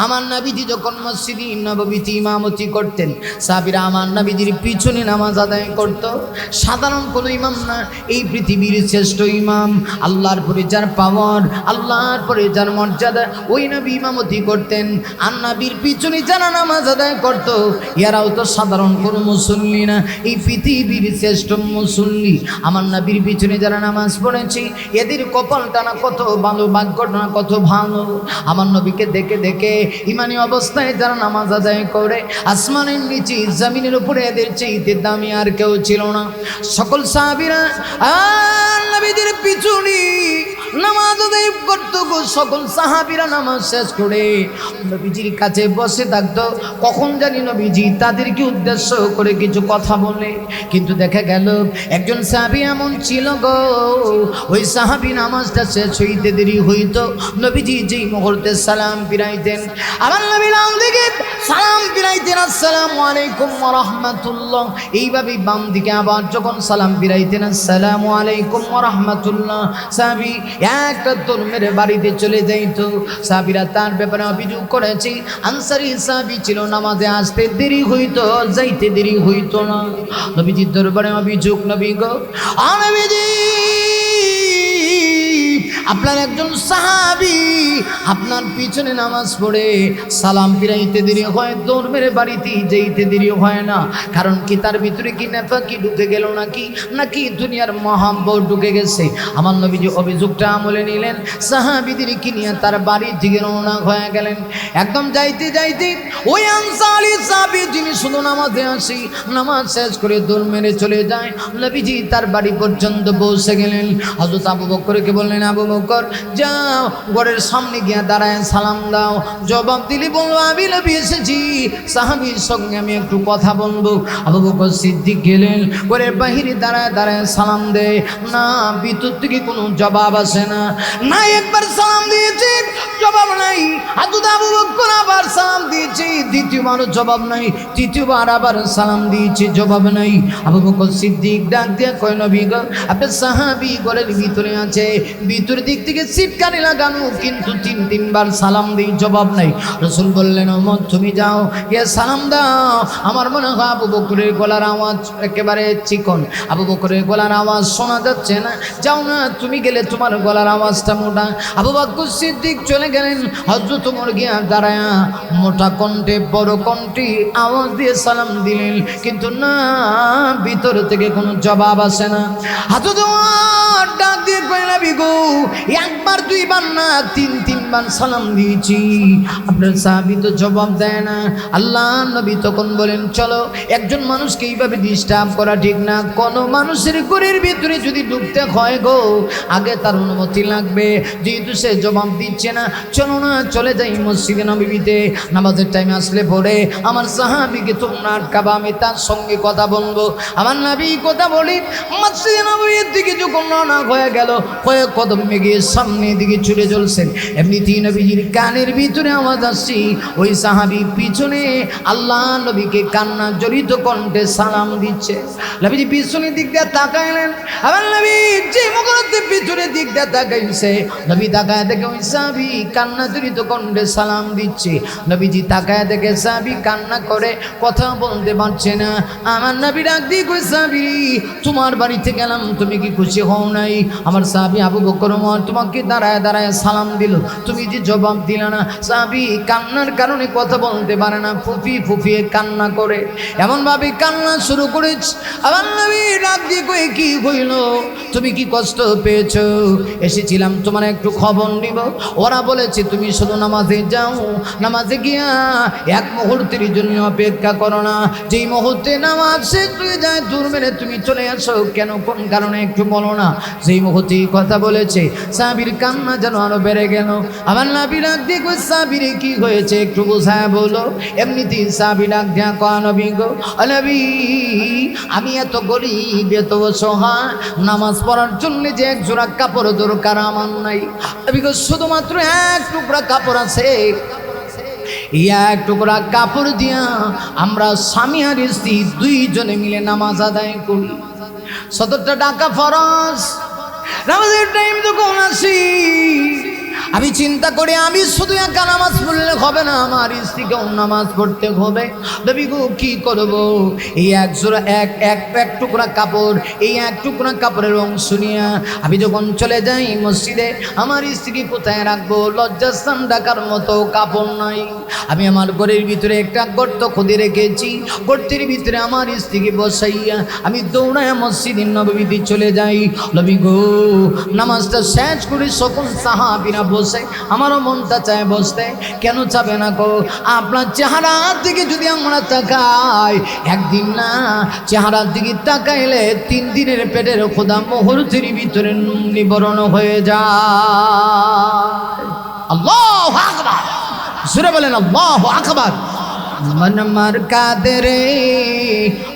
আমার নবীজি যখন মসজিদে নববীতে ইমামতি করতেন, সাহাবীরা আমার নবীজির পিছনে নামাজ আদায় করত। সাধারণ কোনো ইমাম না, এই পৃথিবীর শ্রেষ্ঠ ইমাম, আল্লাহর পরে যার পাওয়ার, আল্লাহর পরে যার মর্যাদা, ওই নবী ইমামতি করতেন। আর নবীর পিছনে যারা নামাজ আদায় করত, এরাও তো সাধারণ কোনো মুসল্লি না, এই পৃথিবীর শ্রেষ্ঠ মুসল্লি। আমার নবীর পিছনে যারা নামাজ পড়েছে, এদের কপালটা না কত ভালো, ভাগ্যটা না কত ভালো। আমার নবীকে দেখে দেখে ইমানি অবস্থায় যারা নামাজ আদায় করে, আসমানের নিচে জমিনের উপরে এদের চাইতে দামি আর কেউ ছিল না। সকল সাহাবীরা আর নবীদের পিছনে নামাজ আদায় করত গো। সকল সাহাবীরা নামাজ শেষ করে নবীজির কাছে বসে থাকতো, কখন জানি নবীজি তাদেরকে উদ্দেশ্য করে কিছু কথা বলে। কিন্তু দেখা গেল একজন সাহাবী এমন ছিল গো, ওই সাহাবী নামাজটা শেষ হইতে দেরি হইতো, নবীজি যেই মুহূর্তে সালাম ফিরাইতেন, আমার নবী নাম দিকে সালাম ফিরাইতেন, আসসালামু আলাইকুম ওয়া রাহমাতুল্লাহ। এইভাবে বাম দিকে আবার যখন সালাম ফিরাইতেন, আসসালামু আলাইকুম ওয়া রাহমাতুল্লাহ, সাহাবী একটা দৌড় মেরে বাড়িতে চলে যাইতো। সাহাবীরা তার ব্যাপারে অভিযোগ করেছে, আনসারী সাহাবী ছিল, নামাজে আসতে দেরি হইতো, যাইতে দেরি হইতো না। নবীজির দরবারে অভিযোগ, নবী গো, নবীজি আপনার একজন সাহাবী আপনার পিছনে নামাজ পড়ে সালাম ফিরাইতে দেরি হয়, দৌড় মেরে বাড়িতে যেতে দেরি হয় না, কারণ কি তার ভিতরে কি নেফাকি ঢুকে গেল নাকি দুনিয়ার মহাব্বত ঢুকে গেছে? আমার নবীজি অভিযোগটা আমলে নিলেন, সাহাবীদেরকে নিয়ে তার বাড়ি থেকে রওনা হয়ে গেলেন। একদম যাইতে যাইতে ওই আনসারী সাহাবী যিনি শুধু নামাজে আসি, নামাজ শেষ করে দৌড় মেরে চলে যায়, নবীজি তার বাড়ি পর্যন্ত পৌঁছে গেলেন। হযরত আবু বকরকে বললেন, আবু বকর যাও ঘরের সামনে গিয়ে দাঁড়ায় সালাম দাও। জবাব দিলি বলবো, আমি নবী এসেছি, সাহাবীর সঙ্গে আমি একটু কথা বলবো। আবু বকর সিদ্দিক গেলেন, ঘরের বাহিরে দাঁড়ায় দাঁড়ায় সালাম দেয়, না ভিতর থেকে কোনো জবাব আসে না। না একবার সালাম দিয়েছি, জবাব নাই। হযরত আবু বকর আবার সালাম দিয়েছি, দ্বিতীয়বার জবাব নাই। তৃতীয়বার আবার সালাম দিয়েছি, জবাব নাই। আবু বকর সিদ্দিক ডাক দিয়ে কয়, নবী গো, আপনার সাহাবী ঘরের ভিতরে আছে, ভিতর দিক থেকে সিটকানি লাগানো, কিন্তু তিনবার সালাম দিই, জবাব নাই। রাসূল বললেন, ওমর তুমি যাও, গিয়ে সালাম দাও। আমার মনে হয় আবু বকরের গলার আওয়াজ একেবারে চিকন, আবু বকরের গলার আওয়াজ শোনা যাচ্ছে না, যাও না তুমি গেলে তোমার গলার আওয়াজটা মোটা। আবু বকর সিদ্দিক চলে গেলেন, হযরত ওমর গিয়া দাঁড়ায়া মোটা কণ্ঠে বড় কণ্ঠে আওয়াজ দিয়ে সালাম দিলেন, কিন্তু না ভিতর থেকে কোনো জবাব আসে না। হযরত ওমর ডাক দিয়ে কইলা, বিগো একবার দুইবার না তিনবার সালাম দিয়েছি, আপনার সাহাবী তো জবাব দেয় না। আল্লাহ নবী তখন বলেন, চলো, একজন মানুষকে এইভাবে ডিস্টার্ব করা ঠিক না। কোনো মানুষের ঘরের ভিতরে যদি ঢুকতে হয় গো, আগে তার অনুমতি লাগবে, যেহেতু সে জবাব দিচ্ছে না, চলো না চলে যাই মসজিদে নববীতে, নামাজের টাইম আসলে পরে আমার সাহাবীকে তোমরা আটকাবা, আমি তার সঙ্গে কথা বলবো। আমার নবী কথা বলি মসজিদে নববীর দিকে যখন রওনা হয়ে গেল, কয়েক কদম এগিয়ে সামনের দিকে ছুটে চলছেন, এমনিতেই নবীজির কানের ভিতরে আওয়াজ আসছে, ওই সাহাবী পিছনে আল্লাহ নবীকে কান্না জড়িত কণ্ঠে সালাম দিচ্ছে। নবীজি পিছনের দিক দিয়ে তাকাইলেন, আবার নবী যে মুহূর্তে পিছনের দিক দিয়ে তাকাইছে, নবী তাকায় দেখে ওই সাহাবী কান্না জড়িত কণ্ঠে সালাম দিচ্ছে। নবীজি তাকায় দেখে সাহাবী কান্না করে কথা বলতে পারছে না। আমার নবী ডাক দিয়ে কই, সাহাবী তোমার বাড়িতে গেলাম, তুমি কি খুশি হও নাই? আমার সাহাবী আবু বকর ওমর তোমাকে দাঁড়ায় দাঁড়ায় সালাম দিল, তুমি যে জবাব দিলে না। সাহাবী কান্নার কারণে কথা বলতে পারে না, ফুফিয়ে কান্না করে, এমনভাবে কান্না শুরু করেছে। আমার নবী ডাক দিয়ে কই, কি হইল, তুমি কি কষ্ট পেয়েছো? এসেছিলাম তোমার একটু খবর নিব। ওরা বলেছে তুমি শুধু নামাজে যাও, নামাজে গিয়া এক মুহূর্তের জন্য অপেক্ষা করো না, যেই মুহূর্তে নামাজ শেষ হয়ে যায় দূর মেরে তুমি চলে আসো, কেন কোন কারণে একটু বলো না। যেই মুহূর্তে কথা বলেছে, সাহাবীর কান্না যেন আরো বেড়ে গেল। আমার নবী ডাক দিয়ে কই, সাহাবীর কি হয়েছে একটু বোঝায় বলো। এমনিতেই সাহাবী ডাক দিয়া কয়, নবী গো, নবী আমি এত গরিব, এত অসহায়, নামাজ পড়ার জন্য যে এক জোড়া কাপড় দরকার আমার নাই। নবী গো, শুধুমাত্র এক টুকরা কাপড় আছে, এক টুকরা কাপড় দিয়া আমরা স্বামী আর স্ত্রী দুইজনে মিলে নামাজ আদায় করি। 70টা টাকা ফরজ, নামাজের টাইম যখন আসি আমি চিন্তা করি আমি শুধু একা নামাজ পড়লে হবে না, আমার স্ত্রীকেও নামাজ পড়তে হবে। নবী গো কি করব? এই এক জোড়া এক টুকরা কাপড়, এই এক টুকরা কাপড়ের অংশ নিয়ে আমি যখন চলে যাই মসজিদে, আমার স্ত্রীকে কোথায় রাখবো? লজ্জাস্থান ঢাকার মতো কাপড় নাই। আমি আমার ঘরের ভিতরে একটা গর্ত খুঁজে রেখেছি, গর্তের ভিতরে আমার স্ত্রীকে বসাইয়া আমি দৌড়ায় মসজিদে নববীতে চলে যাই। নবী গো নামাজটা শেষ করে সকল সাহাবীরা বসে, আমারও মনটা চায় বসতে। কেন চাবে না গো? আপনার চেহারার দিকে যদি আমরা তাকাই, একদিন না চেহারার দিকে তাকাইলে 3 দিনের পেটের খোদা মুহূর্তের ভিতরে নিবরণ হয়ে যায়। আল্লাহু আকবার, জোরে বলেন আল্লাহু আকবার। मन मर कादरे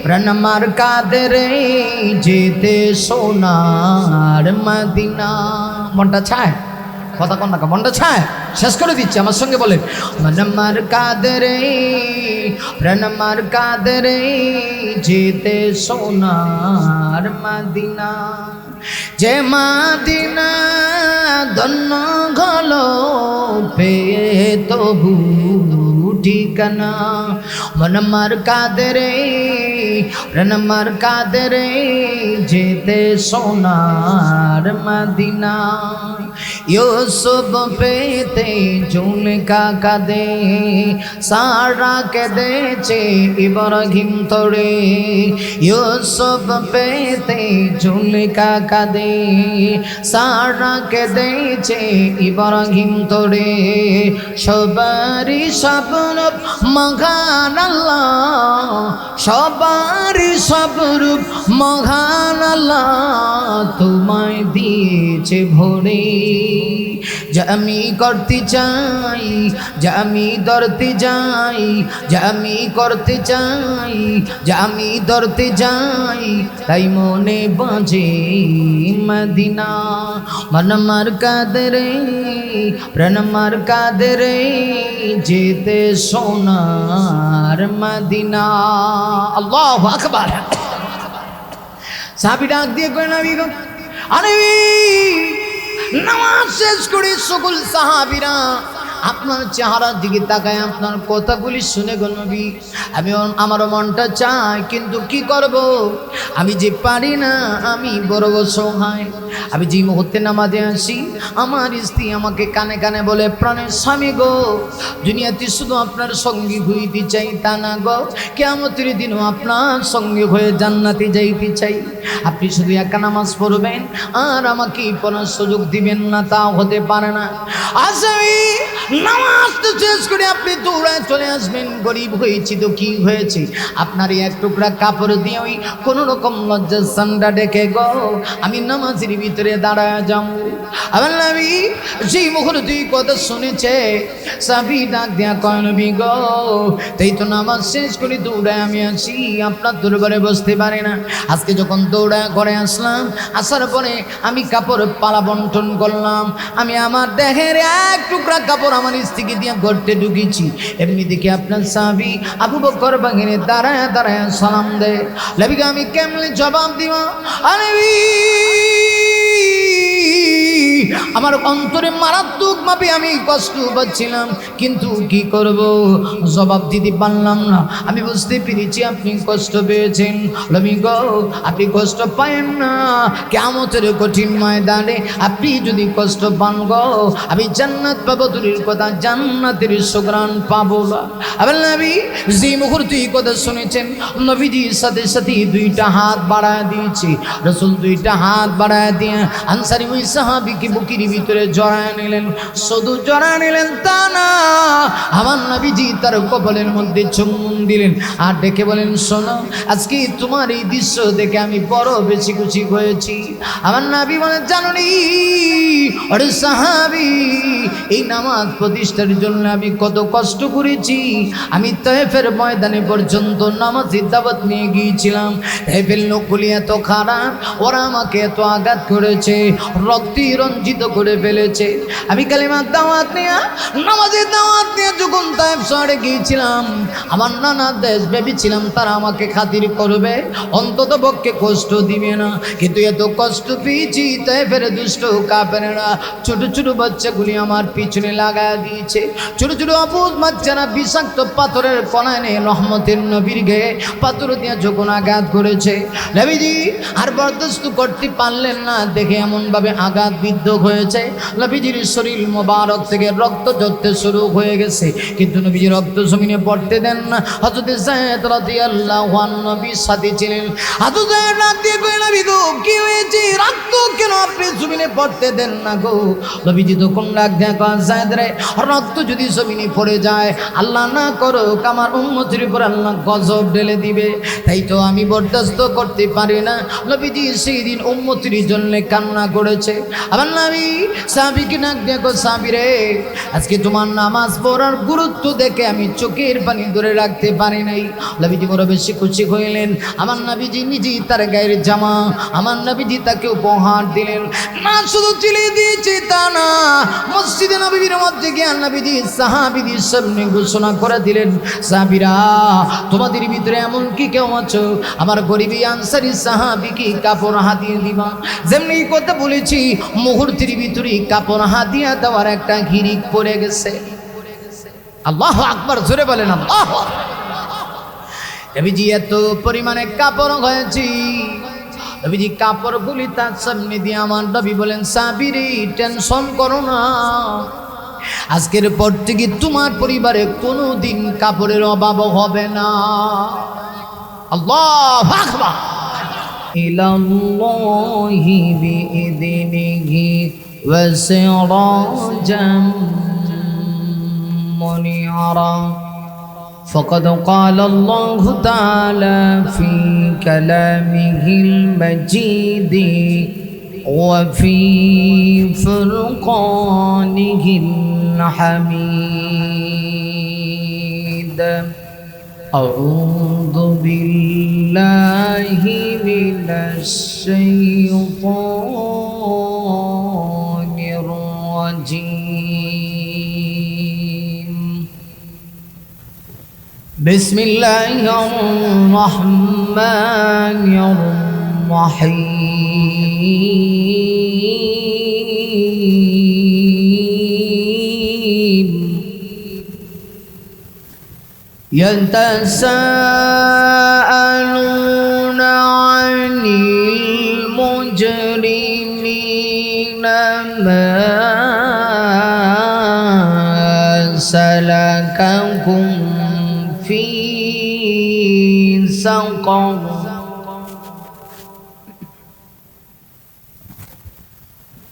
प्रण मर कादरे जेते सोनार मदिना। মনটা চায়, কথা কোন না, মনটা চায়। শেষ করে দিচ্ছি, আমার সঙ্গে বলেন मन मर कादरे प्रण मर कादरे जेते सोनार मदिना। যে মদিনা ধন্য গলো পেয়ে তবু ঠিকানা। মন মার কাদরে প্রাণ মার কাদরে যেতে সোনার মদিনা। ইউসুফ পেতে জুলকা কাঁদে, সারা কেঁদেছে ইব্রাহিম তোরে। ইউসুফ পেতে জুলকা কাঁদে, সারা কেঁদেছে ইব্রাহিম তোরে। সবারই সবরূপ মহান আল্লাহ, সবারই সবরূপ মহান আল্লাহ তোমায় দিয়েছে ভরে। যা আমি করতে চাই, যা আমি ধরতে যাই, যা আমি করতে চাই, যা আমি ধরতে যাই, তাই মনে বাজে মদিনা। মন মার কাদরে প্রাণ মার কাদরে যেতে সোনার মদিনা। আল্লাহু আকবার। সাহাবী ডাক দিয়ে কই নবী গো, আরে নামাজ শেষ করে সকল সাহাবীরা আপনার চেহারার দিকে তাকায়, আপনার কথাগুলি শুনে গো নবী আমি আমারও মনটা চায়, কিন্তু কি করব? আমি যে পারি না, আমি বড় অসহায়। আমি যে মুহূর্তে নামাজে আসি, আমার স্ত্রী আমাকে কানে কানে বলে, প্রাণের স্বামী গো, দুনিয়াতে শুধু আপনার সঙ্গী হইতে চাই তা না গো, কিয়ামতের দিনও আপনার সঙ্গে হয়ে জান্নাতে যাইতে চাই। আপনি শুধু একা নামাজ পড়বেন আর আমাকে পড়ার সুযোগ দিবেন না, তা হতে পারে না। আজ আমি নামাজটা শেষ করে আপনি দৌড়ায় চলে আসবেন, গরিব হয়েছি তো কি হয়েছে, আপনার এক টুকরা কাপড় দিয়ে ওই কোনো রকম লজ্জাস্থানটা ডেকে গো আমি নামাজের ভিতরে দাঁড়ায় যাও। আমার নবী সেই মুহূর্তে কথা শুনেছে, সাহাবী ডাক দেয়া কয় নবী গো, তাই তো নামাজ শেষ করে দৌড়ায় আমি আসি, আপনার দরবারে বসতে পারি না। আজকে যখন দৌড়ায় ঘরে আসলাম, আসার পরে আমি কাপড় পালা বন্টন করলাম, আমি আমার দেহের এক টুকরা কাপড় আমার স্ত্রীকে দিয়ে গর্তে ঢুকেছি। এমনি দেখি আপনার সাহাবী আবু বকর বাহিনী দাঁড়ায় দাঁড়ায় সালাম দেয়। নবীকে আমি কেমনে জবাব দিব? আরে আমার অন্তরে মারাত্মক ভাবে আমি কষ্ট পাচ্ছিলাম, কিন্তু কি করব, জবাব দিতে পারলাম না। আমি বুঝতে পেরেছি আপনি কষ্ট পেয়েছেন। নবী গো আপনি কষ্ট পায়েন না, কিয়ামতের কঠিন ময়দানে আপনি যদি কষ্ট পান গো, আমি জান্নাত পাবো দূরের কথা, জান্নাতের সুঘ্রাণ পাবো না। আবার নবী যে মুহূর্তে কথা শুনেছেন, নবীজির সাথে সাথে 2টা হাত বাড়ায় দিয়েছে। রাসূল 2টা হাত বাড়ায় দিয়ে আনসারী ওই সাহাবীকে বুকের ভিতরে জড়ায় নিলেন। শুধু জড়ায় নিলেন তা না, আমার নবীজি তার কপালের মধ্যে চুম্বন দিলেন আর ডেকে বলেন, শোনো আজকে তোমার এই দৃশ্য দেখে আমি বড় বেশি খুশি হয়েছি। আমার নবী বলেন, জানো নি আরে সাহাবী, এই নামাজ প্রতিষ্ঠার জন্য আমি কত কষ্ট করেছি। আমি তায়েফের ময়দানে পর্যন্ত নামাজের দাওয়াত নিয়ে গিয়েছিলাম। তায়েফের লোকগুলি এত খারাপ, ওরা আমাকে এত আঘাত করেছে, রক্তে রঞ্জিত করে ফেলেছে। আমি কালিমার দাওয়াত নিয়ে, নামাজের দাওয়াত নিয়ে যখন তায়েফ শহরে গিয়েছিলাম, আমার নানা দেশ ভেবেছিলাম তারা আমাকে খাতির করবে, অন্তত পক্ষে কষ্ট দিবে না, কিন্তু এত কষ্ট পেয়েছি তায়েফের দুষ্ট কাফেরেরা। ছোট ছোট বাচ্চাগুলি আমার পিছনে লাগায় দিয়েছে, ছোট ছোট অবুঝ বাচ্চারা বিষাক্ত পাথরের কণা এনে রহমতের নবীর গায়ে পাথর দিয়ে যখন আঘাত করেছে, নবীজি আর বরদাস্ত করতে পারলেন না, দেখে এমনভাবে আঘাত বিদ্ধ হয়েছে নবীজির শরীর মোবারক থেকে রক্ত ঝরতে শুরু হয়ে গেছে, কিন্তু নবীজি রক্ত জমিনে পড়তে দেন না। হযরত যায়েদ রাদিয়াল্লাহু আনহু নবীর সাথে ছিলেন। হযরত যায়েদ রাত দিয়ে কই, নবী গো কি হয়েছে, রক্ত কেন আপনি জমিনে পড়তে দেন না গো? নবীজি তখন ডাক দেয়া কয়, যায়েদ রে, রক্ত যদি জমিনে পড়ে যায়, আল্লাহ না করুক আমার উম্মতের উপর আল্লাহ গজব ঢেলে দিবে, তাই তো আমি বরদাস্ত করতে পারি না। নবীজি সেই দিন উম্মতের জন্য কান্না করেছে। আমার নবী সাহাবীকে ডাক দেয়া কয়, সাহাবী রে, আজকে তোমার নামাজ পড়ার গুরুত্ব দেখে আমি চোখের পানি ধরে রাখতে পারি নাই। নবীজি বড় বেশি খুশি হইলেন। আমার নবীজি নিজেই তার গায়ের জামা আমার নবীজি তাকে উপহার দিলেন। না শুধু চিলে দিয়েছে তা না, মসজিদে নববীর মধ্যে গিয়ে নবীজি সাহাবীদের সামনে ঘোষণা করে দিলেন, সাহাবীরা তোমাদের ভিতরে এমন কি কেউ আছো আমার গরিবী আনসারী সাহাবীকে কাপড় হাতিয়ে দিবা? যেমনি কথা বলেছি মুহূর্তের ভিতরে কাপড় হাতিয়া দেওয়ার একটা হিড়িক পড়ে গেছে। আল্লাহু আকবার, জোরে বলেন আল্লাহু আকবার। নবীজি এত পরিমাণে কাপড় হয়েছি, নবীজি কাপড়গুলি তার সামনে দিয়ে আমার নবী বলেন, সাহাবীরে টেনশন করো না, আজকের পর থেকে তোমার পরিবারে কোনোদিন কাপড়ের অভাব হবে না। আল্লাহু আকবার। ইলাল্লাহি বিইذনিহি ওয়া সিরাজাম মুনিরা فقد قال الله تعالى في كلامه المجيد وفي فرقانه الحميد أعوذ بالله من الشيطان الرجيم بسم الله الرحمن الرحيم يتساءلون عن المجرمين ما سلككم في سقر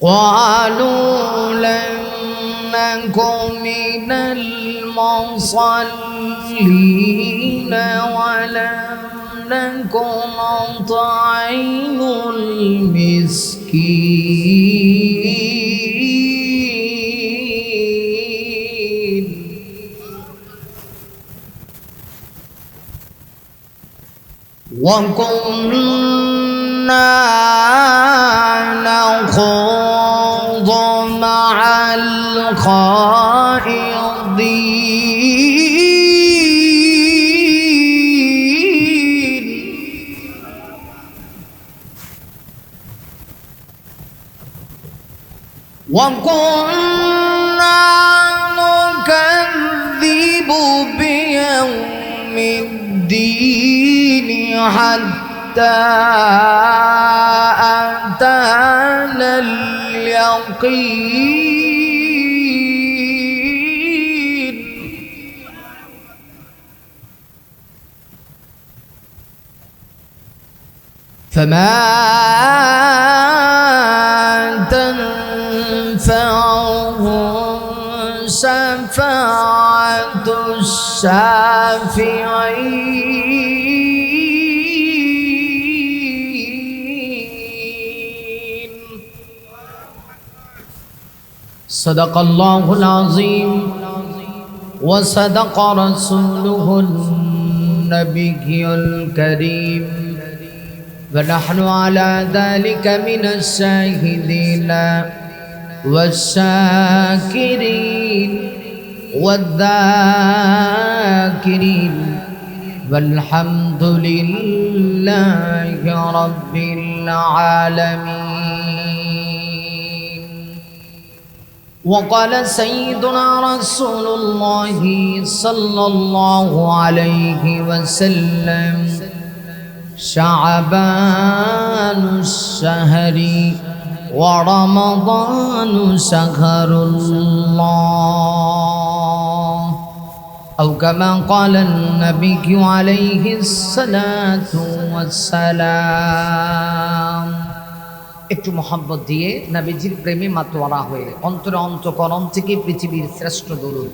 قالوا لم نكن من المصلين ولم نكن نطعم المسكين وكنا نخوض مع الخائضين وكنا نكذب بيوم الدين حتى أتانا اليقين فما تنفعهم شفاعة الشافعين صدق الله العظيم وصدق رسوله النبي الكريم ونحن على ذلك من الشاهدين والشاكرين والذاكرين والحمد لله رب العالمين. وقال سيدنا رسول الله صلى الله عليه وسلم شعبان الشهر ورمضان شهر الله أو كما قال النبي عليه الصلاة والسلام. একটু মহব্বত দিয়ে নবীজির প্রেমে মাতোয়ারা হয়ে অন্তরে অন্তঃকরণ থেকে পৃথিবীর শ্রেষ্ঠ দরুদ,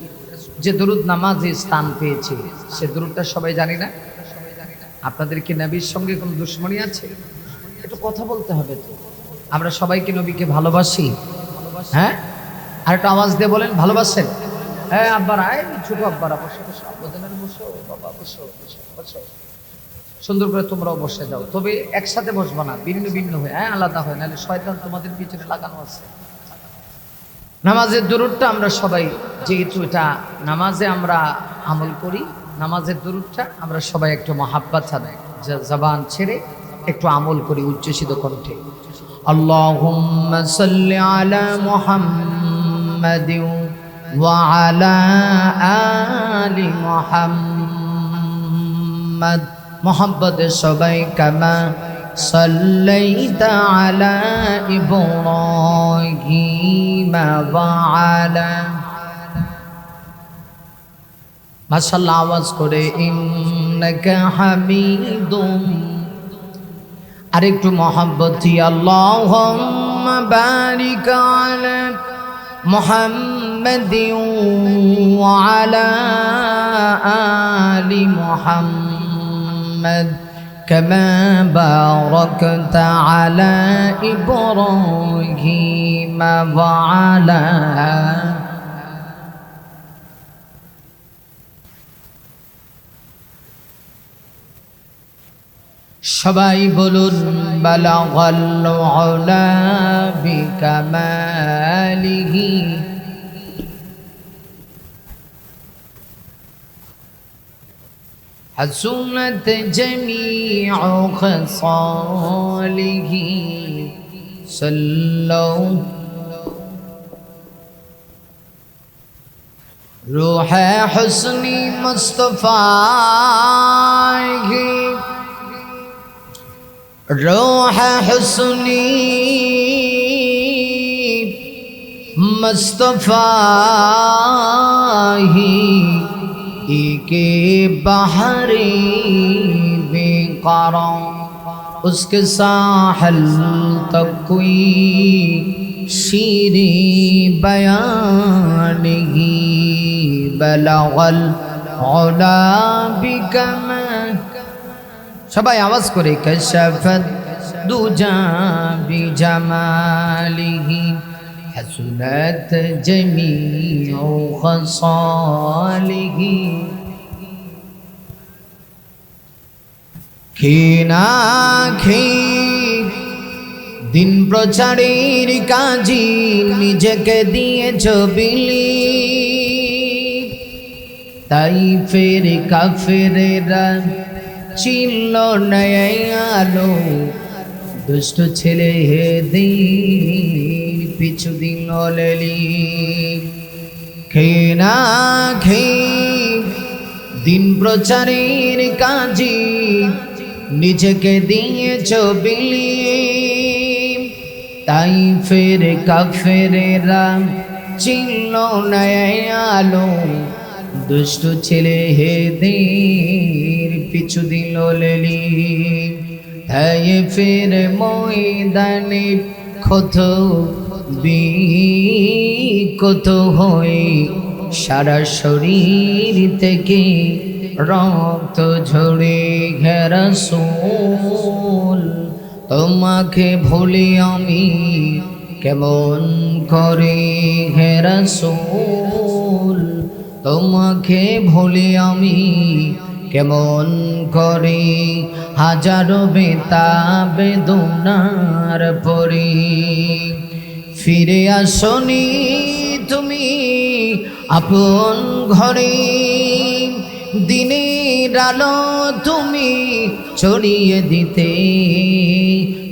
যে দরুদ নামাজে স্থান পেয়েছে, সে দরুদটা সবাই জানি না? আপনাদের কি নবীর সঙ্গে কোনো দুশ্মনী আছে? একটু কথা বলতে হবে তো। আমরা সবাইকে নবীকে ভালোবাসি, হ্যাঁ? আর একটু আওয়াজ দিয়ে বলেন ভালোবাসেন? হ্যাঁ আব্বারা, এই ছোট আব্বারা বসে বসে, আব্বাজানের বসো, বাবা বসো বসো বসো, সুন্দর করে তোমরাও বসে যাও, তবে একসাথে বসবো না, ভিন্ন ভিন্ন হয়ে, হ্যাঁ আলাদা হয়, নাহলে শয়তান তোমাদের পিছনে লাগানো আছে। নামাজের দরুদটা আমরা সবাই, যেহেতু এটা নামাজে আমরা আমল করি, নামাজের দরুদটা আমরা সবাই একটু মহাব্বত ছাড়া জবান ছেড়ে একটু আমল করি উচ্চসিত কণ্ঠে। আল্লাহুম্মা সাল্লি আলা মুহাম্মাদিন ওয়া আলা আলি মুহাম্মাদ। মোহাম্মদ সবাই কামা সাল্লাইতা আলা ইব্রাহিম ওয়া আলা, মাশাআল্লাহ আওয়াজ করে, ইন্নাকা হামিদুম। আরেকটু মোহাব্বতি, আল্লাহুম্মা বারিক আলা মুহাম্মাদিন ওয়া আলা আলি মুহাম্মাদ কামা বারাকতা আলা ইব্রাহিম ওয়া আলা। সবাই বলুন বালাগাল উলা বিকামালিহি হাসুনাত জামিউ খাসালিহি সাল্লাউ রূহে হুসনি মুস্তাফাহি روح حسنی مصطفی ایک بحر بے قرار، اس کے ساحل تک کوئی شیر بیان ہی بلغ العلا بکمال। সবাই আওয়াজ করে, কাশাফাত দুজা বিজামালিহি হাসুনাত জামিউ খাসালিহি। খেনা খেয়ে দিন প্রচারের কাজী নিজেকে দিয়েছ বিলি, তাই ফের কাফেরেরা চিল্ল নয়ালো, দুষ্ট ছেলে হে দিন পিছু দিন লেলি। খেয়ে না খেয়ে দিন প্রচারের কাজী নিজেকে দিয়েছ বিলি, তাই ফের কাফেরেরা চিল্ল নয়ালো, দুষ্ট ছেলে হে দিন পিছু দিল লেলি। হ্যাঁ ফের ময়দানে ক্ষত বিক্ষত হয়ে সারা শরীর থেকে রক্ত ঝরে। হে রাসূল তোমাকে ভুলি আমি কেমন করে, হে রাসূল তোমাকে ভুলি আমি কেমন করে, হাজারো বেতা বেদনার পরে ফিরে আসনি তুমি আপন ঘরে, দিনের আলো তুমি ছড়িয়ে দিতে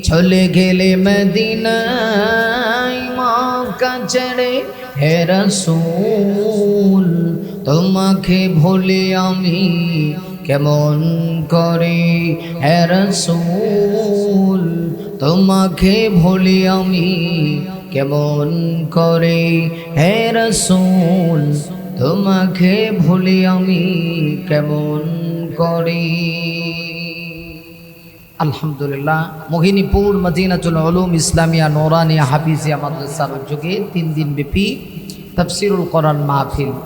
চলে গেলে মদিনায় মক্কা ছেড়ে হে রাসূল, তোমাকে ভুলে আমি কেমন করে হে রাসূল, তোমাকে ভুলে আমি কেমন করে হে রাসূল, তোমাকে ভুলে আমি কেমন করে। আলহামদুলিল্লাহ, মোহিনীপুর মদিনাতুল উলুম ইসলামিয়া নোরানিয়া হাফিজিয়া মাদ্রাসার উদ্যোগে 3 দিন ব্যাপী তাফসিরুল কোরআন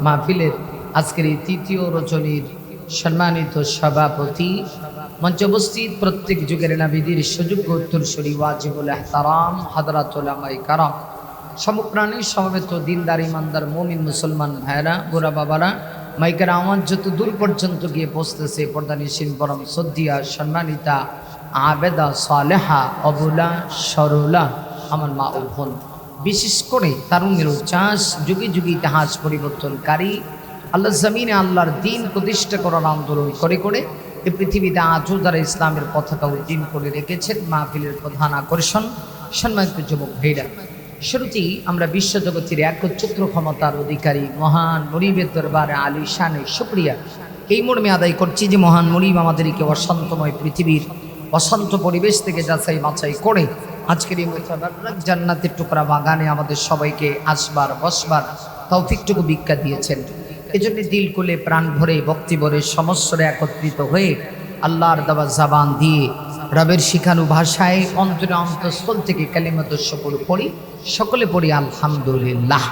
মাহফিলের আজকের এই তৃতীয় রজনীর সম্মানিত সভাপতি, মঞ্চে উপস্থিত প্রত্যেক যুগের নাবিদির সুযোগ্য উত্তরসূরি ওয়াজিবুল ইহতারাম হযরত উলামায়ে কারাম, সমপ্রাণী সমবেত দিনদার ইমানদার মুমিন মুসলমান ভাইরা, বুড়া বাবারা, মাইকের আওয়াজ যত দূর পর্যন্ত গিয়ে পৌঁছতেছে, পর্দানিসীন পরম সদ্দিয়া সম্মানিতা আবেদা সালেহা অবুলা সরলা আমার মা ও বোন, বিশেষ করে তারুণ্যের উচ্ছ্বাস, যুগে যুগে ইতিহাস পরিবর্তনকারী আল্লাহ জমিনে আল্লাহর দিন প্রতিষ্ঠা করার আন্দোলন করে করে এই পৃথিবীতে আজও যারা ইসলামের পতাকা উড্ডীন করে রেখেছেন, মাহফিলের প্রধান আকর্ষণ সম্মানিত যুবক ভাইরা। শুরুতেই আমরা বিশ্বজগতের একচ্ছত্র ক্ষমতার অধিকারী মহান মুরিবের দরবারে আলী শানে শুকরিয়া এই মর্মে আদায় করছি যে মহান মুরিব আমাদেরকে অশান্তময় পৃথিবীর অশান্ত পরিবেশ থেকে যাচাই বাছাই করে আজকের এই জান্নাতের টুকরা বাগানে আমাদের সবাইকে আসবার বসবার তৌফিকটুকু ভিক্ষা দিয়েছেন। এজন্য দিল খুলে প্রাণ ভরে ভক্তি ভরে সমস্বরে একত্রিত হয়ে আল্লাহর দেওয়া জবান দিয়ে রবের শিখানু ভাষায় অন্তরে অন্তঃস্থল থেকে কালিমাত শুকর পড়ি, সকলে পড়ি আলহামদুলিল্লাহ।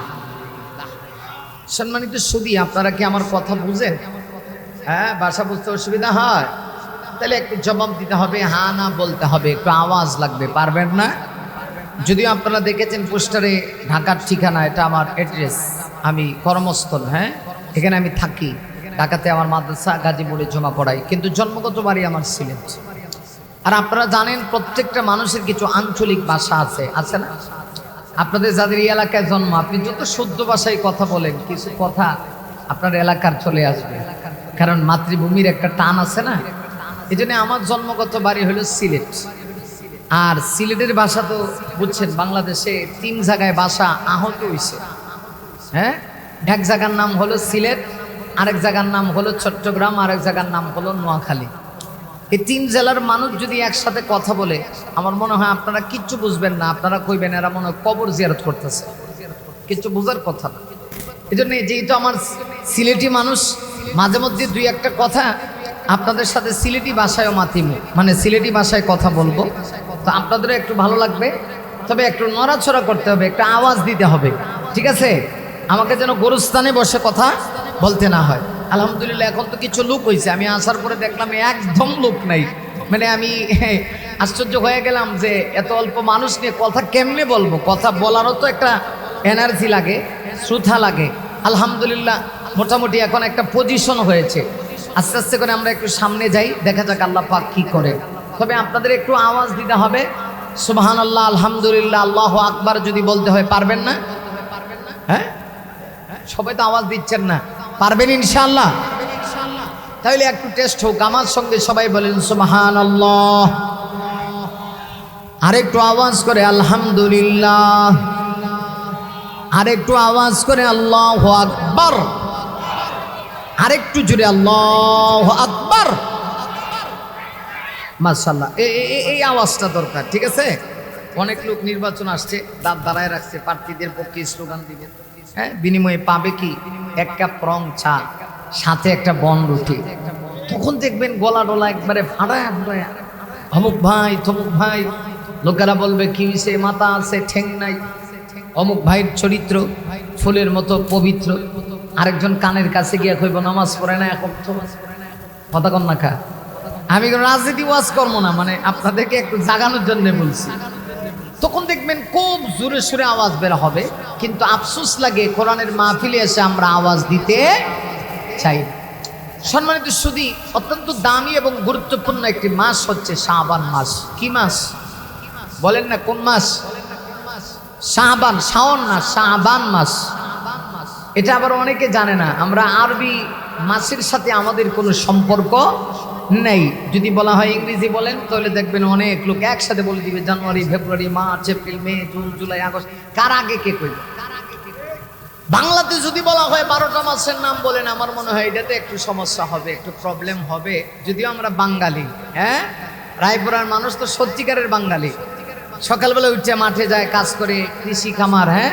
সম্মানিত সুধী, আপনারা কি আমার কথা বুঝেন? হ্যাঁ, ভাষা বুঝতে অসুবিধা হয়? তাহলে একটু জবাব দিতে হবে, হ্যাঁ না বলতে হবে, একটু আওয়াজ লাগবে। পারবেন না? যদিও আপনারা দেখেছেন পোস্টারে ঢাকার ঠিকানা, এটা আমার অ্যাড্রেস, আমি কর্মস্থল, হ্যাঁ এখানে আমি থাকি। ঢাকাতে আমার মাদ্রাসা, গাজীপুরে জমা পড়াই, কিন্তু জন্মগত বাড়ি আমার সিলেট। আর আপনারা জানেন প্রত্যেকটা মানুষের কিছু আঞ্চলিক ভাষা আছে, আছে না? আপনাদের যাদের এই এলাকায় জন্ম, আপনি যত শুদ্ধ ভাষায় কথা বলেন, কিছু কথা আপনার এলাকার চলে আসবে, কারণ মাতৃভূমির একটা টান আছে না। এই জন্য আমার জন্মগত বাড়ি হলো সিলেট। আর সিলেটের ভাষা তো বুঝছেন, বাংলাদেশে 3 জায়গায় ভাষা আহত হয়েছে। হ্যাঁ, এক জায়গার নাম হলো সিলেট, আরেক জায়গার নাম হলো চট্টগ্রাম, আরেক জায়গার নাম হলো নোয়াখালী। এই 3 জেলার মানুষ যদি একসাথে কথা বলে, আমার মনে হয় আপনারা কিচ্ছু বুঝবেন না। আপনারা কইবেন এরা মনে হয় কবর জিয়ারত করতেছে, কিচ্ছু বোঝার কথা না। এই জন্য যেহেতু আমার সিলেটি মানুষ, মাঝে মধ্যে 2-1টা কথা আপনাদের সাথে সিলেটি ভাষায়ও মাতিমু, মানে সিলেটি ভাষায় কথা বলবো, তো আপনাদেরও একটু ভালো লাগবে। তবে একটু নড়াচড়া করতে হবে, একটা আওয়াজ দিতে হবে, ঠিক আছে? আমাকে যেন গোরস্থানে বসে কথা বলতে না হয়। আলহামদুলিল্লাহ, এখন তো কিছু লোক হয়েছে, আমি আসার পরে দেখলাম একদম লোক নাই। মানে আমি আশ্চর্য হয়ে গেলাম যে এত অল্প মানুষ নিয়ে কথা কেমনে বলবো। কথা বলারও তো একটা এনার্জি লাগে, শ্রুতা লাগে। আলহামদুলিল্লাহ, মোটামুটি এখন একটা পজিশন হয়েছে। আস্তে আস্তে করে আমরা একটু সামনে যাই, দেখা যাক আল্লাহ পাক কি করে। তবে আপনাদের একটু আওয়াজ দিতে হবে, সুবহানাল্লাহ, আলহামদুলিল্লাহ, আল্লাহু আকবার যদি বলতে হয়। পারবেন না? হ্যাঁ, সবাই তো আওয়াজ দিচ্ছেন না। পারবেন ইনশাআল্লাহ? তাহলে একটু টেস্ট হোক, আমার সঙ্গে সবাই বলেন সুবহানাল্লাহ। আরেকটু আওয়াজ করে আলহামদুলিল্লাহ, আরেকটু আওয়াজ করে আল্লাহু আকবার, আরেকটু জোরে আল্লাহু আকবার। মাশাআল্লাহ, এই আওয়াজটা দরকার, ঠিক আছে? অনেক লোক নির্বাচন আসছে, দাঁত দাঁড়ায় রাখছে, প্রার্থীদের পক্ষে স্লোগান দিবে। হ্যাঁ, বিনিময়ে পাবে কি? 1 কাপ রং চা, সাথে একটা বন রুটি। তখন দেখবেন গলা ডলা একবারে ফাড়ায় ফাড়ায়, অমুক ভাই তমুক ভাই। লোকেরা বলবে কি হইছে, মাথা আছে ঠেং নাই। অমুক ভাইয়ের চরিত্র ফুলের মতো পবিত্র। আরেকজন কানের কাছে গিয়ে কইব নামাজ পড়ে না, এখন তো কথা কন না খা। আমি রাজনীতি ওয়াজ করবো না, মানে আপনাদেরকে একটু জাগানোর জন্য বলছি। তখন দেখবেন খুব জোরে সুরে আওয়াজ বের হবে, কিন্তু আফসোস লাগে কোরআনের মাহফিলে এসে আমরা আওয়াজ দিতে চাই। সম্মানিত সুধী, অত্যন্ত দামি এবং গুরুত্বপূর্ণ একটি মাস হচ্ছে শাবান মাস। কি মাস বলেন না? কোন মাস? শাবান, শাওন না, শাবান মাস। এটা আবার অনেকে জানে না, আমরা আরবি মাসের সাথে আমাদের কোনো সম্পর্ক নেই। যদি বলা হয় ইংরেজি বলেন, তাহলে দেখবেন অনেক লোক একসাথে বলে দিবে জানুয়ারি, ফেব্রুয়ারি, মার্চ, এপ্রিল, মে, জুন, জুলাই, আগস্ট, কার আগে কে কইল। বাংলাতে যদি বলা হয় 12টা মাসের নাম বলেন, আমার মনে হয় এটাতে একটু সমস্যা হবে, একটু প্রবলেম হবে। যদিও আমরা বাঙালি, হ্যাঁ, রায়পুরার মানুষ তো সত্যিকারের বাঙালি। সকালবেলা উঠে মাঠে যায়, কাজ করে, কৃষি খামার, হ্যাঁ।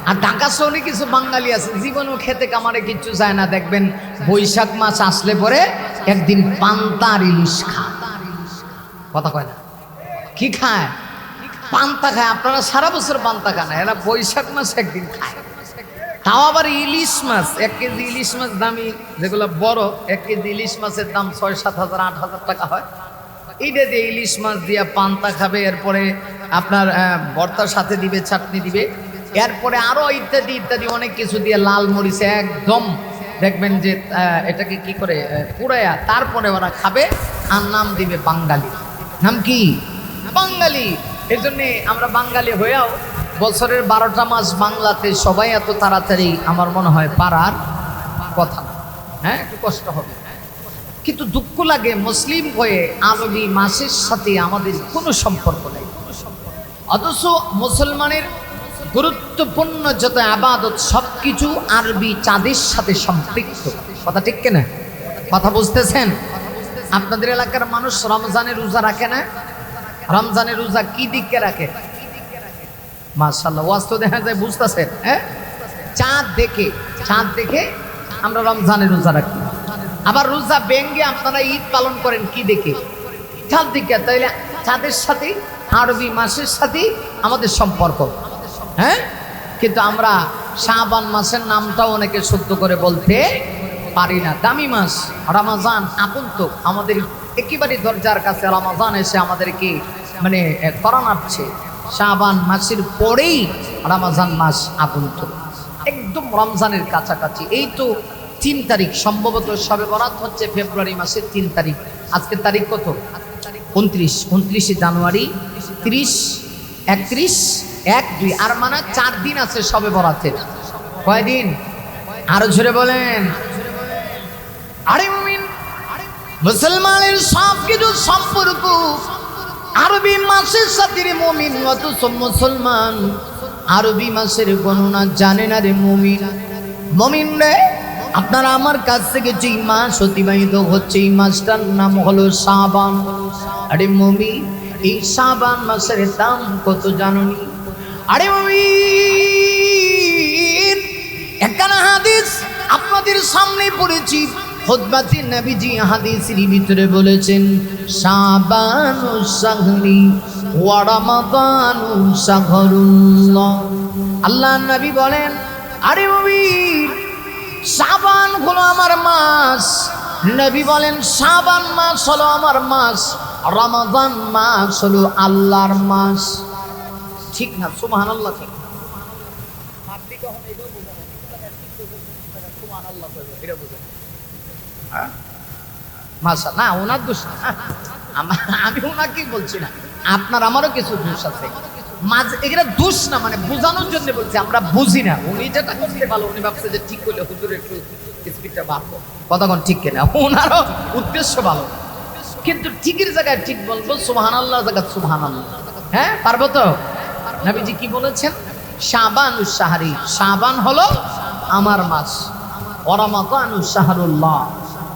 আর ঢাকা শহরে কিছু বাঙালি আছে জীবনও খেতে কামারে কিচ্ছু যায় না, দেখবেন বৈশাখ মাস আসলে পরে একদিন পান্তা আর ইলিশ খায়। কথা কয় না, কি খায়? পান্তা খায়। আপনারা সারা বছর পান্তা খান, এরা বৈশাখ মাস একদিন খায়। তাও আবার ইলিশ মাছ, 1 কেজি ইলিশ মাছ দামি, যেগুলো বড় 1 কেজি ইলিশ মাছের দাম 6-7 হাজার 8 হাজার টাকা হয়। এইটা দিয়ে ইলিশ মাছ দিয়ে পান্তা খাবে, এরপরে আপনার ভর্তার সাথে দিবে, চাটনি দিবে, এরপরে আরো ইত্যাদি ইত্যাদি অনেক কিছু দিয়ে, লাল মরিচে একদম দেখবেন যে এটাকে কি করে পুড়ায়া তারপরে ওরা খাবে, আর নাম দিবে বাঙালি। নাম কি? বাঙালি। এই জন্যে আমরা বাঙালি হয়েও বছরের 12টা মাস বাংলাতে সবাই এত তাড়াতাড়ি আমার মনে হয় পারার কথা না, হ্যাঁ, একটু কষ্ট হবে। কিন্তু দুঃখ লাগে মুসলিম হয়ে আরবি মাসের সাথে আমাদের কোনো সম্পর্ক নেই, অথচ মুসলমানের গুরুত্বপূর্ণ যত আবাদত সব কিছু আরবি চাঁদের সাথে সম্পৃক্ত। কথা ঠিক কিনা? কথা বুঝতেছেন? আপনাদের এলাকার মানুষ রমজানের রোজা রাখে না? রমজানের রোজা কি দিকে রাখে? মাশাআল্লাহ, ওয়াজ তো দেখা যায় বুঝতেছেন, হ্যাঁ। চাঁদ দেখে আমরা রমজানের রোজা রাখি। আবার রোজা ভেঙ্গে আপনারা ঈদ পালন করেন কি দেখে? চাঁদ দেখে। তাইলে চাঁদের সাথে আরবি মাসের সাথে আমাদের সম্পর্ক, হ্যাঁ। কিন্তু আমরা শাবান মাসের নামটাও অনেকে শুদ্ধ করে বলতে পারি না। দামি মাস রমজান, আগন্তুক, আমাদের একেবারে দরজার কাছে রমজান এসে আমাদেরকে মানে করানাচ্ছে। শাবান মাসের পরেই রমজান মাস আগন্তুক, একদম রমজানের কাছাকাছি। এই তো 3 তারিখ, সম্ভবত শবে বরাত হচ্ছে ফেব্রুয়ারি মাসের 3 তারিখ। আজকের তারিখ কত? 29 জানুয়ারি, 30, 31, 1, 2, আর মানে 4 দিন আছে শবে বরাতের। কয়দিন? আরো জোরে বলেন। আরে মুমিন, মুসলমানের সব কিছু সম্পর্ক আরবি মাসের সাথে রে মুমিন। অথচ মুসলমান আরবি মাসের গণনা জানে না রে মুমিন। মুমিন রে, আপনারা আমার কাছ থেকে যে মাস অতিবাহিত হচ্ছে, এই মাসটার নাম হলো শাবান। আরে মুমিন, এই শাবান মাসের দাম কত জানুনি? আরে মুমিন, একখানা হাদিস আপনাদের সামনে পড়েছি, খুতবাতে নবীজি হাদিসের ভিতরে বলেছেন, শাবানু শাহরি ওয়া রমাদানু শাহরুল্লাহ। আল্লাহ নবী বলেন, আরে মুমিন, শাবান হলো আমার মাস। নবী বলেন, শাবান মাস হলো আমার মাস, রমাদান মাস হলো আল্লাহর মাস। ঠিক না? সুবহানাল্লাহ। ঠিক মাসা না, ওনার দোষ না, আমি ওনাকে বলছি না, আপনার আমারও কিছু দোষ আছে। এগুলো দোষ না, মানে বোঝানোর জন্য বলছি, আমরা বুঝি না। উনি যেটা করতে ভালো, উনি ভাবছে যে ঠিক করলে হুজুর একটু স্পিডটা বাড়বো, কতক্ষণ ঠিক কিনা, ওনারও উদ্দেশ্য ভালো, কিন্তু ঠিকের জায়গায় ঠিক বলবো, সুবহানাল্লাহ জায়গায় সুবহানাল্লাহ। হ্যাঁ, পারবো তো? নবীজি কি বলেছেন? শাবানু শাহরি, শাবান হলো আমার মাস, ওয়া রমাদানু শাহরুল্লাহ,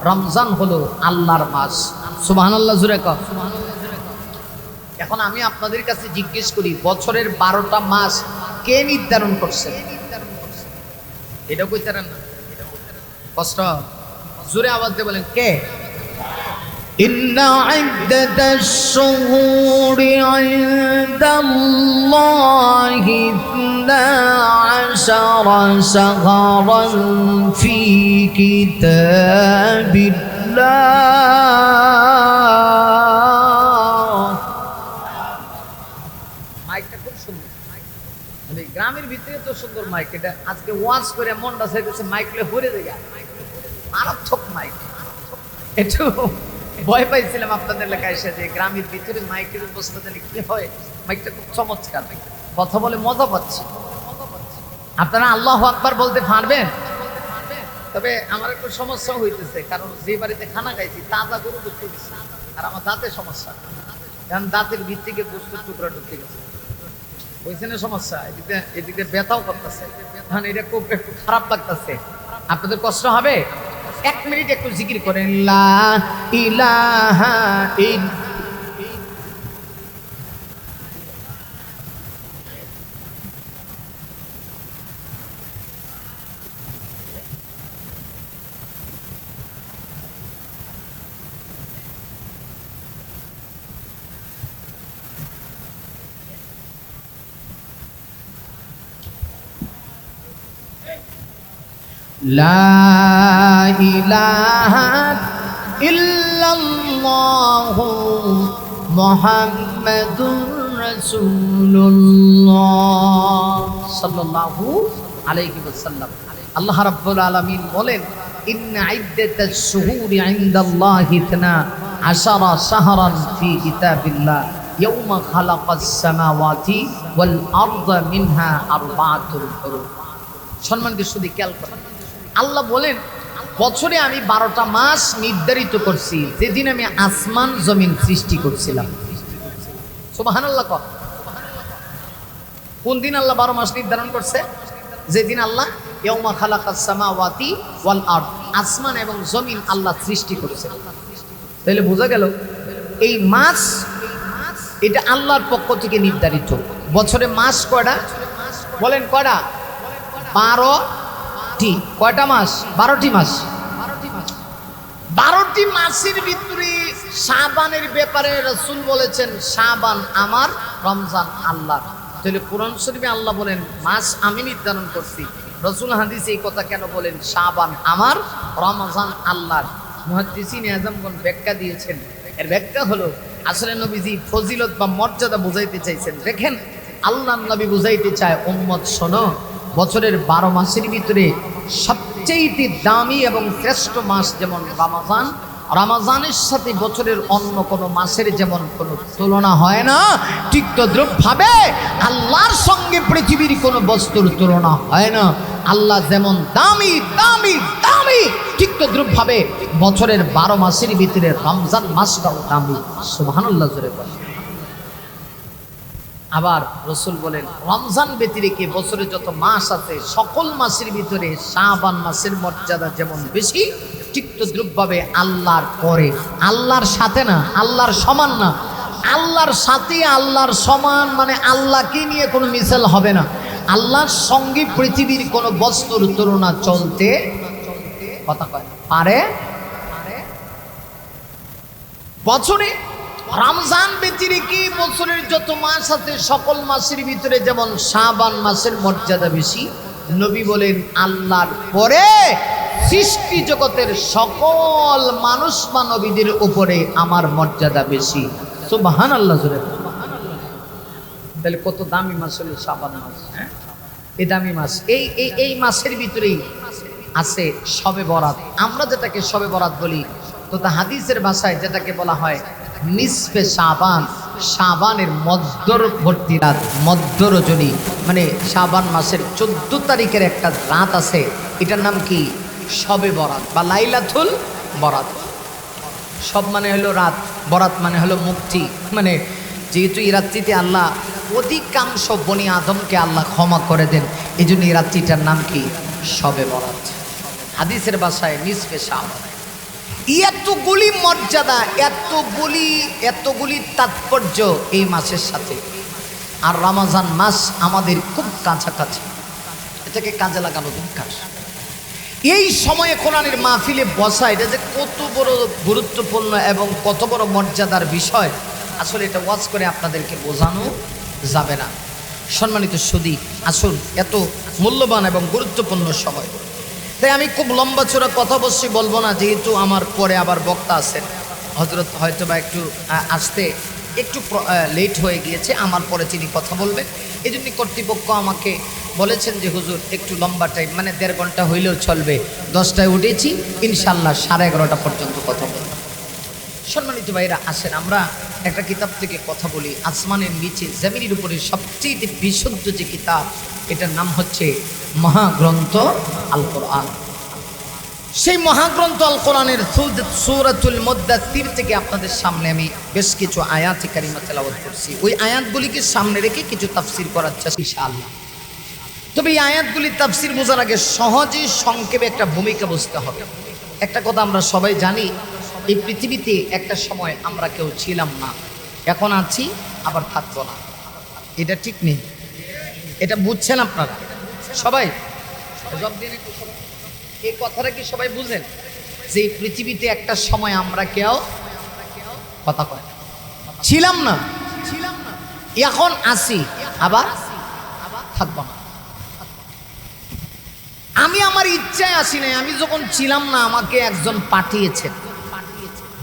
রমজান হলো আল্লাহর মাস। সুবহানাল্লাহ জোরে কর। এখন আমি আপনাদের কাছে জিজ্ঞেস করি, বছরের 12টা মাস কে নির্ধারণ করছে? এটা কইতারেন না, কষ্ট, জোরে আওয়াজ দিয়ে বলেন, কে? ইন্না ইদ্দাতাশ শুহুরি ইনদাল্লাহি 12 শাহরান ফি কিতাবিল্লাহ। মাইকটা খুব সুন্দর, মানে গ্রামের ভিতরে তো সুন্দর মাইক। এটা আজকে ওয়াজ করে মনটা চাইতেছে মাইকলে ভরে দেয়, মারাত্মক মাইক। একটু ভয় পাইছিলাম আপনাদের এলাকায় এসে যে গ্রামের ভিতরে মাইকের অবস্থা জানি কি হয়। মাইকটা খুব চমৎকার, কথা বলে মজা পাচ্ছি। আপনারা আল্লাহু আকবার বলতে পারবেন? তবে আমার একটু সমস্যা হইতেছে, কারণ যে বাড়িতে খানা খাইছি তাজা গরু ঢুকতে গেছে, আর আমার দাঁতের সমস্যা, কারণ দাঁতের ভিত্তিকে গোস্তের টুকরা ঢুকতে গেছে, ওইখানে সমস্যা। এদিকে এদিকে ব্যথাও করতেছে, এখন এটা খুব একটু খারাপ লাগতেছে। আপনাদের কষ্ট হবে? 1 মিনিট একটু জিকির করেন, লা ইলাহা ইল্লাল্লাহ। لا إله إلا الله محمد رسول الله صلى الله عليه وسلم। আল্লাহ রাব্বুল আলামিন বলেন, ইন্না ইদ্দাতাশ শুহুরি ইনদাল্লাহি 12 শাহরান ফি কিতাবিল্লাহ ইয়াওমা খালাকাস সামাওয়াতি ওয়াল আরদা মিনহা আরবাআতুল হুরুম। সম্মানিত সুধী, খেয়াল করেন, আল্লাহ বলেন বছরে আমি 12টা মাস নির্ধারিত করছি, যেদিন আমি আসমান জমিন সৃষ্টি করছিলাম। সুবহানাল্লাহ। কোন দিন আল্লাহ 12 মাস নির্ধারণ করছে? যেদিন আল্লাহ ইয়াউমা খালাকাস সামাওয়াতি ওয়াল আরদ, আসমান এবং জমিন আল্লাহ সৃষ্টি করেছে। তাহলে বোঝা গেল এই মাস এটা আল্লাহর পক্ষ থেকে নির্ধারিত। বছরে মাস কয়টা বলেন? কয়টা? 12টি। কয়টা মাস? 12টি মাস। 12টি মাসের ভিতরে শাবানের ব্যাপারে রাসূল বলেছেন, শাবান আমার, রমজান আল্লাহর। তাহলে কোরআন শরীফে আল্লাহ বলেন মাস আমি নির্ধারণ করছি, রাসূল হাদিসে এই কথা কেন বলেন শাবান আমার, রমজান আল্লাহর? মুহাদ্দিসিন আযমগণ ব্যাখ্যা দিয়েছেন। এর ব্যাখ্যা হলো, আসলে নবীজি ফজিলত বা মর্যাদা বুঝাইতে চাইছেন। দেখেন, আল্লাহর নবী বুঝাইতে চায়, উম্মত শোনো, বছরের 12 মাসের ভিতরে সবচেয়ে দামি এবং শ্রেষ্ঠ মাস যেমন রমজান, রমজানের সাথে বছরের অন্য কোনো মাসের যেমন কোনো তুলনা হয় না, ঠিক তদ্রূপভাবে আল্লাহর সঙ্গে পৃথিবীর কোনো বস্তুর তুলনা হয় না। আল্লাহ যেমন দামি দামি দামি, ঠিক তদ্রূপভাবে বছরের 12 মাসের ভিতরে রমজান মাসটাও দামি। সুবহানাল্লাহ জোরে বলেন। আবার রাসূল বলেন, রমজান ব্যতিরেকে বছরে যত মাস আছে সকল মাসের ভিতরে শাবান মাসের মর্যাদা যেমন বেশি, ঠিক তদ্রূপভাবে আল্লাহর পরে, আল্লাহর সাথে না, আল্লাহর সমান না, আল্লাহর সাথে আল্লাহর সমান, মানে আল্লাহকে নিয়ে কোনো মিসাল হবে না। আল্লাহর সঙ্গে পৃথিবীর কোনো বস্তুর তুলনা চলতে কথা কয় পারে। বছরে রমজান ব্যতিরেকে বছরের যত মাস আছে সকল মাসের ভিতরে যেমন শাবান মাসের মর্যাদা বেশি, নবী বলেন আল্লাহর পরে সৃষ্টি জগতের সকল মানুষ মানবীদের উপরে আমার মর্যাদা বেশি। সুবহানাল্লাহ জোরে। তাহলে কত দামি মাস হলো শাবান মাস। হ্যাঁ, এই দামি মাস, এই মাসের ভিতরেই আছে শবে বরাত। আমরা যেটাকে শবে বরাত বলি, তো তা হাদিসের ভাষায় যেটাকে বলা হয় নিসফে শাবান, শাবানের মধ্যবর্তী রাত, মধ্য রজনী, মানে শাবান মাসের 14 তারিখের একটা রাত আছে, এটার নাম কি? শবে বরাত বা লাইলাতুল বরাত। সব মানে হলো রাত, বরাত মানে হলো মুক্তি। মানে যেহেতু এই রাত্রিতে আল্লাহ অধিকাংশ বনি আদমকে আল্লাহ ক্ষমা করে দেন, এই জন্য এই রাত্রিটার নাম কি? শবে বরাত। হাদিসের ভাষায় নিসফে শাবান। এতগুলি মর্যাদা, এতগুলি তাৎপর্য এই মাসের সাথে। আর রমজান মাস আমাদের খুব কাছাকাছি, এটাকে কাজে লাগানো দরকার। এই সময়ে কোরআনের মাহফিলে বসা, এটা যে কত বড় গুরুত্বপূর্ণ এবং কত বড় মর্যাদার বিষয়, আসলে এটা ওয়াজ করে আপনাদেরকে বোঝানো যাবে না। সম্মানিত সুধী, আসুন, এত মূল্যবান এবং গুরুত্বপূর্ণ সময়, তাই আমি খুব লম্বা চড়া কথা অবশ্যই বলবো না, যেহেতু আমার পরে আবার বক্তা আছেন। হযরত হয়তো বা একটু আসতে একটু লেট হয়ে গিয়েছে, আমার পরে তিনি কথা বলবেন। এই জন্য কর্তৃপক্ষ আমাকে বলেছেন যে হুজুর একটু লম্বা টাইম, মানে 1.5 ঘন্টা হইলেও চলবে। 10টায় উঠেছি, ইনশাল্লাহ 11:30 পর্যন্ত কথা বলব। সম্মানিত ভাইরা, আসেন আমরা একটা কিতাব থেকে কথা বলি। আসমানের নিচে জমিনের উপরে সবচেয়ে বিশুদ্ধ যে কিতাব, এটার নাম হচ্ছে মহাগ্রন্থ আল কোরআন। সেই মহাগ্রন্থ আল কোরআনের সূরাতুল মুদ্দাথির থেকে আপনাদের সামনে আমি বেশ কিছু আয়াত কারিমা তেলাওয়াত করছি। ওই আয়াতগুলিকে সামনে রেখে কিছু তাফসীর করার চেষ্টা ইনশাআল্লাহ। তবে এই আয়াতগুলির তাফসীর বোঝার আগে সহজে সংক্ষেপে একটা ভূমিকা বুঝতে হবে। একটা কথা আমরা সবাই জানি, এই পৃথিবীতে একটা সময় আমরা কেউ ছিলাম না, এখন আছি আবার থাকবো না। এটা ঠিক নেই, এটা বুঝছেন আপনারা সবাই? এই কথাটা কি সবাই বুঝেন যে পৃথিবীতে একটা সময় আমরা কেউ কথা কয় ছিলাম না, এখন আসি আবার থাকবো না। আমি আমার ইচ্ছায় আসি নাই, আমি যখন ছিলাম না আমাকে একজন পাঠিয়েছেন।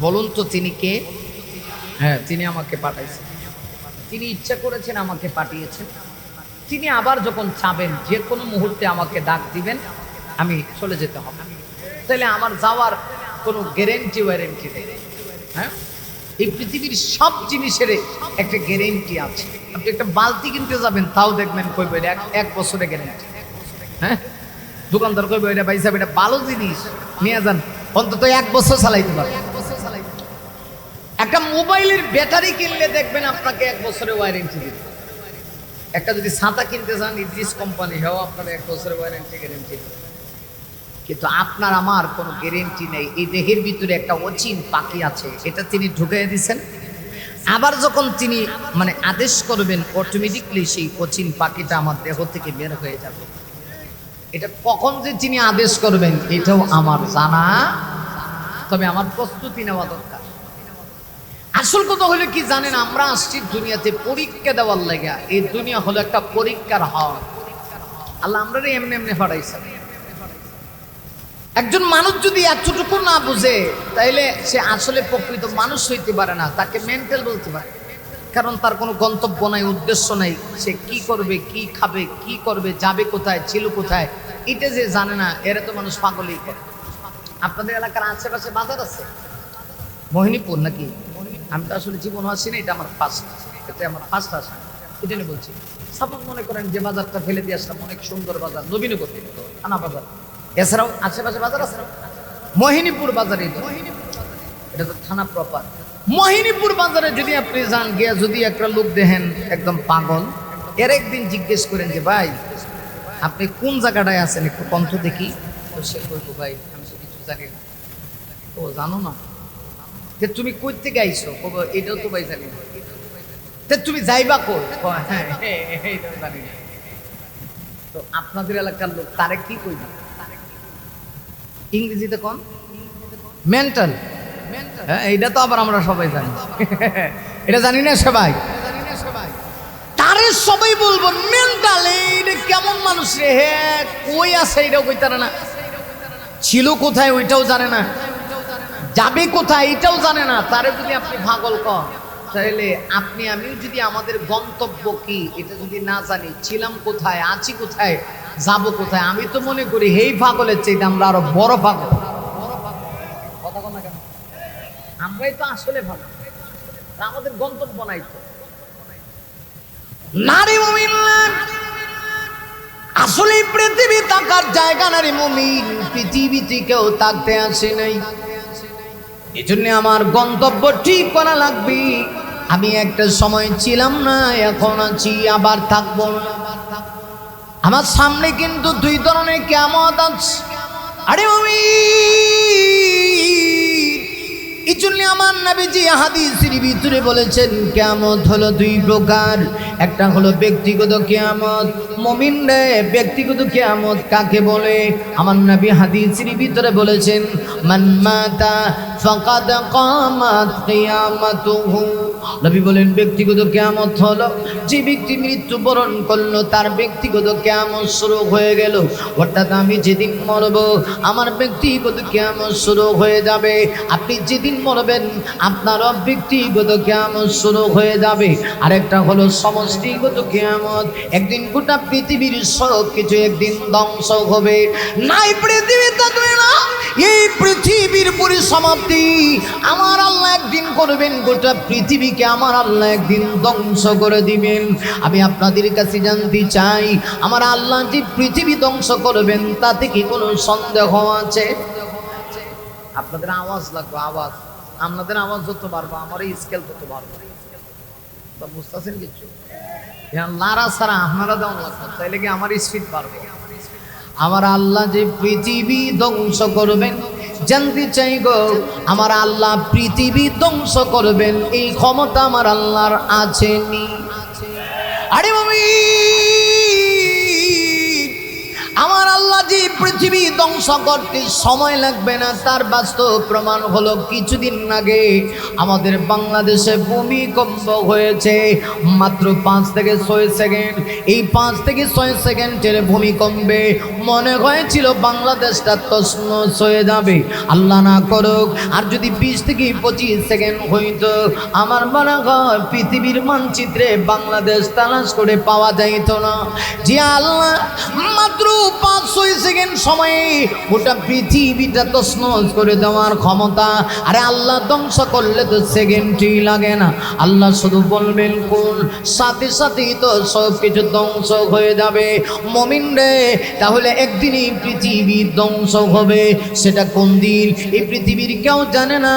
বলুন তো তিনি কে? হ্যাঁ, তিনি আমাকে পাঠাইছেন, তিনি ইচ্ছা করেছেন আমাকে পাঠিয়েছেন। তিনি আবার যখন চাবেন যে কোনো মুহূর্তে আমাকে ডাক দিবেন, আমি চলে যেতে হবে। তাহলে আমার যাওয়ার কোনো গ্যারেন্টি ওয়ারেন্টি নেই। হ্যাঁ, এই পৃথিবীর সব জিনিসের একটা গ্যারেন্টি আছে। আপনি একটা বালতি কিনতে যাবেন, তাও দেখবেন কইবে এক বছরের গ্যারেন্টি। হ্যাঁ, দোকানদার কইবে এটা ভাই সাহেব এটা ভালো জিনিস, নিয়ে যান, অন্তত 1 বছর চালাইতে পারবেন। একটা মোবাইলের ব্যাটারি কিনলে দেখবেন আপনাকে 1 বছরের ওয়ারেন্টি দিবে। একটা যদি ছাতা কিনতে যান ইদ্রিস কোম্পানি, হেও আপনার 1 বছরের ওয়ারেন্টি গ্যারেন্টি। কিন্তু আপনার আমার কোনো গ্যারেন্টি নেই। এই দেহের ভিতরে একটা অচিন পাখি আছে, এটা তিনি ঢুকিয়ে দিয়েছেন। আবার যখন তিনি আদেশ করবেন, অটোমেটিকলি সেই অচিন পাখিটা আমার দেহ থেকে বের হয়ে যাবে। এটা কখন যে তিনি আদেশ করবেন এটাও আমার জানা, তবে আমার প্রস্তুতি নেওয়া দরকার। আসল কথা হলো কি জানেন, আমরা আসছি দুনিয়াতে পরীক্ষা দেওয়ার লাগা। এই দুনিয়া হলো একটা পরীক্ষার হল। আল্লাহ আমরা এমনি এমনি পাঠাইছেন। একজন মানুষ যদি এতটুকু না বুঝে, তাইলে সে আসলে প্রকৃত মানুষ হইতে পারে না, তাকে মেন্টাল বলতে পারে। কারণ তার কোনো গন্তব্য নাই, উদ্দেশ্য নাই। সে কি করবে, কি খাবে, কি করবে, যাবে কোথায়, ছিল কোথায়, এটা যে জানে না, এরা তো মানুষ পাগলই করে। আপনাদের এলাকার আশেপাশে বাজার আছে মোহিনীপুর নাকি? আমি তো আসলে জীবন আসি না, এটা আমার ফার্স্ট আসা, এটা নিয়ে বলছি। সাপোজ মনে করেন যে বাজারটা ফেলে দিয়ে আসলাম, অনেক সুন্দর বাজার, নবীনগর থানা বাজার। এছাড়াও আশেপাশে বাজার আছে না, মোহিনীপুর বাজারে, এটা তো থানা প্রপার। মোহিনীপুর বাজারে যদি আপনি যান, গিয়া যদি একটা লোক দেখেন একদম পাগল, এর একদিন জিজ্ঞেস করেন যে ভাই আপনি কোন জায়গাটায় আছেন, একটু কণ্ঠ দেখি। তো সে বলবো ভাই আমি তো কিছু জানি না। ও জানো না? যে তুমি কই থেকে আইছো? এটাও তো ভাই জানি না। তুমি যাইবা কই? হ্যাঁ এইটাও জানি না। তো আপনাদের এলাকার লোক তারে কি কইবে? ইংরেজিতে কোন মেন্টাল। হ্যাঁ, এইটা তো আবার আমরা সবাই জানি, এটা জানি না সবাই। তারে সবাই বলবো মেন্টাল। এইটা কেমন মানুষ রে? হ্যাঁ, কই আছে এটাও কইতে না, ছিল কোথায় ওইটাও জানে না, যাবে কোথায় এটাও জানে না। তারে যদি আপনি পাগল কন, তাহলে আপনি আমিও যদি আমাদের গন্তব্য কি এটা যদি না জানি, ছিলাম কোথায়, আছি কোথায়, যাব কোথায়, আমি তো মনে করি এই পাগলের চাইতে আমরা আরো বড় পাগল। কথা বল না কেন? আমরাই তো আসলে ভালো, আমাদের গন্তব্য নাই তো। নারী মুমিন আসলে পৃথিবী থাকার জায়গা নারী মুমিন, পৃথিবীতে কেউ থাকতে আসে নাই। এজন্য আমার গন্তব্য ঠিক করা লাগবে। আমি একটা সময় ছিলাম না, এখন আছি, আবার থাকবো না। আমার সামনে কিন্তু 2 ধরনের কিয়ামত আছে। আরে এই জন্য আমার নবীজি হাদিসের ভিতরে বলেছেন কিয়ামত হলো 2 প্রকার। একটা হলো ব্যক্তিগত কিয়ামত। মুমিন রে, ব্যক্তিগত কিয়ামত কাকে বলে? আমার নবী হাদিসের ভিতরে বলেছেন মান মাতা ফাকাদ কামাত কিয়ামাতুহু। নবী বলেন ব্যক্তিগত কিয়ামত হলো যে ব্যক্তি মৃত্যুবরণ করলো, তার ব্যক্তিগত কিয়ামত শুরু হয়ে গেল। অর্থাৎ আমি যেদিন মরব আমার ব্যক্তিগত কিয়ামত শুরু হয়ে যাবে। আপনি যেদিন মরবেন আপনারও ব্যক্তিগত কিয়ামত শুরু হয়ে যাবে। আরেকটা হলো সমষ্টিগত কিয়ামত। একদিন গোটা পৃথিবীর সব কিছু একদিন ধ্বংস হবে, নাই পৃথিবী থাকবে না। এই পৃথিবীর পরিসমাপ্তি আমার আল্লাহ একদিন করবেন, গোটা পৃথিবীকে আমার আল্লাহ একদিন ধ্বংস করে দিবেন। আমি আপনাদের কাছে জানতে চাই, আমার আল্লাহ যে পৃথিবী ধ্বংস করবেন তাতে কি কোনো সন্দেহ আছে? আপনাদের আওয়াজ লাগবে, আওয়াজ। আপনাদের আওয়াজ যত বাড়বো আমার এই স্কেল তত বাড়বে। বুঝতেছেন কিছু? লারা ছাড়া আপনারা দেওয়া লাগবে, তাইলে কি আমার স্পিড বাড়বে। আমার আল্লাহ যে পৃথিবী ধ্বংস করবেন, জানতে চাই গো আমার আল্লাহ পৃথিবী ধ্বংস করবেন এই ক্ষমতা আমার আল্লাহর আছেনি? আরে আমার আল্লাহ যে পৃথিবী ধ্বংস করতে সময় লাগবে না, তার বাস্তব প্রমাণ হলো কিছুদিন আগে আমাদের বাংলাদেশে ভূমিকম্প হয়েছে। মাত্র 5 থেকে 6 সেকেন্ড। এই 5 থেকে 6 সেকেন্ডের ভূমিকম্পে মনে হয়েছিল বাংলাদেশটা তছনছ হয়ে যাবে। আল্লাহ না করুক, আর যদি 20 থেকে 25 সেকেন্ড হইতো, আমার মনে হয় পৃথিবীর মানচিত্রে বাংলাদেশ তালাশ করে পাওয়া যাইত না। যে আল্লাহ মাত্র 5-6 সেকেন্ড সময়ে গোটা পৃথিবীটা তছনছ করে দেওয়ার ক্ষমতা, আরে আল্লাহ ধ্বংস করলে তো সেকেন্ডই লাগে না। আল্লাহ শুধু বলবেন কোন, সাথে সাথেই তো সব কিছু ধ্বংস হয়ে যাবে। মুমিন রে, তাহলে একদিনই পৃথিবী ধ্বংস হবে। সেটা কোন দিন এই পৃথিবীর কেউ জানে না,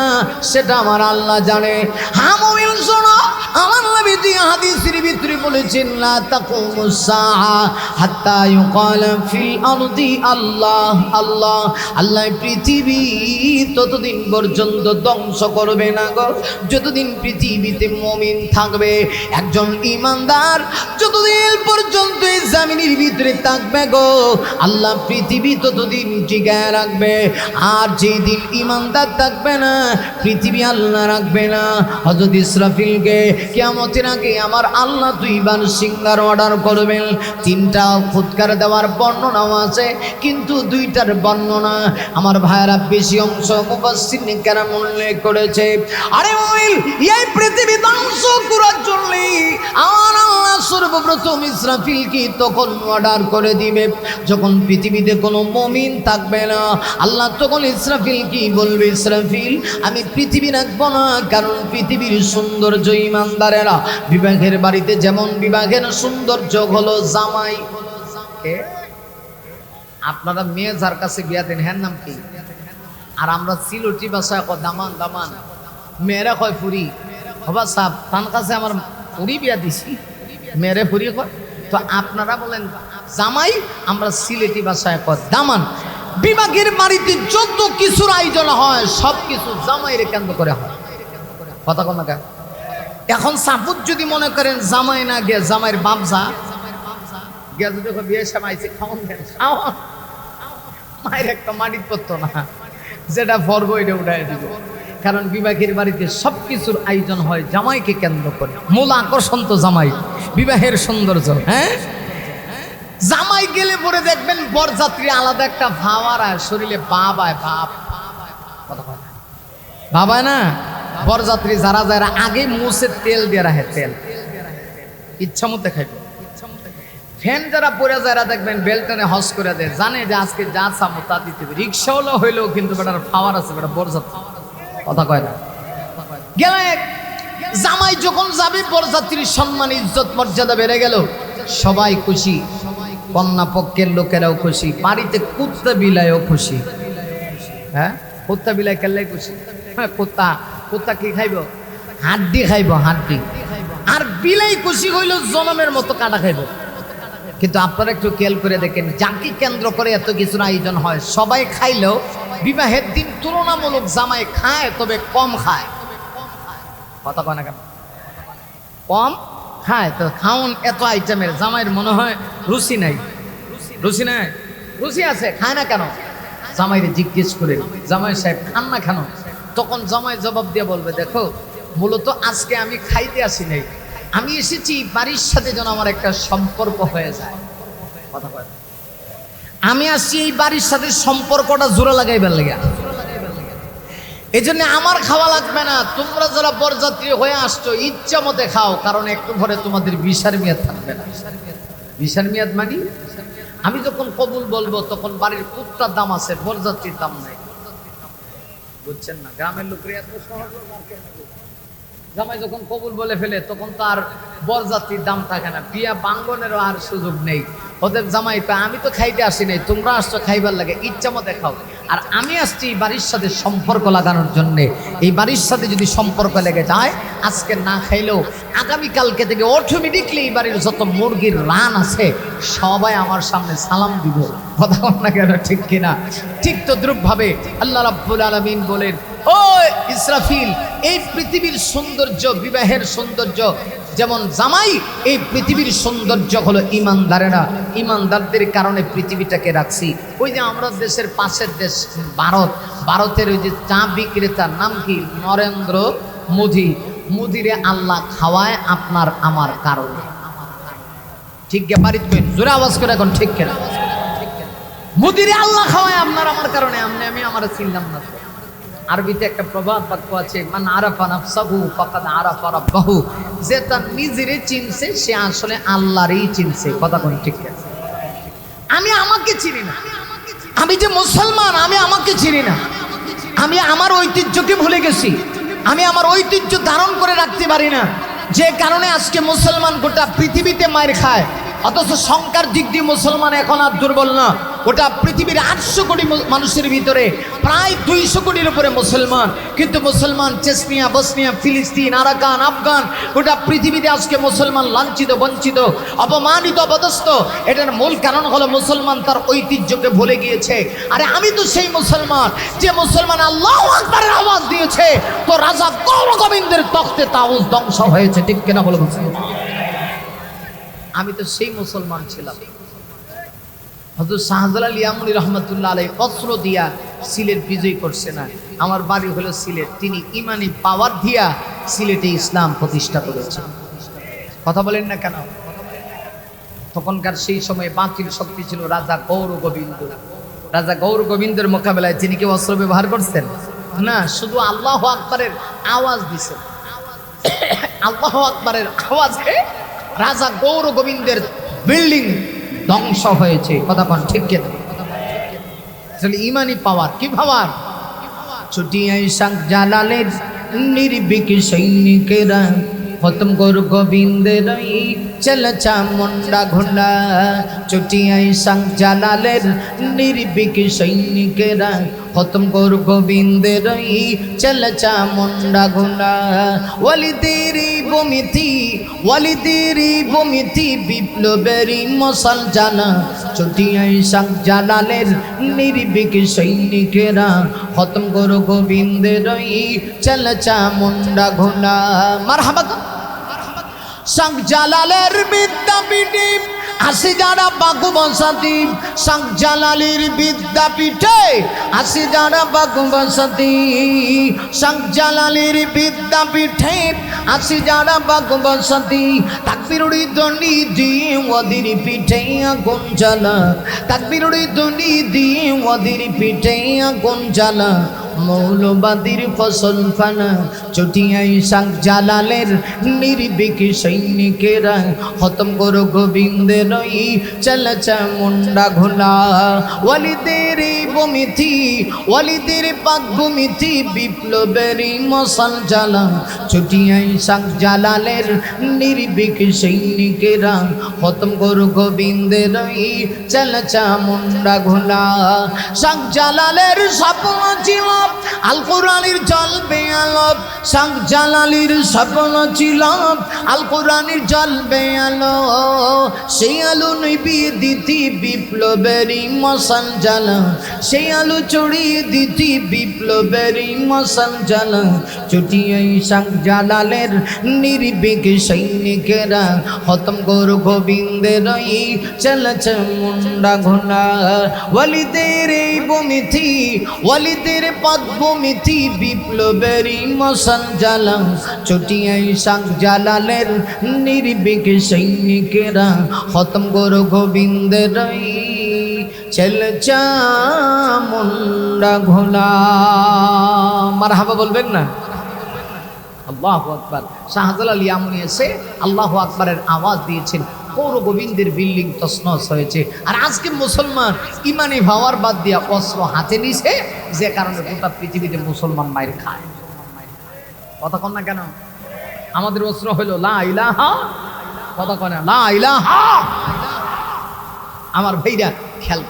সেটা আমার আল্লাহ জানে। হ্যাঁ মুমিন শোনো, আমার নবীজি হাদিসের ভিতরে বলেছেন লা তাকুমুস সাআ হাত্তা ইউকালা ফিল আরদি আল্লাহ আল্লাহ। আল্লাহ পৃথিবী ততদিন পর্যন্ত ধ্বংস করবে না গো যতদিন পৃথিবীতে মুমিন থাকবে। একজন ঈমানদার যতদিন পর্যন্ত এই জমিনের ভিতরে থাকবে গো, আল্লাহ পৃথিবী ততদিন টিকায় রাখবে। আর যেদিন ঈমানদার থাকবে না, পৃথিবী আল্লাহ রাখবে না। হযরত ইসরাফিলকে কিয়ামতের আগে আমার আল্লাহ 2 বার সিঙ্গার অর্ডার করবেন। 3টা ফুৎকার দেওয়ার বর্ণনা আছে, কিন্তু 2টার বর্ণনা আমার ভাইয়েরা বেশি অংশ মুফাসসিরিন কেরাম উল্লেখ করেছে। আরে মুমিন, এই পৃথিবী ধ্বংস করার জন্য আমার আল্লাহ সর্বপ্রথম ইসরাফিলকে তখন অর্ডার করে দিবে যখন পৃথিবীতে কোনো মুমিন থাকবে না। আল্লাহ তখন ইসরাফিল কি বলবে, ইসরাফিল আমি পৃথিবী রাখবো না, কারণ পৃথিবীর সৌন্দর্য ঈমানদারেরা বিবাহের বাড়িতে যেমন বিবাহের সৌন্দর্য হলো জামাই। আপনারা মেয়ে যার কাছে বিয়া দেন হ্যাঁ নাম কি? আর আমরা সিলটি ভাষায় কয় দামান দামান, মেয়েরা কয় ফুরি। হবা সাহ তার কাছে আমার ফুরি বিয়া দিছি, মেয়েরে ফুরি কয়। তো আপনারা বলেন জামাই, আমরা সিলেটি ভাষায় কয় দামান। বিবাহের বাড়িতে যত কিছুর আয়োজন হয় সব কিছু জামাইরে কেন্দ্র করে হয়। কথা কোন না? এখন সাপুত যদি মনে করেন জামাই না গিয়া জামাইয়ের বাপ যা গিয়া যদি বিয়ে সামাইছে খাওয়ান দেন, খাওয়ান মায়ের একটা মাটির পড়তো না, যেটা ফর্ব এটা উঠাই দিব। কারণ বিবাহের বাড়িতে সব কিছুর আয়োজন হয় জামাইকে কেন্দ্র করে। মূল আকর্ষণ তো জামাই, বিবাহের সৌন্দর্য। হ্যাঁ, জামাই গেলে পরে দেখবেন বরযাত্রী আলাদা একটা ভাব আর শরীরে বাবায় বাপ। কথা বলে বাবায় না, বরযাত্রী যারা যারা আগে মুছে তেল দিয়ে রাখে, তেল ইচ্ছা মতো খাইবে। ফ্যান যারা পরে যারা দেখবেন বেলটানে হস করে দেয়, জানে যে আজকে যা চাবো তা দিতে হবে। রিক্সাওয়ালা হইলেও কিন্তু বেটার পাওয়ার আছে, বেটা বরযাত্রী। কথা কয় না? গেলে জামাই যখন যাবে বরযাত্রীর সম্মান ইজ্জত মর্যাদা বেড়ে গেল, সবাই খুশি, কন্যা পক্ষের লোকেরাও খুশি, বাড়িতে কুত্তা বিলাইও খুশি। হ্যাঁ, কুত্তা বিলাই খেললে খুশি। হ্যাঁ, কুত্তা কি খাইব? হাড্ডি খাইব, হাড্ডি। আর বিলাই খুশি হইল জনমের মতো কাটা খাইব। কিন্তু আপনারা একটু খেয়াল করে দেখেন, যাকে কেন্দ্র করে এত কিছুর আয়োজন হয়, সবাই খাইলেও বিবাহের দিন তুলনামূলক জামাই খায়, তবে কম খায়। কথা কয় না কেন? কম খায়। তো খাওন এত আইটেমের, জামাইয়ের মনে হয় রুচি নাই। রুচি নাই? রুচি আছে, খায় না কেন? জামাইরে জিজ্ঞেস করে, জামাই সাহেব খান না কেন? তখন জামাই জবাব দিয়ে বলবে, দেখো মূলত আজকে আমি খাইতে আসি নাই, আমি এসেছি বাড়ির সাথে যেন আমার একটা সম্পর্ক হয়ে যায়। কথা কয়, আমি আসছি এই বাড়ির সাথে সম্পর্কটা জোড়া লাগাইবার লাগে। এই জন্য আমার খাওয়া লাগবে না, তোমরা যারা বরযাত্রী হয়ে আসছো ইচ্ছা মতে খাও, কারণ একটু পরে তোমাদের ভিসার মেয়াদ থাকবে না। ভিসার মেয়াদ মানে আমি যখন কবুল বলবো তখন বাড়ির কুত্তার দাম আছে, বরযাত্রীর দাম নাই। বুঝছেন না? গ্রামের লোকের এত সহজ। জামাই যখন কবুল বলে ফেলে তখন তো আর বরযাত্রীর দাম থাকে না, বিয়া বাঙ্গনেরও আর সুযোগ নেই। ওদের জামাই পায় আমি তো খাইতে আসি নাই, তোমরা আসছো খাইবার লাগে, ইচ্ছা মতে খাও। আর আমি আসছি এই বাড়ির সাথে সম্পর্ক লাগানোর জন্যে। এই বাড়ির সাথে যদি সম্পর্ক লেগে যায়, আজকে না খাইলেও আগামীকালকে থেকে অটোমেটিকলি এই বাড়ির যত মুরগির রান আছে সবাই আমার সামনে সালাম দিব। কথা বল না কেন, ঠিক কিনা? ঠিক তদ্রূপভাবে আল্লাহ রাব্বুল আলামিন বলেন, ও ইসরাফিল, এই পৃথিবীর সৌন্দর্য, বিবাহের সৌন্দর্য যেমন জামাই, এই পৃথিবীর সৌন্দর্য হলো ইমানদারেরা। ইমানদারদের কারণে পৃথিবীটাকে রাখছি। ওই যে আমরা দেশের পাশের দেশ ভারতের ওই যে চা বিক্রেতার নাম কি, নরেন্দ্র মোদিরে আল্লাহ খাওয়ায় আপনার আমার কারণে। ঠিক গে বাড়িতে কইন, জোরে আওয়াজ করে এখন, ঠিক কেনা? মোদিরে আল্লাহ খাওয়ায় আপনার আমার কারণে। আমি আমার চিনলাম না। আরবিতে একটা প্রবাদ বাক্য আছে, মান আরাফা নাফসাহু ফাকাদ আরাফা রাব্বাহু, যে তার নিজেরে চিনছে সে আসলে আল্লাহরই চিনছে। কথা কোন, ঠিক আছে? আমি আমাকে চিনি না, আমি যে মুসলমান আমি আমাকে চিনি না, আমি আমার ঐতিহ্যকে ভুলে গেছি, আমি আমার ঐতিহ্য ধারণ করে রাখতে পারি না, যে কারণে আজকে মুসলমান গোটা পৃথিবীতে মার খায়। অথচ সংখ্যার দিক দিয়ে মুসলমান এখন আর দুর্বল না। গোটা পৃথিবীর 800 কোটি মানুষের ভিতরে প্রায় 200 কোটির উপরে মুসলমান, কিন্তু মুসলমান চেচনিয়া, বসনিয়া, ফিলিস্তিন, আরাকান, আফগান, গোটা পৃথিবীতে আজকে মুসলমান লাঞ্ছিত, বঞ্চিত, অপমানিত, অপদস্থ। এটার মূল কারণ হলো মুসলমান তার ঐতিহ্যকে ভুলে গিয়েছে। আরে আমি তো সেই মুসলমান যে মুসলমান আল্লাহু আকবারের আওয়াজ দিয়েছে, তো রাজা গৌর গোবিন্দের তখতে তাউজ ধ্বংস হয়েছে। ঠিক কিনা বলো? আমি তো সেই মুসলমান ছিলাম। হযরত শাহজালাল ইয়ামুনী রহমাতুল্লাহ আলাইহি অস্ত্র দিয়া সিলেট বিজয় করছে না। আমার বাড়ি হলো সিলেট। তিনি ইমানি পাওয়ার দিয়া সিলেটে ইসলাম প্রতিষ্ঠা করেছেন। কথা বলেন না কেন? তখনকার সেই সময়ে বাতিল শক্তি ছিল রাজা গৌর গোবিন্দ। রাজা গৌর গোবিন্দের মোকাবেলায় তিনি কি অস্ত্র ব্যবহার করছেন না, শুধু আল্লাহু আকবারের আওয়াজ দিছেন। আল্লাহু আকবারের আওয়াজে রাজা গৌর গোবিন্দের বিল্ডিং ধ্বংস হয়েছে। কথা কোন, ঠিক কিনা? আসলে ইমানি পাওয়ার কি পাওয়ার? ছুটিয়াই শাহ জালালের নির্ভীক সৈনিকেরা খতম কর গোবিন্দের চলচা মুন্ডা ঘোড়া। ছুটিয়াই শাহ জালালের নির্ভীক সৈনিকেরা খতম কর গোবিন্দের চলচা মুন্ডা ঘোড়া। ওয়ালিদেরি বমিতি বিপ্লবেরই মশাল জানা। ছুটিয়াই শাহ জালালের নির্ভীক সৈনিকেরা খতম কর গোবিন্দের চলচা মুন্ডা ঘোড়া। মারহাবা। শাহ জালালের বিদ্যাপীঠে আসি যারা বাঘু বসাতি, শাহ জালালের বিদ্যাপীঠে আসি যারা বাঘু বসাতি, শাহ জালালের বিদ্যাপীঠে আসি যারা বাঘু বসাতি। তাকবীরুড়ি ধ্বনি দিয়ে ওদের পিঠে আগুন জ্বালা, তাকবীরুড়ি ধ্বনি দিয়ে ওদের পিঠে আগুন জ্বালা। মৌলবাদীর ফসল ফানা। চটিয়াই শাহ জালালের নির্ভীক সৈনিকেরা খতম করো গোবিন্দের চলচা মুন্ডা ঘোলা। ওয়ালিদের বমিথি, ওয়ালিদের পাক ভূমিথি বিপ্লবের মশাল জ্বালা। চটিয়াই শাহ জালালের নির্ভীক সৈনিকেরা খতম করো গোবিন্দের চলচা মুন্ডা ঘোলা। শাহ জালালের স্বপ্ন ছিল আল কোরআনের জ্বলবে আলো। শাহ জালালের স্বপ্ন ছিল আল কোরআনের জ্বলবে আলো। সেই আলো নিভিয়ে দিতি বিপ্লবেরই মশাল জ্বালা, সেই আলো ছড়িয়ে দিতি বিপ্লবেরই মশাল জ্বালা। চটিয়াই শাহ জালালের নির্ভীক সৈনিকেরা খতম কর গোবিন্দের চলচা মুন্ডা ঘোড়া। ওয়ালিদের বমিথি, ওয়ালিদের পদ্মমিথি বিপ্লবেরই মশাল জ্বালা। চটিয়াই শাহ জালালের নির্ভীক সৈনিকেরা খতম কর গোবিন্দের চলচা মুন্ডা ঘোলা। মারহাবা বলবেন না? আল্লাহু আকবার। শাহজালাল ইয়ামুনী এসে আল্লাহু আকবারের আওয়াজ দিয়েছেন, গৌর গোবিন্দের বিল্ডিং তছনছ হয়েছে। আর আজকে মুসলমান ইমানি ভাওয়ার বাদ দিয়া অস্ত্র হাতে নিছে, যে কারণে গোটা পৃথিবীতে মুসলমান মায়ের খায়। কথা কন না কেন? আমাদের অস্ত্র হইল লা ইলাহা, কথা কন না, লা ইলাহা। আমার ভাইরা খেয়াল,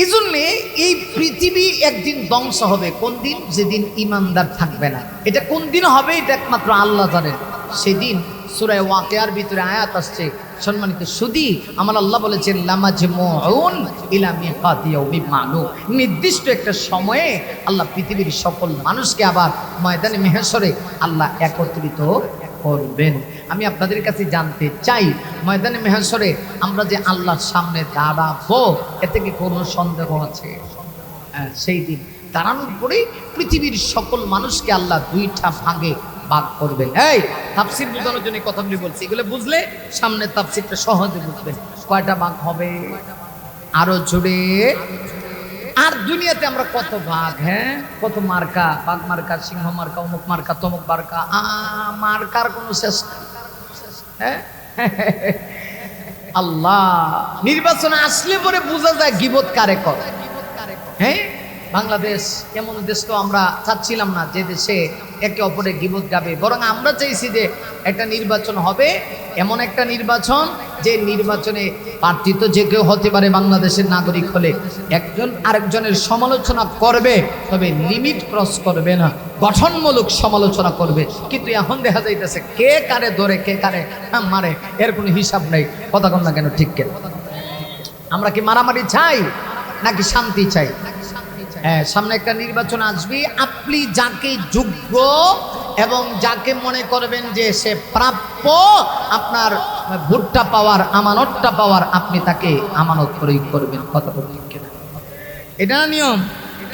এই জন্যে এই পৃথিবী একদিন ধ্বংস হবে। কোন দিন? যেদিন ইমানদার থাকবে না। এটা কোন দিন হবে এটা একমাত্র আল্লাহ জানেন। সেদিন সূরা ওয়াকিয়ার ভিতরে আয়াত আসছে, সম্মানিত সুধী, আমার আল্লাহ বলেছেন লামাজমুউন ইলা মিকাতি ইয়াউমিন মা'লুম। নির্দিষ্ট একটা সময়ে আল্লাহ পৃথিবীর সকল মানুষকে আবার ময়দানে মেহশরে আল্লাহ একত্রিত করবেন। আমি আপনাদের কাছে জানতে চাই, ময়দানে মেহশরে আমরা যে আল্লাহর সামনে দাঁড়াবো, এতে কি কোনো সন্দেহ আছে? সেই দিন দাঁড়ানোর পরে পৃথিবীর সকল মানুষকে আল্লাহ দুইটা ভাগে ভাগ করবেন। এই তাফসীর বোঝানোর জন্য কথাগুলি বলছি, এগুলো বুঝলে সামনে তাফসীরটা সহজে বুঝবেন। কয়টা ভাগ হবে? আরো জোরে। আর দুনিয়াতে আমরা কত ভাগ, কত মার্কা, বাঘ মার্কা, সিংহ মার্কা, অমুক মার্কা, তমুক মার্কা, মার্কার কোনো শেষ নেই। আল্লাহ নির্বাচনে আসলে পরে বোঝা যায় গীবত কারে করে। বাংলাদেশ এমন দেশ তো আমরা চাচ্ছিলাম না যে দেশে একে অপরের গীবত গাবে, বরং আমরা চাইছি যে একটা নির্বাচন হবে, এমন একটা নির্বাচন যে নির্বাচনে প্রার্থী তো যে কেউ হতে পারে, বাংলাদেশের নাগরিক হলে একজন আরেকজনের সমালোচনা করবে, তবে লিমিট ক্রস করবে না, গঠনমূলক সমালোচনা করবে। কিন্তু এখন দেখা যাইতেছে কে কারে ধরে কে কারে মারে এর কোনো হিসাব নেই। কথা কন না কেন? ঠিক কেন? আমরা কি মারামারি চাই নাকি শান্তি চাই? সামনে একটা নির্বাচন আসবে, আপনি যাকে যোগ্য এবং যাকে মনে করবেন যে সে প্রাপ্য আপনার ভোটটা পাওয়ার, আমানতটা পাওয়ার, আপনি তাকে আমানত প্রয়োগ করবেন। কথা বলতে কিনা? এটা নিয়ম।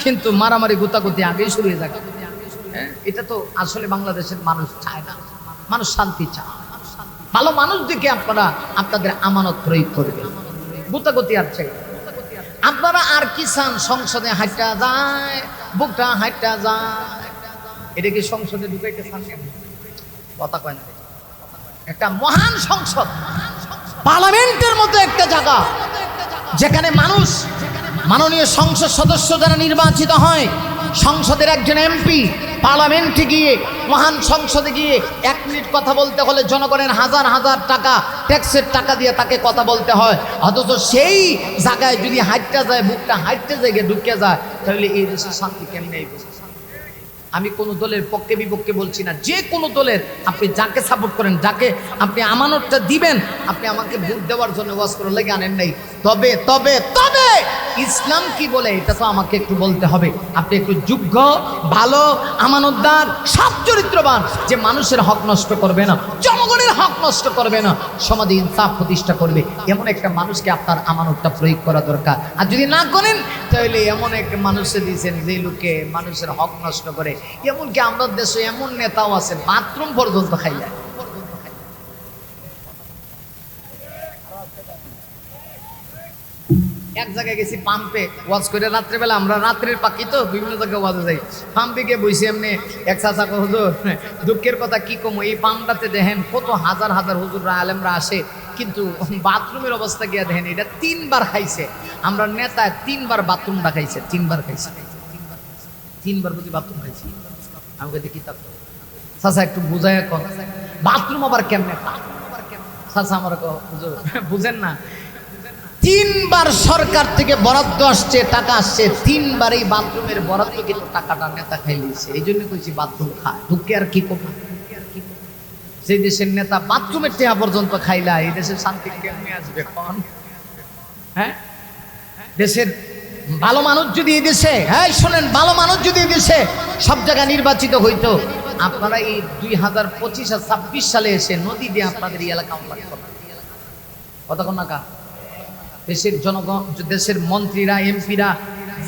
কিন্তু মারামারি গুতাগুতি আগেই শুরু হয়ে যাবে। এটা তো আসলে বাংলাদেশের মানুষ চায় না, মানুষ শান্তি চায়। ভালো মানুষ দেখে আপনারা আপনাদের আমানত প্রয়োগ করবেন, গুতাগুতি আর চাই। আপনারা আর কি চান? সংসদে হাঁটা যায়, বুকটা হাঁটা যায়, এটা কি সংসদে ঢুকাইতে চান? কথা কয় না। একটা মহান সংসদ, পার্লামেন্টের মতো একটা জায়গা যেখানে মানুষ, মাননীয় সংসদ সদস্য যারা নির্বাচিত হয়, সংসদের একজন এমপি পার্লামেন্টে গিয়ে, মহান সংসদে গিয়ে 1 মিনিট কথা বলতে হলে জনগণের হাজার হাজার টাকা ট্যাক্সের টাকা দিয়ে তাকে কথা বলতে হয়। অথচ সেই জায়গায় যদি হাঁটতে যায়, বুকটা হাঁটতে জায়গায় ঢুকে যায়, তাহলে এই দেশে শান্তি কেমনে আইবে? আমি কোনো দলের পক্ষে বিপক্ষে বলছি না, যে কোনো দলের আপনি যাকে সাপোর্ট করেন, যাকে আপনি আমানতটা দিবেন, আপনি আমাকে ভোট দেওয়ার জন্য ওয়াজ করার লাগে আনেন নাই। তবে তবে তবে ইসলাম কি বলে এটা তো আমাকে একটু বলতে হবে। আপনি একটু যোগ্য, ভালো, আমানতদার, সৎ চরিত্রবান, যে মানুষের হক নষ্ট করবে না, জনগণের হক নষ্ট করবে না, সমাজে ইনসাফ প্রতিষ্ঠা করবে, এমন একটা মানুষকে আপনার আমানতটা প্রয়োগ করা দরকার। আর যদি না করেন তাহলে এমন এক মানুষে দিয়েছেন যে লোকে মানুষের হক নষ্ট করে। এমনকি আমাদের দেশে এমন নেতাও আছে বাথরুম পর্যন্ত খাইলে। এক জায়গায় গেছি পাম্পে ওয়াজ করে, রাত্রেবেলা, আমরা রাত্রের পাখি তো বিভিন্ন জায়গায় ওয়াজে যাই। পাম্পে গিয়ে বসে এমনি এক চাচা হুজুর, দুঃখের কথা কি কম, এই পাম্পটাতে দেখেন কত হাজার হাজার হুজুররা আলেমরা আসে, কিন্তু বাথরুমের অবস্থা গিয়া দেখেন এটা 3 বার খাইছে। আমরা নেতা 3 বার বাথরুমটা খাইছে, 3 বার খাইছে, 3 বার বুঝি বাথরুম খাইছি। আমাকে দেখি তা চাচা একটু বুঝাই কর, বাথরুম আবার কেমনে? চাচা আমার হুজুর বুঝেন না, 3 বার সরকার থেকে বরাদ্দ আসছে, টাকা আসছে, 3 বার এই বাথরুমের বরাদ্দ কিন্তু টাকাটা নেতা খাইলিছে। এই জন্য কইছি বাথরুম খায়, দুঃখে আর কি করবো? যে দেশের নেতা বাথরুমের টেহা পর্যন্ত খাইলা, এই দেশের শান্তি কেমনে আসবে? দেশের ভালো মানুষ যদি এই দেশে, শোনেন, ভালো মানুষ যদি এই দেশে সব জায়গায় নির্বাচিত হইতো, আপনারা এই 2025 আর 26 সালে এসে নদী দিয়ে আপনাদের এই এলাকা উন্নয়ন করবেন। কতক্ষণ নাকা দেশের জনগণ, দেশের মন্ত্রীরা, এমপিরা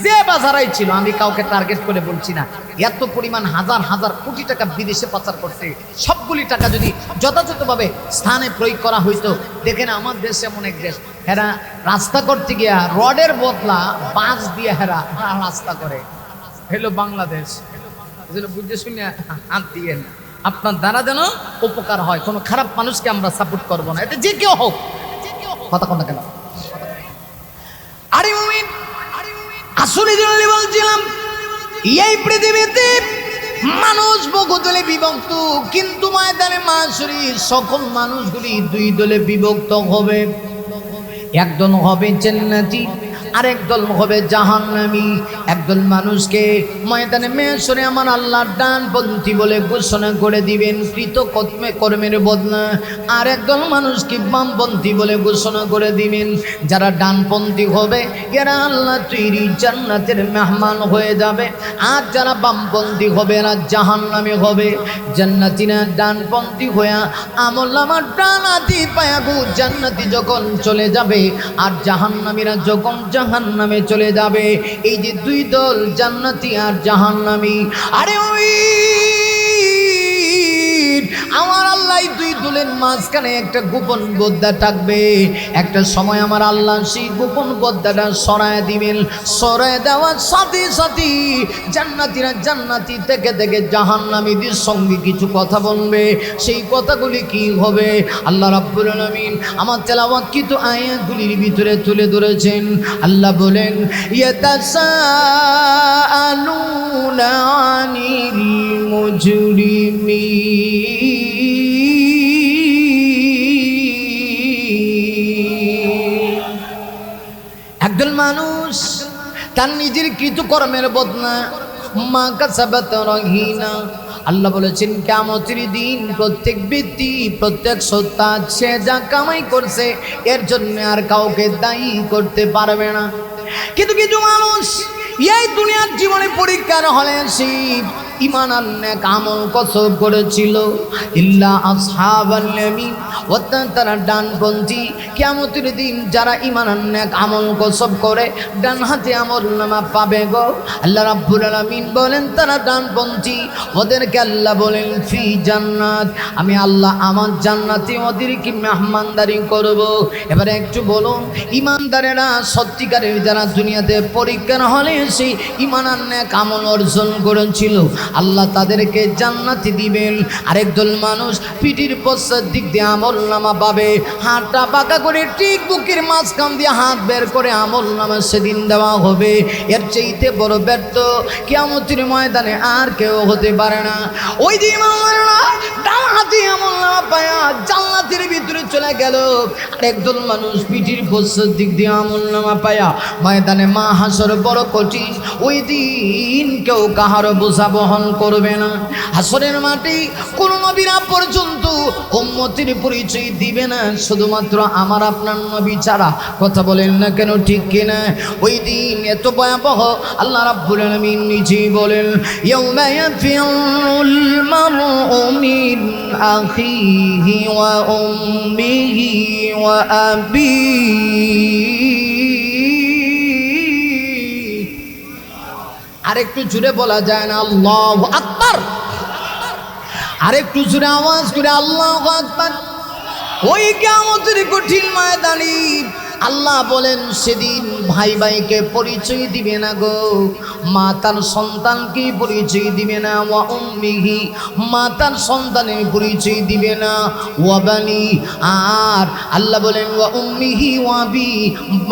যে বাজারাই ছিল, আমি কাউকে টার্গেট করে বলছি না, এত পরিমাণ হাজার হাজার কোটি টাকা বিদেশে পাচার করছে। সবগুলি টাকা যদি যথাযথভাবে স্থানে প্রয়োগ করা হইতো, দেখেন আমার দেশ এমন এক দেশ, হেরা রাস্তা করতে গিয়া রডের বদলা বাঁশ দিয়ে হেরা রাস্তা করে। হলো বাংলাদেশ। বুঝে শুনে হাত দিয়ে আপনার দ্বারা যেন উপকার হয়। কোনো খারাপ মানুষকে আমরা সাপোর্ট করবো না, এটা যে কেউ হোক। কথা কথা কেন? আরে মুমিন, আসলে বলছিলাম এই পৃথিবীতে মানুষ বহু দলে বিভক্ত, কিন্তু ময়দানে মাশরি সকল মানুষগুলি 2 দলে বিভক্ত হবে। এক দল হবে জান্নাতি, আরেক দল হবে জাহান্নামী। একদল মানুষকে ময়দানে মেহশরে আমার আল্লাহ ডানপন্থী বলে ঘোষণা করে দিবেন কর্মের বদলা। আর একদল মানুষকে বামপন্থী বলে ঘোষণা করে দিবেন। যারা ডানপন্থী হবে এরা আল্লাহ তৈরি জান্নাতের মেহমান হয়ে যাবে, আর যারা বামপন্থী হবে এরা জাহান্নামী হবে। জান্নাতীরা ডানপন্থী হয়ে আমলনামার ডানাতি পায়াগু জান্নাতি যখন চলে যাবে, আর জাহান্নামীরা যখন জাহান্নামে চলে যাবে। এই যে দুই দল জান্নাতি আর জাহান্নামী, আরে ওই আমার আল্লাহ দুই দলের মাঝখানে একটা গোপন বদ্দা থাকবে। একটা সময় আমার আল্লাহ সেই গোপন বদ্দাটা সরায় দিবেন। সরায় দেওয়ার সাথে সাথে জান্নাতীরা জান্নাতি থেকে থেকে জাহান্নামীদের সঙ্গে কিছু কথা বলবে। সেই কথাগুলি কি হবে? আল্লাহ রাব্বুল আলামিন আমার তেলাওয়াতকৃত আয়াতগুলির ভিতরে তুলে ধরেছেন। আল্লাহ বলেন, ইয়াতাসাআলুনা আনিল মুজরিমিন, একদল মানুষ তার নিজের কৃতকর্মের বদলা মা কাসাবাত রহিনা। আল্লাহ বলেছেন কিয়ামতের দিন প্রত্যেক ব্যক্তি প্রত্যেক সত্তা সে যা কামাই করছে এর জন্য আর কাউকে দায়ী করতে পারবে না। কিন্তু কিছু মানুষ এই দুনিয়ার জীবনে পরীক্ষার হলে সেই ঈমান আর নেক আমল কসব করেছিল। ইল্লা আসহাবাল ইয়ামিন, অর্থাৎ তারা ডানপন্থী। কিয়ামতের দিন যারা ঈমান আর নেক আমল কসব করে ডান হাতে আমলনামা পাবে গো। আল্লাহ রাব্বুল আলামিন বলেন তারা ডানপন্থী, ওদেরকে আল্লাহ বলেন ফি জান্নাত, আমি আল্লাহ আমার জান্নাতে ওদেরকে মেহমানদারি করব। এবারে একটু বলুন, ঈমানদারেরা সত্যিকারের যারা দুনিয়াতে পরীক্ষার হলে সেই ঈমান আর নেক আমল অর্জন করেছিল আল্লাহ তাদেরকে জান্নাতি দিবেন। আরেক দল মানুষ পিঠির পশ্চাৎ দিক দিয়ে আমলনামা পাবে, হাতটা বাঁকা করে ঠিক বুকের মাঝখান দিয়ে হাত বের করে আমলনামা সেদিন দেওয়া হবে। এর চাইতে বড় ব্যর্থ কিয়ামতের ময়দানে আর কেউ হতে পারে না। ওই যে ইমানদাররা ডান হাতে আমলনামা পায়া জান্নাতের ভিতরে চলে গেল, আরেক দল মানুষ পিঠির পশ্চাৎ দিক দিয়ে আমলনামা পায়া ময়দানে মাহশর বড় কঠিন। ওই দিন কেউ কাহারও বোঝা বহন করবে না। হাসরের মাটি কোন নবীরা পর্যন্ত উম্মতের পরিচয় দিবে না, শুধুমাত্র আমার আপনার নবী ছাড়া। কথা বলেন না কেন, ঠিক কিনা? ওই দিন এত ভয়াবহ, আল্লাহ রাব্বুল আলামিন নিজেই বলেন, ইয়াউমা ইয়াফিরুল মারউ মিন আখিহি ওয়া উম্মিহি ওয়া আবিহি। আরেকটু জুড়ে বলা যায় না আল্লাহু আকবার? আরেকটু জুড়ে আওয়াজ করে আল্লাহু আকবার। ওই কিয়ামতের কঠিন ময়দানে আল্লাহ বলেন সেদিন ভাই ভাইকে পরিচয় দিবে না গো, মা তার সন্তানকে পরিচয় দিবে না, ওয়া উম্মিহি মা তার সন্তানের পরিচয় দিবে না, ওয়া বানি আর আল্লাহ বলেন ওয়া উম্মিহি ওয়া বি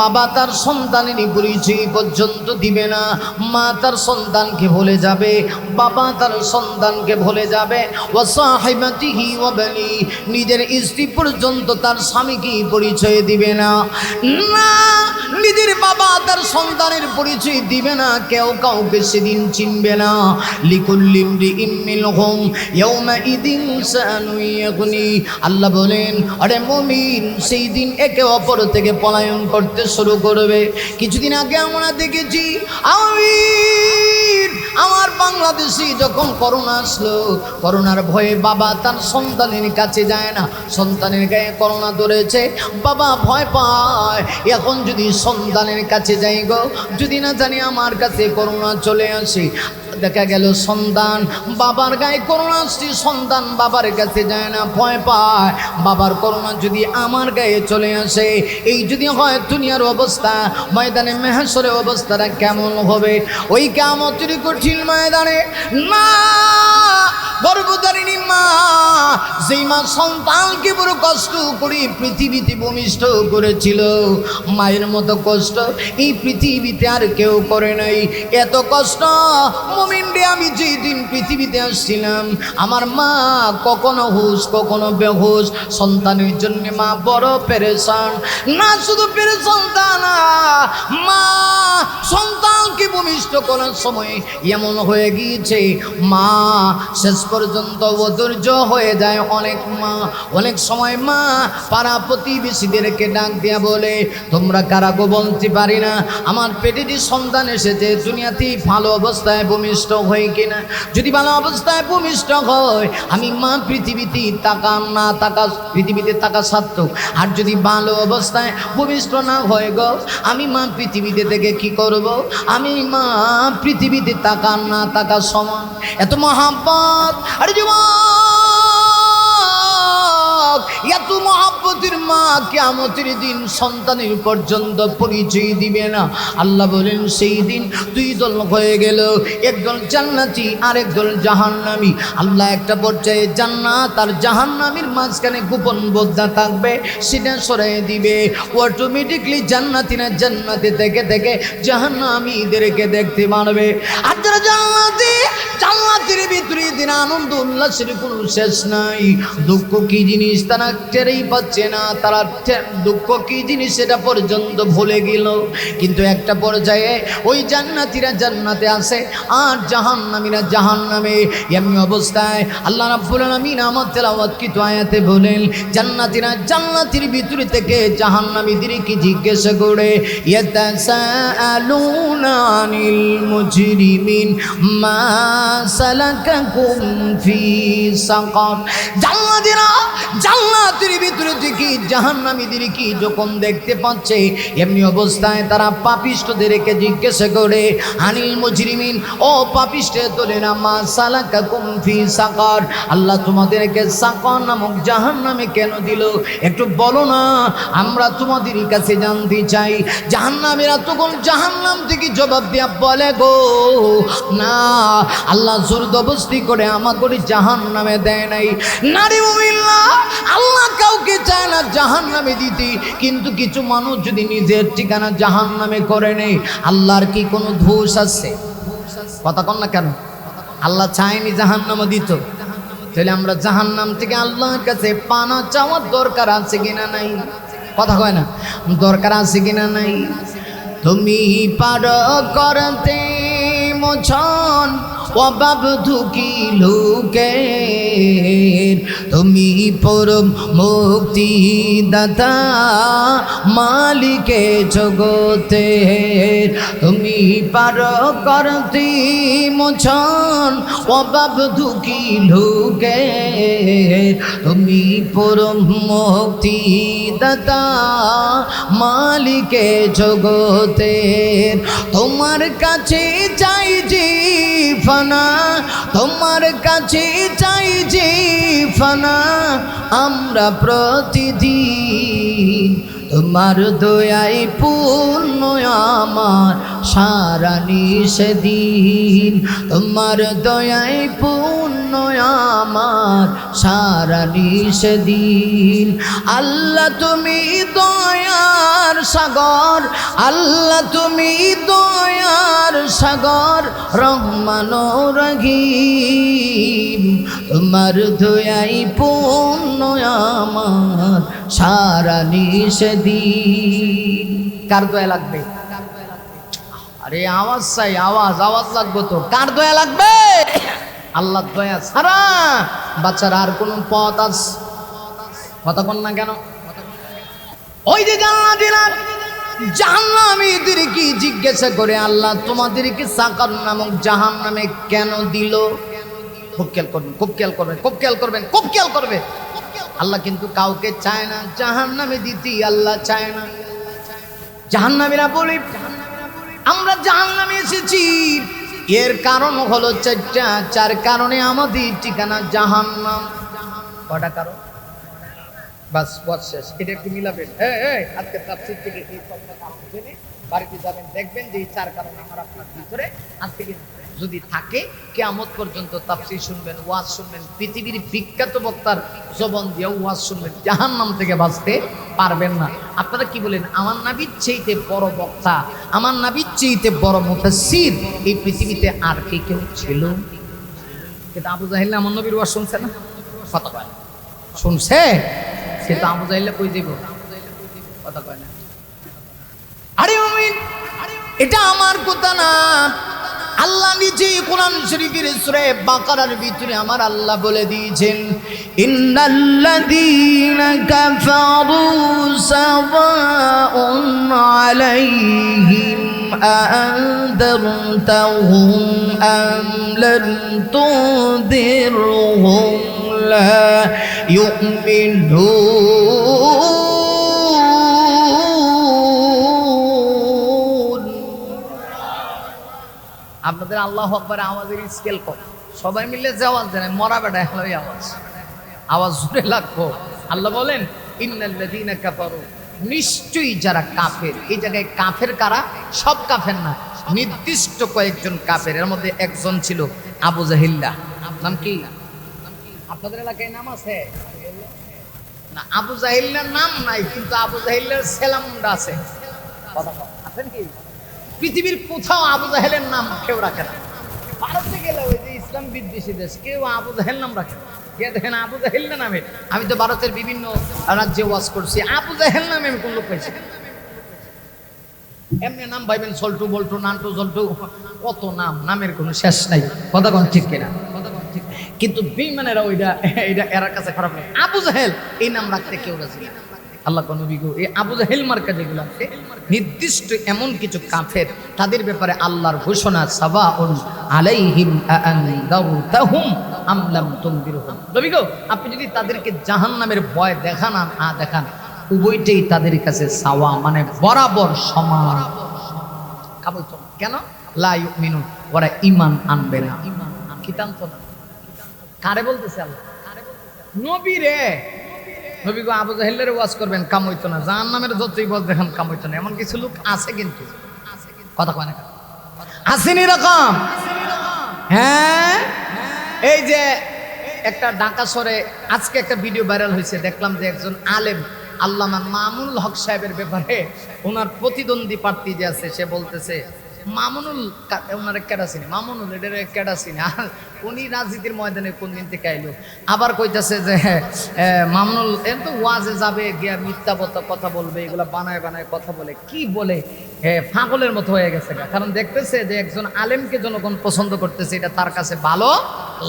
বাবা তার সন্তানের পরিচয় পর্যন্ত দিবে না। মা তার সন্তানকে ভুলে যাবে, বাবা তার সন্তানকে ভুলে যাবে, ওয়া সাহিবাতিহি ওয়া বানি নিজের স্ত্রী পর্যন্ত তার স্বামীকে পরিচয় দিবে না। না, নিজের বাবা তার সন্তানের পরিচয় দিবে না, কেউ কাউকে সেদিন চিনবে না। লিকুল্লি ইমরিইম মিনহুম ইয়াউমাইদিন শানুন ইয়াগনি। আল্লাহ বলেন, আরে মুমিন সেই দিন একে অপর থেকে পলায়ন করতে শুরু করবে। কিছুদিন আগে আমরা দেখেছি আমার বাংলাদেশে যখন করোনা আসলো, করোনার ভয়ে বাবা তার সন্তানের কাছে যায় না, সন্তানের গায়ে করোনা ধরেছে, বাবা ভয় পায়। এখন যদি সন্তানের কাছে যাই গো, যদি না জানি আমার কাছে করোনা চলে আসে, দেখা গেল সন্তান বাবার গায়ে করোনা আসছে, সন্তান বাবার কাছে যায় না, ভয় পায়। বাবার করোনা যদি আমার গায়ে চলে আসে, এই যদি হয় দুনিয়ার অবস্থা, ময়দানে মাহশরের অবস্থাটা কেমন হবে? ওই কিয়ামতের কঠিন ময়দানে না গর্ভধারিণী মা যেই মা সন্তানকে বড় কষ্ট করে পৃথিবীতে ভূমিষ্ঠ করেছিল, মায়ের মতো কষ্ট এই পৃথিবীতে আর কেউ করে নাই। এত কষ্ট মুমিন রে, আমি যেই দিন পৃথিবীতে আসছিলাম আমার মা কখনো হুঁশ কখনো বেহুশ, সন্তানের জন্য মা বড় পেরেশান। না শুধু পেরেশান তা না, মা সন্তানকে ভূমিষ্ঠ করার সময় এমন হয়ে গিয়েছে মা শেষ পর্যন্ত অধৈর্য হয়ে যায়। অনেক সময় মা পাড়া প্রতিবেশীদেরকে ডাক দিয়া বলে, তোমরা কারা গো বলতে পারি না আমার পেটে যে সন্তান এসেছে দুনিয়াতেই ভালো অবস্থায় ভূমিষ্ঠ হয় কিনা। যদি ভালো অবস্থায় ভূমিষ্ঠ হয় আমি মা পৃথিবীতে পৃথিবীতে থাকা সার্থক, আর যদি ভালো অবস্থায় ভূমিষ্ঠ না হয় গো আমি মা পৃথিবীতে থেকে কি করব, আমি মা পৃথিবীতে থাকা না থাকা সমান। এত মহাব্বত। আরে যুবক, এত মহাব্বতের মা কিয়ামতের দিন সন্তানের পর্যন্ত পরিচয় দিবে না। আল্লাহ বলেন সেই দিন দুই দল হয়ে গেল, একদল জান্নাতি আর একদল জাহান্নামী। আল্লাহ একটা পর্যায়ে জান্নাত আর জাহান্নামীর মাঝখানে গোপন বোদ্ধা থাকবে, সেটা সরিয়ে দিবে। অটোমেটিকলি জান্নাতিরা জান্নাতে থেকে থেকে জাহান্নামীদেরকে দেখতে পারবে। আর যারা জান্নাতের ভিতরে দিন আনন্দ উল্লাসের কোনো শেষ নাই। দুঃখ কি জিনিস তারা টেরেই পাচ্ছে না, তারা দুঃখ কি জিনিস সেটা পর্যন্ত ভুলে গেল। কিন্তু একটা পর্যায়ে ওই জান্নাতীরা জান্নাতে আসে আর জাহান্নামীরা জাহান্নামে। এমনি অবস্থায় আল্লাহ রাব্বুল আলামিন আমার তেলাওয়াতকৃত আয়াতে বলেন, জান্নাতীরা জান্নাতের ভিতরে থেকে জাহান্নামীদেরকে জিজ্ঞেস করে, ইয়াতাসাআলুনা আনিল মুজরিমিন মা সালাকাকুম ফি সাকার। জান্নাতের ভিতরে থেকে জাহান্নামীদেরকে যখন দেখতে পাচ্ছে এমনি অবস্থায় তারা পাপিষ্ঠদেরকে জিজ্ঞাসা করে, আনিল মুজরিমিন, ও পাপিষ্ঠের দলেরা, মা সালাকাকুম ফি সাকার, আল্লাহ তোমাদেরকে সাকার নামক জাহান্নামে কেন দিল একটু বলো না, আমরা তোমাদের কাছে জানতে চাই। জাহান্নামীরা তখন জাহান্নাম থেকে জবাব দিয়া বলে, গো না, আল্লাহ জোরদবস্তি করে আমাকে জাহান্নামে দেয় নাই। নারী মুমিল্লাহ, আল্লাহ কাউকে চায় না জাহান্নামে দিতে, কিন্তু কিছু মানুষ যদি নিজের ঠিকানা জাহান্নামে করে নেই, আল্লাহর কি কোনো দোষ আছে? কথা কন না কেন? আল্লাহ চায়নি জাহান্নামে দিত, তাহলে আমরা জাহান্নাম থেকে আল্লাহর কাছে পানা চাওয়ার দরকার আছে কিনা নাই? কথা কয় না, দরকার আছে কিনা নাই? তুমি পার করতে মোছন অভাব দুঃখী লোকের, তুমি পরম মুক্তি দাতা মালিকে জগতের। তুমি পার করতে মোছন অভাব দুঃখী লোকের, তুমি পরম মুক্তি দাতা মালিকে জগতের। তোমার কাছে চাই যে ফানা, তোমার কাছে চাই যে ফানা, আমরা প্রতিদিন তোমার দয়ায় পূর্ণ আমার সারা নিষেদিন। তোমার দয়ায় পূর্ণ আমার সারা নিষেদিন। আল্লাহ তুমি দয়ার সাগর, আল্লাহ তুমি দয়ার সাগর, রহমান রহিম। তোমার দয়ায় পূর্ণ আমার সারা নিষেদিন। কার দয়া লাগবে? আরে আওয়াজ চাই, আওয়াজ লাগবে তো। কার দয়া লাগবে? আল্লাহ দয়া ছাড়া বাচ্চার আর কোন পথ আছে? কথা বল না কেন? ওই যে জান্নাতীরা জাহান্নামীদেরকে জিজ্ঞাসা করে, আল্লাহ তোমাদেরকে সাকার নামক জাহান্নামে কেন দিল? খুব খেয়াল করবেন, খুব খেয়াল করবেন, খুব খেয়াল করবেন, খুব খেয়াল করবেন। আল্লাহ কিন্তু কাউকে চায় না জাহান্নামে দিতে, আল্লাহ চায় না। জাহান্নামীরা বলে, আমরা জাহান্নামে এসেছি, এর কারণ হলো চারটা। চার কারণে আমাদের ঠিকানা জাহান্নাম। কটা কারণ? বাস ওয়াজ শেষ। এটা একটু মিলাবেন। আজকে তাফসীর থেকে এই কথাটা আপনি জেনে বাড়িতে যাবেন, দেখবেন যে এই চার কারণ আমার আপনার ভিতরে আজকে যদি থাকে কিয়ামত পর্যন্ত তাফসীর শুনবেন, ওয়াজ শুনবেন, পৃথিবীর বিখ্যাত বক্তার জবান দিয়ে ওয়াজ শুনবেন, জাহান্নাম থেকে বাঁচতে পারবেন না। আপনারা কি বলেন, আমার নবীর চেয়েতে বড় বক্তা, আমার নবীর চেয়েতে বড় মুফাসসির এই পৃথিবীতে আর কে কেউ ছিল? কিন্তু আবু জাহেল আমার নবীর ওয়াজ শুনছে না? কথা কয় শুনছে, কিন্তু আবু জাহেল কই দিব? কথা কয় না। আরে মুমিন, এটা আমার কথা না, আল্লাহ নিজে কোরআন শরীফের সূরা বাকারার ভিতরে আমার আল্লাহ বলে দিয়েছেন, ইন্নাল্লাযীনা কাফারু সাওয়াউন আলাইহিম আ'আনদারতাহুম আম লাম তুনদিরহুম লা ইউমিনুন। আপনাদের আল্লাহু আকবার আওয়াজের স্কেল কম, সবাই মিলে যে আওয়াজ দেয় মরা বেটা হলোই আওয়াজ, আওয়াজ জোরে লাগবো। আল্লাহ বলেন ইন্নাল্লাযীনা কাফারু, নিশ্চয়ই যারা কাফের। এই জায়গায় কাফের কারা? সব কাফের না, নির্দিষ্ট কয়েকজন কাফের। এর মধ্যে একজন ছিল আবু জাহিল্লা। নাম কি? আপনাদের এলাকায় নাম আছে না? আবু জাহিল্লার নাম নাই, কিন্তু আবু জাহিল্লার সেলামুন্ডা আছে। কথা আছেন কি? পৃথিবীর কোথাও আবু জাহেলের নাম কেউ রাখে না। ভারতে গেলে ওই যে ইসলাম বিদ্বেষী দেশ, কেউ আবু জাহেল নাম রাখে না। কে দেখেন আবু জাহেল নামে? আমি তো ভারতের বিভিন্ন রাজ্যে ওয়াজ করছি, আবু জাহেল নামে আমি কোন লোক পাইছি? এমনি নাম ভাইবেন, সল্টু বল্টু নান্টু জল্টু, কত নাম, নামের কোনো শেষ নাই। কথা কোন ঠিক কিনা? কিন্তু বেঈমানেরা ওইটা এটা এর কাছে খারাপ লাগে। আবু জাহেল এই নাম রাখতে কেউ রাজি না। আল্লাহ কোন বিগো এই আবু জাহেল মার্কা যেগুলো আছে, নির্দিষ্ট এমন কিছু কাফের, তাদের ব্যাপারে আল্লাহর ঘোষণা, সাওয়াউন আলাইহিম আ'আনদারতাহুম আম লাম তুনদিরহুম। নবী গো, আপনি যদি তাদেরকে জাহান্নামের ভয় দেখান আর না দেখান, উভয়টাই তাদের কাছে সাওয়া, মানে বরাবর সমান। কেন? লা ইউমিনুন, ওরা ঈমান আনবে না। কি টানতো না? কারে বলতেছে আল্লাহ? নবী রে। নবী গো, আবু জাহেলের ওয়াজ করবেন, কাম হইতো না। জাহান্নামের যতই ওয়াজ দেখান, কাম হইতো না। এমন কিছু লোক আছে, কিন্তু কথা কয় না, আসেনি রকম। হ্যাঁ, এই যে একটা ঢাকা শহরে আজকে একটা ভিডিও ভাইরাল হয়েছে, দেখলাম যে একজন আলেম আল্লামা মামুনুল হক সাহেবের ব্যাপারে ওনার প্রতিদ্বন্দ্বী প্রার্থী যে আছে, সে বলতেছে মামুনুল, ওনার কেডাসিনি মামুনুল, এটার কেডাসিনি, আর উনি রাজনীতির ময়দানে কোন দিন থেকে আইলো। আবার কইতাছে যে মামুনুল এর তো ওয়াজে যাবে গিয়া মিথ্যা কথা বলবে, এগুলা বানায় বানায় কথা বলে, কি বলে পাগলের মতো হয়ে গেছে। কারণ দেখতেছে যে একজন আলেমকে জনগণ পছন্দ করতেছে, এটা তার কাছে ভালো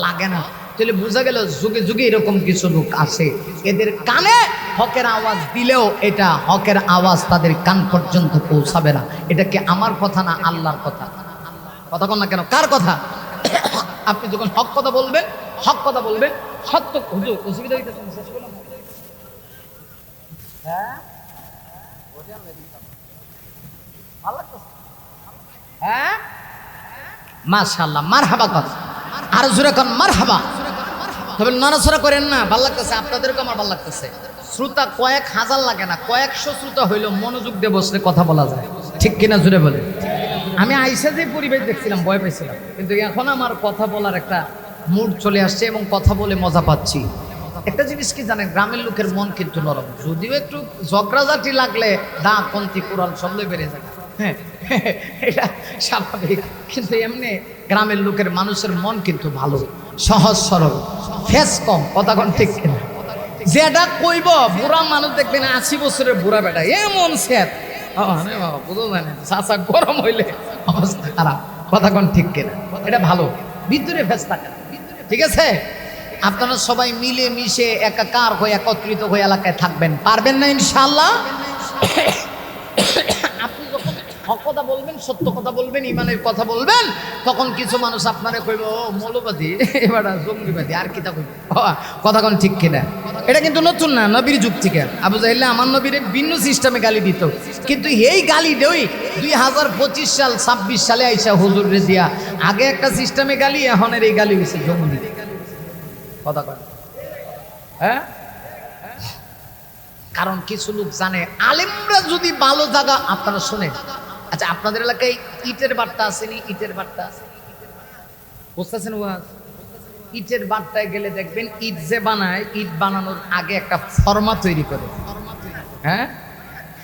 লাগে না। তাহলে বোঝা গেল যুগে যুগে এরকম কিছু লোক আছে, এদের কানে হকের আওয়াজ দিলেও এটা হকের আওয়াজ তাদের কান পর্যন্ত পৌঁছাবে না। এটা কি আমার কথা না আল্লাহর কথা? কথা কন না কেন? কার কথা? আপনি যখন হক কথা বলবেন, হক কথা বলবেন, সত্য। হুজুর অসুবিধা হইতেছে না? শেষ করলাম। হ্যাঁ, ভালো লাগতেছে। হ্যাঁ, মাশাআল্লাহ, মারহাবা কথা। আর জোরে কোন মারহাবা। তবে নড়াচড়া করেন না, ভালো লাগতেছে আপনাদেরকে, আমার ভালো লাগতেছে। শ্রোতা কয়েক হাজার লাগে না, কয়েকশো শ্রোতা হইলেও মনোযোগ দিয়ে বসলে কথা বলা যায়, ঠিক কিনা? জুড়ে বলে। আমি আইসা যে পরিবেশ দেখছিলাম, ভয় পেয়েছিলাম, কিন্তু এখন আমার কথা বলার একটা মুড চলে আসছে এবং কথা বলে মজা পাচ্ছি। একটা জিনিস কি জানেন, গ্রামের লোকের মন কিন্তু নরম, যদিও একটু ঝগড়াঝাটি লাগলে দা কন্তি কোরাল শব্দ বেড়ে যায়, হ্যাঁ এটা স্বাভাবিক। কিন্তু এমনি গ্রামের লোকের মানুষের মন কিন্তু ভালো, সহজ সরল, ফেস কম। কথা কোন ঠিক কিনা? যেটা কইব, বুড়া মানুষ দেখবেন 80 বছরের বুড়া বেটা এমন স্যাত, বুঝো জানে চাচা গরম হইলে অবস্থা খারাপ। কথা কোন ঠিক কিনা? এটা ভালো, ভিতরে ফেস থাকে না, ঠিক আছে? আপনারা সবাই মিলে মিশে একাকার হয়ে একত্রিত হয়ে এলাকায় থাকবেন, পারবেন না ইনশাআল্লাহ? আপনি যখন হক কথা বলবেন, সত্য কথা বলবেন, ইমানের কথা বলবেন, তখন কিছু মানুষ আপনারা কইব ও মৌলবাদী, এবার জঙ্গিবাদী, আর কিতা কইব। কথা কোন ঠিক কিনা? এটা কিন্তু নতুন না, নবীর যুগ থেকে। আবু জাহেল আমার নবীর ভিন্ন সিস্টেমে গালি দিত, কিন্তু এই গালি দেই 2025 সাল 26 সালে আইসা হুজুরে দিয়া। আগে একটা সিস্টেমে গালি, এখনের এই গালি হয়েছে জঙ্গি। কথা কয় হ্যাঁ, কারণ কিছু লোক জানে আলেমরা যদি ভালো জায়গা, আপনারা শোনেন। আচ্ছা, আপনাদের এলাকায় ইটের বাট্টা আসেনি? ইটের বাট্টা বুঝতেছেন ওয়াজ? ইটের বাট্টায় গেলে দেখবেন ইট যে বানায়, ইট বানানোর আগে একটা ফর্মা তৈরি করে। হ্যাঁ,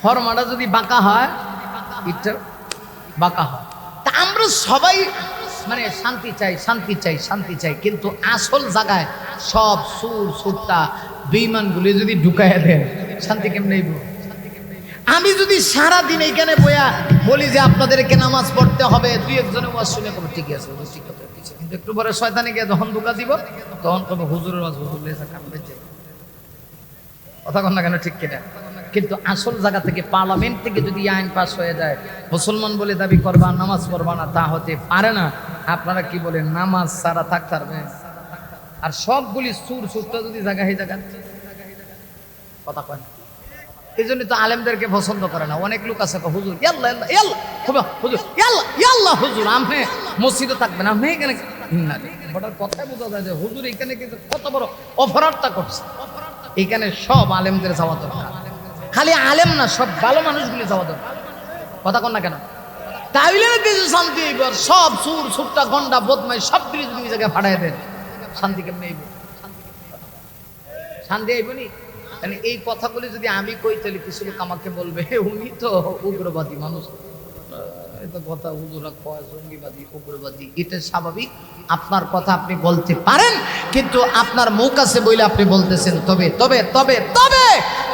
ফর্মাটা যদি বাঁকা হয় ইটটা বাঁকা হয়। তা আমরা সবাই মানে শান্তি চাই, শান্তি চাই, শান্তি চাই, কিন্তু আসল জায়গায় সব সুর সুরটা বেঈমানগুলি যদি ঢুকাইয়া দেন, শান্তি কেমনে হইব? আমি যদি সারাদিন এইখানে বইয়া বলি যে আপনাদেরকে নামাজ পড়তে হবে, দুই একজনে ওয়াজ শুনে কোনো ঠিক আছে, ঠিক কথা কিছু, কিন্তু একটু পরে শয়তানে গিয়ে যখন ধোঁকা দিব তখন কবে হুজুরের ওয়াজ হুজুর লেসা কাটবে যায়। কথা কন না কেন, ঠিক কিনা? কিন্তু আসল জায়গা থেকে, পার্লামেন্ট থেকে যদি আইন পাস হয়ে যায়, মুসলমান বলে দাবি করবা, নামাজ পড়বা না, তা হতে পারে না। আপনারা কি বলেন, নামাজ সারা থাকতে পারবে? আর সবগুলি সুর সুরটা যদি জায়গা হয়ে জায়গা, কথা কয় না। এই জন্য তো আলেমদেরকে পছন্দ করে না। অনেক লোক আছে হুজুর ইয়াল্লাহ ইয়াল্লাহ ইয়াল্লাহ, হুজুর ইয়াল্লাহ ইয়াল্লাহ, হুজুর আপনি মসজিদে থাকবেন, আপনি এখানে না, বড় কথাই বোঝা যায় যে হুজুর এখানে কিন্তু কত বড় অপরাধটা করছে। এখানে সব আলেমদের যাওয়া দরকার, খালি আলেম না, সব ভালো মানুষগুলি যাওয়া দরকার। কথা কন না কেন? তাইলে কিছু শান্তি হইব। সব সুর সুরটা গন্ডা বদমাই সবগুলি যদি ওই জায়গায় ফাটাই দেন, শান্তি কেমনে হইব? শান্তি হইব নি? মানে এই কথাগুলি যদি আমি কই তাহলে কিছু লোক আমাকে বলবে উনি তো উগ্রবাদী মানুষ, এটা কথা হুজুরা কয় জঙ্গিবাদী উগ্রবাদী। এটা স্বাভাবিক, আপনার কথা আপনি বলতে পারেন, কিন্তু আপনার মুখ আছে বলে আপনি বলতেছেন। তবে তবে তবে তবে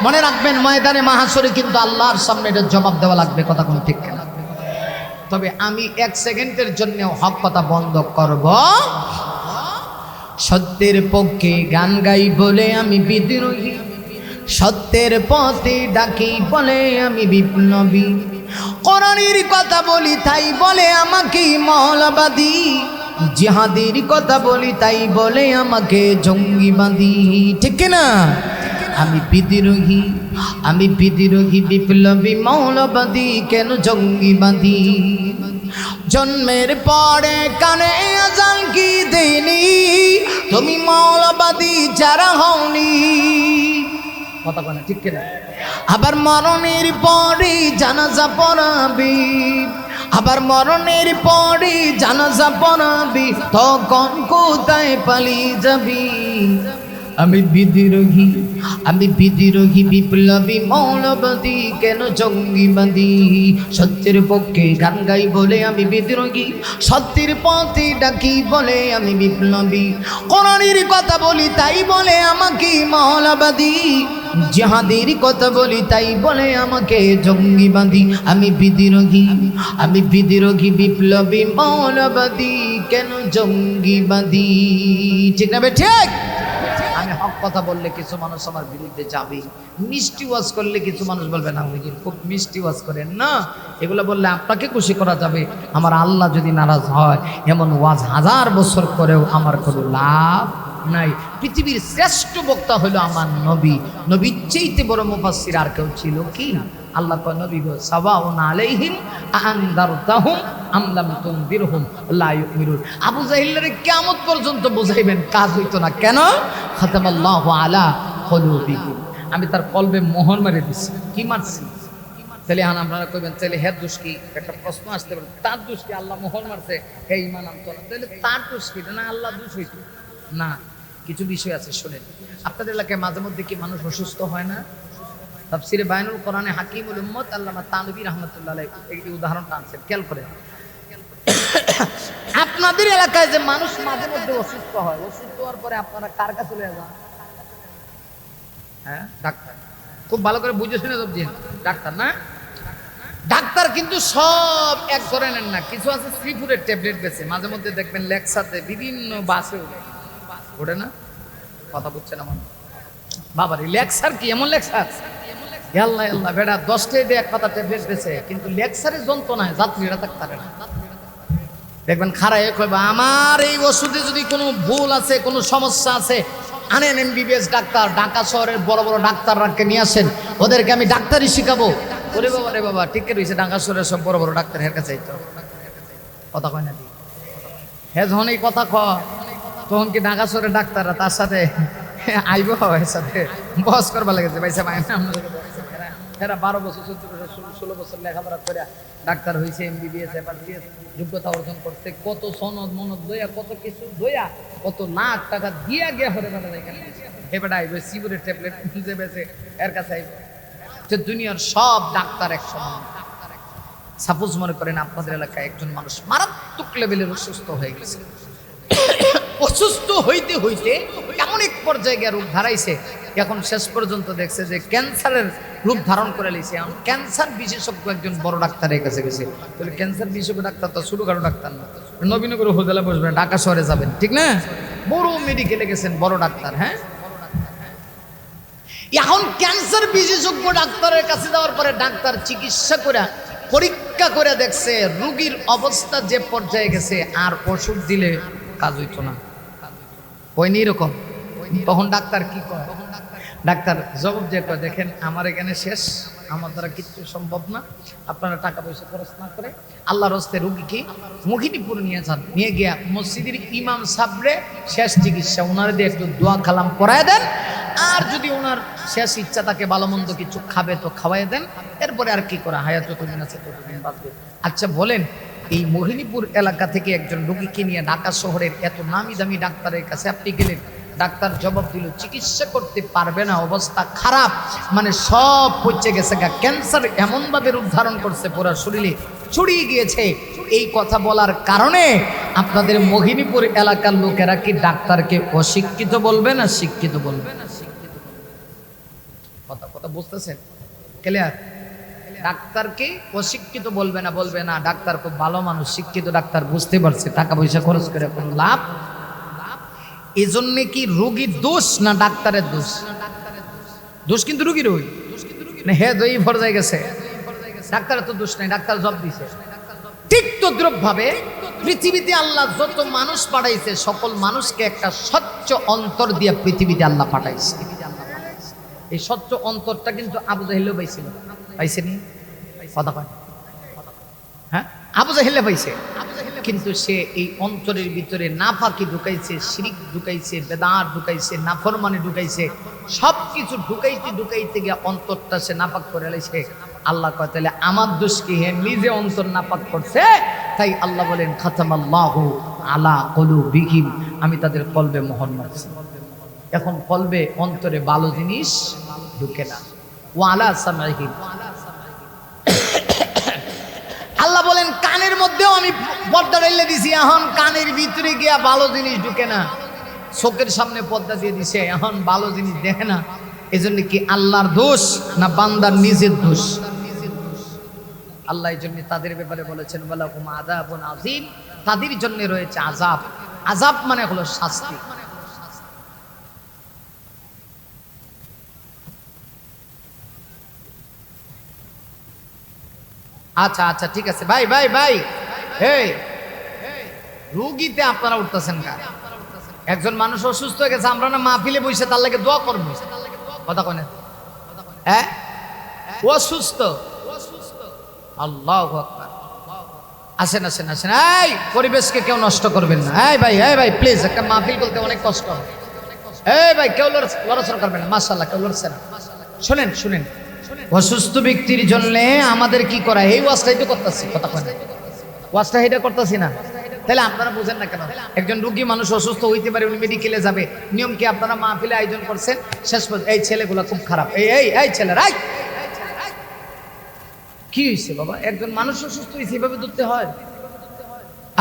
মনে রাখবেন, ময়দানে মাহাশরে কিন্তু আল্লাহর সামনে এটা জবাব দেওয়া লাগবে। কথা কোন ঠিক কিনা? তবে আমি এক সেকেন্ডের জন্য হক কথা বন্ধ করব। সত্যের পক্ষে গান গাই বলে আমি বিদ্রোহী, সত্যের পথে ডাকি বলে আমি বিপ্লবী, কোরআনের কথা বলি তাই বলে আমাকে মৌলবাদী, জিহাদের কথা বলি তাই বলে আমাকে জঙ্গিবাদী। ঠিক না? আমি বিদ্রোহী, আমি বিদ্রোহী, বিপ্লবী, মৌলবাদী, কেন জঙ্গিবাদী? জন্মের পরে কানে আজান কি দেনি, তুমি মৌলবাদী যারা হওনি। কথা বলে ঠিক কিনা? আবার মরণের পরে জানাজা পড়াবি, আবার মরণের পরে জানাজা পড়াবি, তখন কোথায় পালিয়ে যাবি? আমি বিদ্রোহী, আমি বিদ্রোহী, বিপ্লবী, মৌলবাদী, কেন জঙ্গিবাদী? সত্যের পক্ষে গান গাই বলে আমি বিদ্রোহী, সত্যের পথে ডাকি বলে আমি বিপ্লবী, কোরআনের কথা বলি তাই বলে আমাকে মৌলবাদী, জিহাদের কথা বলি তাই বলে আমাকে জঙ্গিবাদী। আমি বিদ্রোহী, আমি বিদ্রোহী, বিপ্লবী, মৌলবাদী, কেন জঙ্গিবাদী? ঠিক না? ঠিক। আমি হক কথা বললে কিছু মানুষ আমার বিরুদ্ধে যাবে, মিষ্টি ওয়াজ করলে কিছু মানুষ বলবে না উনি খুব মিষ্টি ওয়াজ করেন না। এগুলো বললে আপনাকে খুশি করা যাবে, আমার আল্লাহ যদি নারাজ হয়, এমন ওয়াজ 1000 বছর করেও আমার কোনো লাভ নাই। পৃথিবীর শ্রেষ্ঠ বক্তা হলো আমার নবী, নবীর চাইতে বড় মুফাসসির আর কেউ ছিল কি? আল্লাহ কয় নবী গো সাওয়াউন আলাইহিম আনদারতাহুম আম লাম তুনদিরহুম লা ইউমিনুন। আবু জাহিলের কিয়ামত পর্যন্ত বুঝাইবেন, কাজ হইতো না। কেন? খাতামাল্লাহু আলা কুলুবিহিম, আমি তার কলবে মোহর মেরে দিছি। কি মারছি? তাহলে আপনারা কইবেন তাহলে হের দোষ কি? একটা প্রশ্ন আসতে পারে, তার দোষ কি? আল্লাহ মোহর মারছে, হে ঈমান আনতো না, তাহলে তার দোষ কি? না আল্লাহ দোষ হইতো না। কিছু বিষয় আছে শুনেন। আপনাদের এলাকায় মাঝে মধ্যে কি মানুষ অসুস্থ হয় না? তাফসিরে বায়ানুল কোরআনে হাকিমুল উম্মত আল্লামা তানভী রাহমাতুল্লাহ আলাইহি এই উদাহরণটা আনছেন, খেয়াল করেন। আপনাদের এলাকায় যে মানুষ মাঝে মধ্যে অসুস্থ হয়, অসুস্থ হওয়ার পরে আপনারা কার কাছে চলে যান? হ্যাঁ, ডাক্তার। খুব ভালো করে বুঝে শুনে সব দিন, ডাক্তার না? ডাক্তার কিন্তু সব এক ধরনের না, কিছু আছে শ্রীপুরের ট্যাবলেট বেছে, মাঝে মধ্যে দেখবেন লেকচারে বিভিন্ন বাসে ওঠে না। কথা বুঝছেন আমার বাবারে? লেকচার কি এমন লেকচার? আল্লাহ আল্লাহ বেড়া 10 টাকা দিয়ে এক পাতা ট্যাবলেট বেছে, কিন্তু লেকচারের যন্ত্রণায় যাত্রীরা থাকতে পারে না। দেখবেন খারায় কইবা আমার এই ওষুধে যদি কোনো ভুল আছে, কোনো সমস্যা আছে, আনেন এমবিবিএস ডাক্তার, ঢাকা শহরের বড় বড় ডাক্তাররাকে নিয়ে আসেন, ওদেরকে আমি ডাক্তারি শিখাবো। ওরে বাবা রে বাবা, ঠিক রয়েছে, ঢাকা শহরের সব বড় বড় ডাক্তার এর কাছে আইতো। কথা কয় না? হ্যাঁ, যখন এই কথা কয় তখন কি ঢাকা শহরের ডাক্তাররা তার সাথে আইব, এর সাথে বস করবা লেগেছে, ভাই সাহেব হেরা 12 বছর 14 বছর 16 বছর লেখাপড়া করে ডাক্তার হয়েছে, এমবিবিএস এফআরবিএস যোগ্যতা অর্জন করছে, কত সনদ মনদ দইয়া কত কিছু দইয়া কত লাখ টাকা দিয়া গিয়া হরে বেটা এখানে হেবেটা আইবে সিবুরের ট্যাবলেট খুঁজে বেছে এর কাছে আইবে। যে দুনিয়ার সব ডাক্তার একসময়, সাপোজ মনে করেন আপনাদের এলাকায় একজন মানুষ মারাত্মক লেভেলের অসুস্থ হয়ে গেছে, অসুস্থ হইতে হইতে এমন এক পর্যায়ে গিয়ে রূপ ধারাইছে, এখন শেষ পর্যন্ত দেখছে যে ক্যান্সারের রূপ ধারণ করে লিছে। এখন ক্যান্সার বিশেষজ্ঞ একজন বড় ডাক্তারের কাছে গেছে। তাহলে ক্যান্সার বিশেষজ্ঞ ডাক্তার তো ছোটখাটো ডাক্তার না, নবীনগর হোটেলে বসবেন, ঢাকা শহরে যাবেন, ঠিক না? বড় মেডিকেলে গেছেন, বড় ডাক্তার। হ্যাঁ, এখন ক্যান্সার বিশেষজ্ঞ ডাক্তারের কাছে যাওয়ার পরে ডাক্তার চিকিৎসা করে পরীক্ষা করে দেখছে রোগীর অবস্থা যে পর্যায়ে গেছে, আর ওষুধ দিলে কাজ হইতো না, হয়নি এরকম। তখন ডাক্তার কি করে? ডাক্তার জবাব দিয়ে কয়, দেখেন আমার এখানে শেষ, আমার দ্বারা কিচ্ছু সম্ভব না, আপনারা টাকা পয়সা খরচ না করে আল্লাহর হস্তে রোগীকে মোহিনীপুর নিয়ে যান, নিয়ে গিয়া মসজিদের ইমাম সাবরে শেষ চিকিৎসা ওনারা দিয়ে একটু দোয়া কালাম পড়ায় দেন, আর যদি ওনার শেষ ইচ্ছা থাকে ভালো মন্দ কিছু খাবে তো খাওয়াই দেন, এরপরে আর কি করা, হায়াত যতদিন আছে ততদিন বাঁচবে। আচ্ছা বলেন, এই মোহিনীপুর এলাকা থেকে একজন রোগীকে নিয়ে ঢাকা শহরের এত নামি দামি ডাক্তারের কাছে আপনি গেলেন, ডাক্তার জবাব দিল চিকিৎসা করতে পারবে না, অবস্থা খারাপ, মানে সব পচে গেছে, ক্যান্সার এমনভাবে রূপ ধারণ করছে পুরো শরীরে ছড়িয়ে গিয়েছে। এই কথা বলার কারণে আপনাদের মোহিনীপুর এলাকার লোকেরা কি ডাক্তারকে অশিক্ষিত বলবে না শিক্ষিত বলবে? কথা কথা বুঝতেছেন? ক্লিয়ার? ডাক্তারকে অশিক্ষিত বলবে না, বলবে না ডাক্তার খুব ভালো মানুষ, শিক্ষিত ডাক্তার, বুঝতে পারছে টাকা পয়সা খরচ করে কোনো লাভ। এই জন্য কি রোগীর দোষ না ডাক্তারের দোষ? দোষ কিন্তু রোগীর, ওই না হে দই পর্যায়ে গেছে, ডাক্তারের তো দোষ নাই, ডাক্তার জব দিছে। ঠিক তদ্রুপ ভাবে পৃথিবীতে আল্লাহ যত মানুষ পাঠাইছে সকল মানুষকে একটা স্বচ্ছ অন্তর দিয়ে পৃথিবীতে আল্লাহ পাঠাইছে। এই স্বচ্ছ অন্তরটা কিন্তু আবু জাহেলও পাইছিল, পাইছেনি? কথা পায়, হ্যাঁ, আবু জাহেল পাইছে, কিন্তু সে এই অন্তরের ভিতরে নাফাকি ঢুকাইছে, শিরিক ঢুকাইছে, বেদাত ঢুকাইছে, নাফরমানি ঢুকাইছে, সব কিছু ঢুকাইতে ঢুকাইতে গিয়ে অন্তরটা সে নাপাক করে লাইছে। আল্লাহ কয় তাহলে আমার দোষ কি? হে নিজে অন্তর নাপাক করছে, তাই আল্লাহ বলেন খাতামাল্লাহু আলা কুলুবিহিম, আমি তাদের কলবে মোহর মারছি। এখন কলবে অন্তরে ভালো জিনিস ঢুকে না। ওয়া আলা সামাইহিম, আল্লাহ বলেন কানের মধ্যেও আমি পর্দা ঢেলে দিছি, এখন কানের ভিতরে গিয়া ভালো জিনিস ঢুকে না। চোখের সামনে পর্দা দিয়ে দিছে, এখন ভালো জিনিস দেখে না। এজন্য কি আল্লাহর দোষ না বান্দার নিজের দোষ? আল্লাহ এই জন্য তাদের ব্যাপারে বলেছেন ওয়ালাকুম আযাবুন আযীম, তাদের জন্য রয়েছে আযাব। আযাব মানে হলো শাস্তি। আচ্ছা আচ্ছা ঠিক আছে ভাই ভাই ভাই, এই রোগীতে আপনারা উঠতেছেন না। একজন মানুষ অসুস্থ হয়ে গেছে, আমরা না মাহফিলে বসে তার লাগে দোয়া করবো? কথা কয় না? হ্যাঁ, অসুস্থ, আল্লাহু আকবার। আসেন আসেন আসেন, এই পরিবেশকে কেউ নষ্ট করবেন না। এই ভাই প্লিজ, একটা মাহফিল বলতে অনেক কষ্ট হয়। এই ভাই কেউ লড়াচড়া করবেন না, মাশাআল্লাহ কেউ লড়ছে না। শুনেন শুনেন, অসুস্থ ব্যক্তির জন্য আমাদের কি করা? এই ওয়াজটাই তো করতেছি। কথা কয় না? ওয়াজটা এটা করতেছি না, তাহলে আপনারা বুঝেন না কেন? একজন রোগী মানুষ অসুস্থ হইতে পারে, উনি মেডিকেলে যাবে, নিয়ম কি আপনারা মাহফিলে আয়োজন করছেন? শেষ পর্যন্ত এই ছেলেগুলো খুব খারাপ, এই ছেলেরা কি হয়েছে বাবা? একজন মানুষ অসুস্থ হয়েছে, এভাবে ধরতে হয়?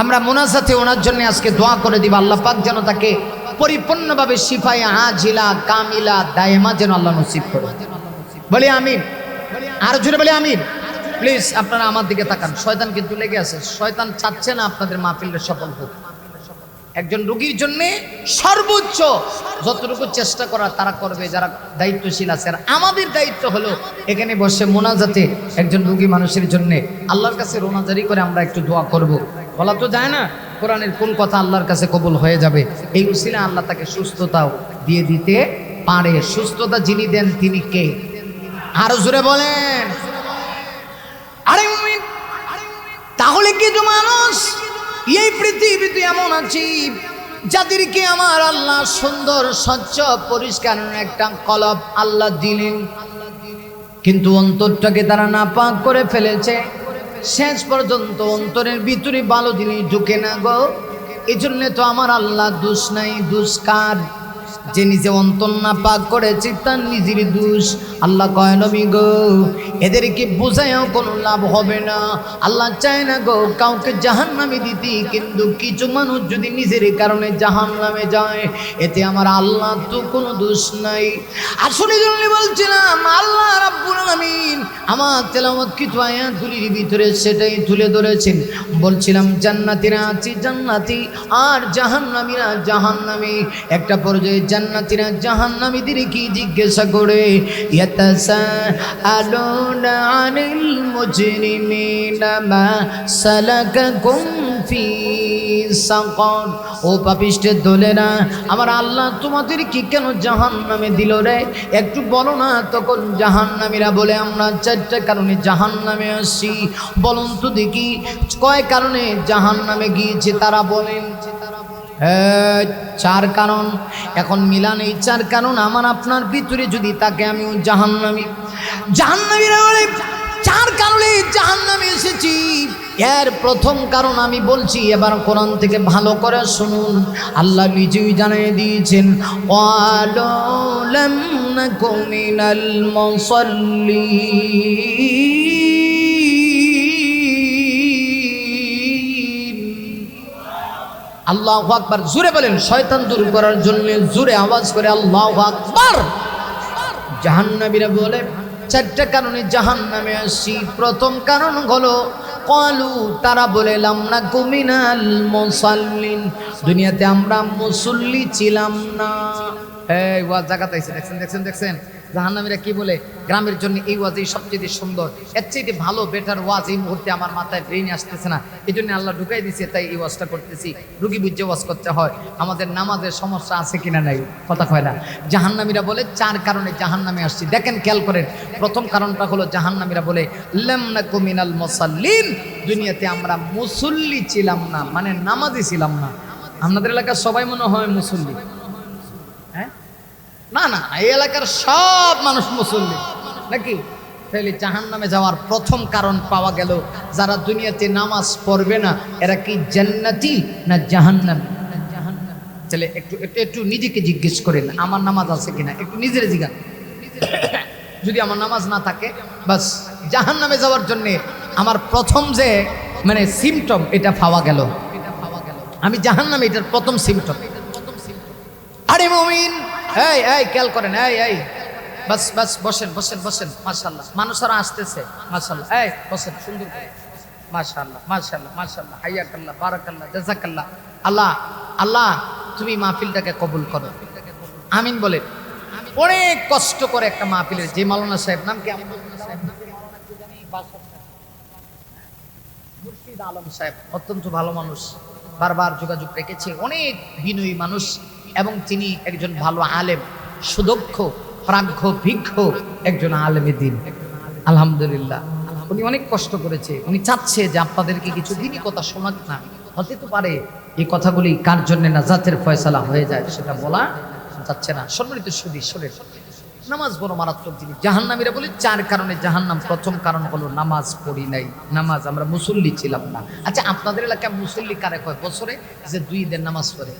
আমরা মোনাজাতে ওনার জন্য আজকে দোয়া করে দিব, আল্লাহ পাক যেন তাকে পরিপূর্ণভাবে শিফায়ে আজিলা কামিলা দায়েমা যেন আল্লাহ নসিব করে। বলি আমিন, আর জোরে বলি আমিন। প্লিজ আপনারা আমার দিকে তাকান, শয়তান কিন্তু লেগে আছে, শয়তান চাচ্ছে না আপনাদের মাহফিলটা সফল হোক। একজন রোগীর জন্য সর্বোচ্চ যতটুকু চেষ্টা করার তারা করবে যারা দায়িত্বশীল আছে। আর আমাদের দায়িত্ব হলো এখানে বসে মোনাজাতে একজন রোগী মানুষের জন্য আল্লাহর কাছে রোনাজারি করে আমরা একটু দোয়া করব। বলা তো যায় না কোরআনের কোন কথা আল্লাহর কাছে কবুল হয়ে যাবে। এই উসিলা আল্লাহ তাকে সুস্থতাও দিয়ে দিতে পারে। সুস্থতা যিনি দেন তিনি কে? আরো জোরে বলেন। আরে তাহলে কিছু মানুষ এই পৃথিবীতে এমন আছে যাদেরকে আমার আল্লাহ সুন্দর স্বচ্ছ পরিষ্কার একটা কলব আল্লাহ দিলেন। কিন্তু অন্তরটাকে তারা নাপাক করে ফেলেছে। শেষ পর্যন্ত অন্তরের ভিতরে ভালো জিনিস ঢুকে না গো। এই জন্য তো আমার আল্লাহ দোষ নাই, দোষ কার? যে নিজে অন্তর নাপাক করেছে তার নিজের দোষ। আল্লাহ কয় নবী গো, এদেরকে বোঝায়ও কোনো লাভ হবে না। আল্লাহ চায় না গো কাউকে জাহান্নামে দিতে, কিন্তু কিছু মানুষ যদি নিজের কারণে জাহান্নামে যায়, এতে আমার আল্লাহ তো কোনো দোষ নাই। আসলে জন্য বলছিলাম আল্লাহ রাব্বুল আলামিন আমার তেলাওয়াত কিছু আয়াতগুলির ভিতরে সেটাই তুলে ধরেছেন। বলছিলাম জান্নাতীরা আছে জান্নাতি, আর জাহান্নামীরা জাহান্নামী। একটা পর্যায়ে জান্নাতীরা জাহান্নামীদের কি জিজ্ঞাসা করে, ইয়াতাসাআলুনা আনিল মুজরিমিনা মা সালাকাকুম ফি সাকার। ও পাপিষ্টের দলেরা, আমার আল্লাহ তোমাদের কি কেন জাহান্নামে দিল রে? একটু বলো না। তখন জাহান্নামীরা বলে, আমরা চারটা কারণে জাহান্নামে আসছি। বলুন তো দেখি কয় কারণে জাহান্নামে গিয়েছে তারা বলেন। চার কারণ। এখন মিলান এই চার কারণ আমার আপনার ভিতরে যদি তাকে আমিও জাহান্নামী। জাহান্নামীরা বলে চার কারণে জাহান্নামে এসেছি। এর প্রথম কারণ আমি বলছি, এবার কোরআন থেকে ভালো করে শুনুন। আল্লাহ নিজেই জানিয়ে দিয়েছেন, ক্বালু লাম নাকু মিনাল মুসাল্লিন। আল্লাহু আকবার, জোরে বলেন। শয়তান দূর করার জন্য জোরে আওয়াজ করে আল্লাহু আকবার। জাহান্নামীরা বলে চারটা কারণে জাহান্নামে আসছি। প্রথম কারণ হলো ক্বালু, তারা বলে লাম নাকু মিনাল মুসাল্লিন, দুনিয়াতে আমরা মুসল্লি ছিলাম না। এই ওয়াজ জায়গাতে আইছে, দেখছেন জাহান্নামীরা কি বলে। গ্রামের জন্য এই ওয়াজই সবচেয়ে সুন্দর। এর চাইতে ভালো বেটার ওয়াজ এই মুহূর্তে আমার মাথায় ব্রেইনে আসতেছে না। এই জন্য আল্লাহ ঢুকাই দিছে, তাই এই ওয়াজটা করতেছি। রুগী বুঝে ওয়াজ করতে হয়। আমাদের নামাজের সমস্যা আছে কিনা নাই, কথা কয় না। জাহান্নামীরা বলে চার কারণে জাহান্নামে আসছি। দেখেন খেয়াল করেন, প্রথম কারণটা হলো জাহান্নামীরা বলে লাম নাকু মিনাল মুসাল্লিন, দুনিয়াতে আমরা মুসল্লি ছিলাম না, মানে নামাজি ছিলাম না। আপনাদের এলাকার সবাই মনে হয় মুসল্লি? হ্যাঁ, না না, এই এলাকার সব মানুষ মুসল্লি নাকি? তাহলে জাহান্নামে যাওয়ার প্রথম কারণ পাওয়া গেল। যারা দুনিয়াতে নামাজ পড়বে না এরা কি জান্নাতি না জাহান্নামী? তাহলে একটু নিজেকে জিজ্ঞেস করেন, আমার নামাজ আছে কিনা, একটু নিজের জিজ্ঞাসা। যদি আমার নামাজ না থাকে, বাস জাহান্নামে যাওয়ার জন্য আমার প্রথম যে মানে সিমটম এটা পাওয়া গেল, আমি জাহান্নামে, এটার প্রথম সিমটম। আরে মুমিন, এই খেয়াল করেন, এই বাস বসেন। মাশাআল্লাহ, মানুষরা আসতেছে। মাশাআল্লাহ, এই বসেন সুন্দর করে। মাশাআল্লাহ, হাইয়াকাল্লাহ, বারাকাল্লাহ, জাযাকাল্লাহ। আল্লাহ তুমি মাহফিলটাকে কবুল করো, আমিন বলে। অনেক কষ্ট করে একটা মাহফিলের, যে মাওলানা সাহেব, নাম কি মুর্শিদ আলম সাহেব, অত্যন্ত ভালো মানুষ, বারবার যোগাযোগ রেখেছে। অনেক বিনয়ী মানুষ এবং তিনি একজন ভালো আলেম, সুদক্ষ, প্রাজ্ঞ, ভিজ্ঞ একজন আলেমে দ্বীন। আলহামদুলিল্লাহ, উনি অনেক কষ্ট করেছে। উনি চাচ্ছে যে আপনাদেরকে কিছু দিনই কথা শোনাক না। হতে তো পারে এই কথাগুলি কার জন্য নাজাতের ফয়সালা হয়ে যায় সেটা বলা যাচ্ছে না। সম্মানিত সুধী, শোনেন, নামাজ বড় মারাত্মক জিনিস। জাহান্নামীরা বলে চার কারণে জাহান্নাম। প্রথম কারণ হলো নামাজ পড়ি নাই, নামাজ আমরা মুসল্লি ছিলাম না। আচ্ছা, আপনাদের এলাকায় মুসল্লি কারে কয়? বছরে যে 2 দিন নামাজ পড়ে।